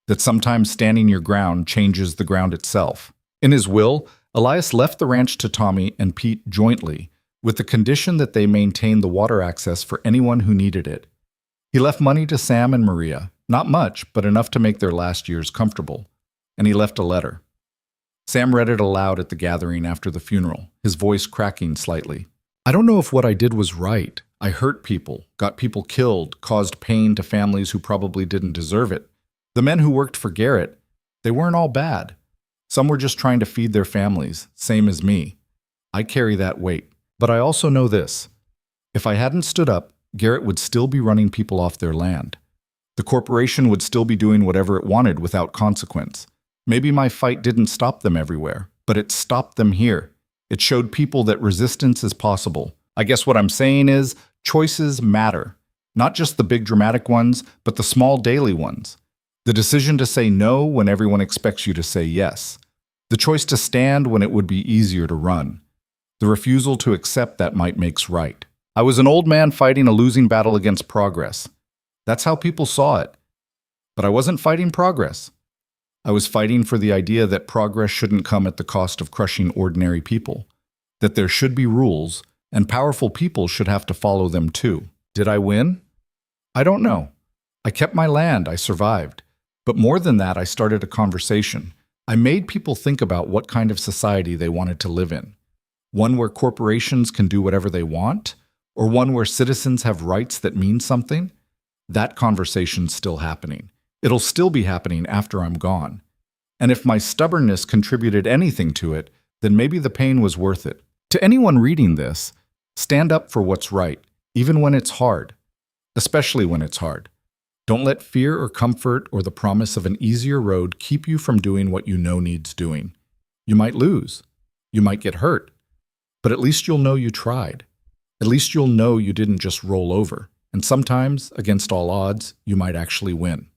That sometimes standing your ground changes the ground itself. In his will, Elias left the ranch to Tommy and Pete jointly, with the condition that they maintain the water access for anyone who needed it. He left money to Sam and Maria, not much, but enough to make their last years comfortable. And he left a letter. Sam read it aloud at the gathering after the funeral, his voice cracking slightly. I don't know if what I did was right. I hurt people, got people killed, caused pain to families who probably didn't deserve it. The men who worked for Garrett, they weren't all bad. Some were just trying to feed their families, same as me. I carry that weight. But I also know this. If I hadn't stood up, Garrett would still be running people off their land. The corporation would still be doing whatever it wanted without consequence. Maybe my fight didn't stop them everywhere, but it stopped them here. It showed people that resistance is possible. I guess what I'm saying is, choices matter. Not just the big dramatic ones, but the small daily ones. The decision to say no when everyone expects you to say yes. The choice to stand when it would be easier to run. The refusal to accept that might makes right. I was an old man fighting a losing battle against progress. That's how people saw it. But I wasn't fighting progress. I was fighting for the idea that progress shouldn't come at the cost of crushing ordinary people, that there should be rules, and powerful people should have to follow them too. Did I win? I don't know. I kept my land, I survived. But more than that, I started a conversation. I made people think about what kind of society they wanted to live in. One where corporations can do whatever they want, or one where citizens have rights that mean something? That conversation's still happening. It'll still be happening after I'm gone. And if my stubbornness contributed anything to it, then maybe the pain was worth it. To anyone reading this, stand up for what's right, even when it's hard, especially when it's hard. Don't let fear or comfort or the promise of an easier road keep you from doing what you know needs doing. You might lose. You might get hurt. But at least you'll know you tried. At least you'll know you didn't just roll over. And sometimes, against all odds, you might actually win.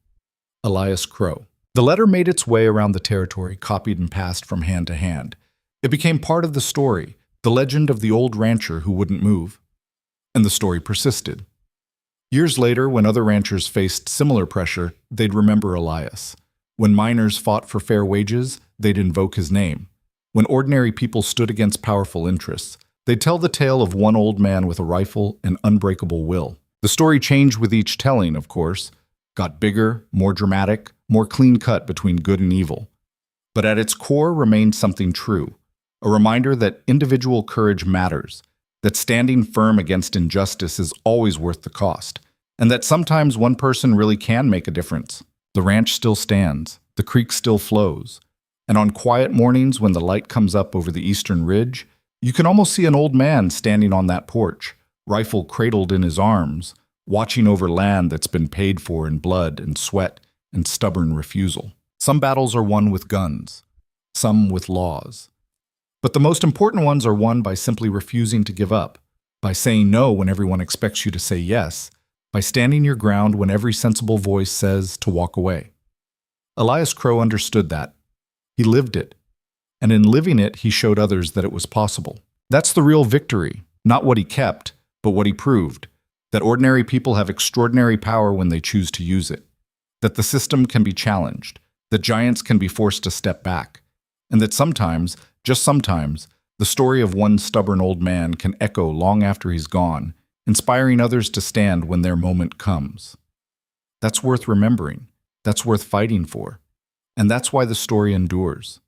Elias Crowe. The letter made its way around the territory, copied and passed from hand to hand. It became part of the story, the legend of the old rancher who wouldn't move. And the story persisted. Years later, when other ranchers faced similar pressure, they'd remember Elias. When miners fought for fair wages, they'd invoke his name. When ordinary people stood against powerful interests, they'd tell the tale of one old man with a rifle and unbreakable will. The story changed with each telling, of course, got bigger, more dramatic, more clean-cut between good and evil. But at its core remained something true, a reminder that individual courage matters, that standing firm against injustice is always worth the cost, and that sometimes one person really can make a difference. The ranch still stands, the creek still flows, and on quiet mornings when the light comes up over the eastern ridge, you can almost see an old man standing on that porch, rifle cradled in his arms, watching over land that's been paid for in blood and sweat and stubborn refusal. Some battles are won with guns, some with laws. But the most important ones are won by simply refusing to give up, by saying no when everyone expects you to say yes, by standing your ground when every sensible voice says to walk away. Elias Crowe understood that. He lived it. And in living it, he showed others that it was possible. That's the real victory, not what he kept, but what he proved, that ordinary people have extraordinary power when they choose to use it. that the system can be challenged, that giants can be forced to step back, and that sometimes, just sometimes, the story of one stubborn old man can echo long after he's gone, inspiring others to stand when their moment comes. That's worth remembering. That's worth fighting for. And that's why the story endures.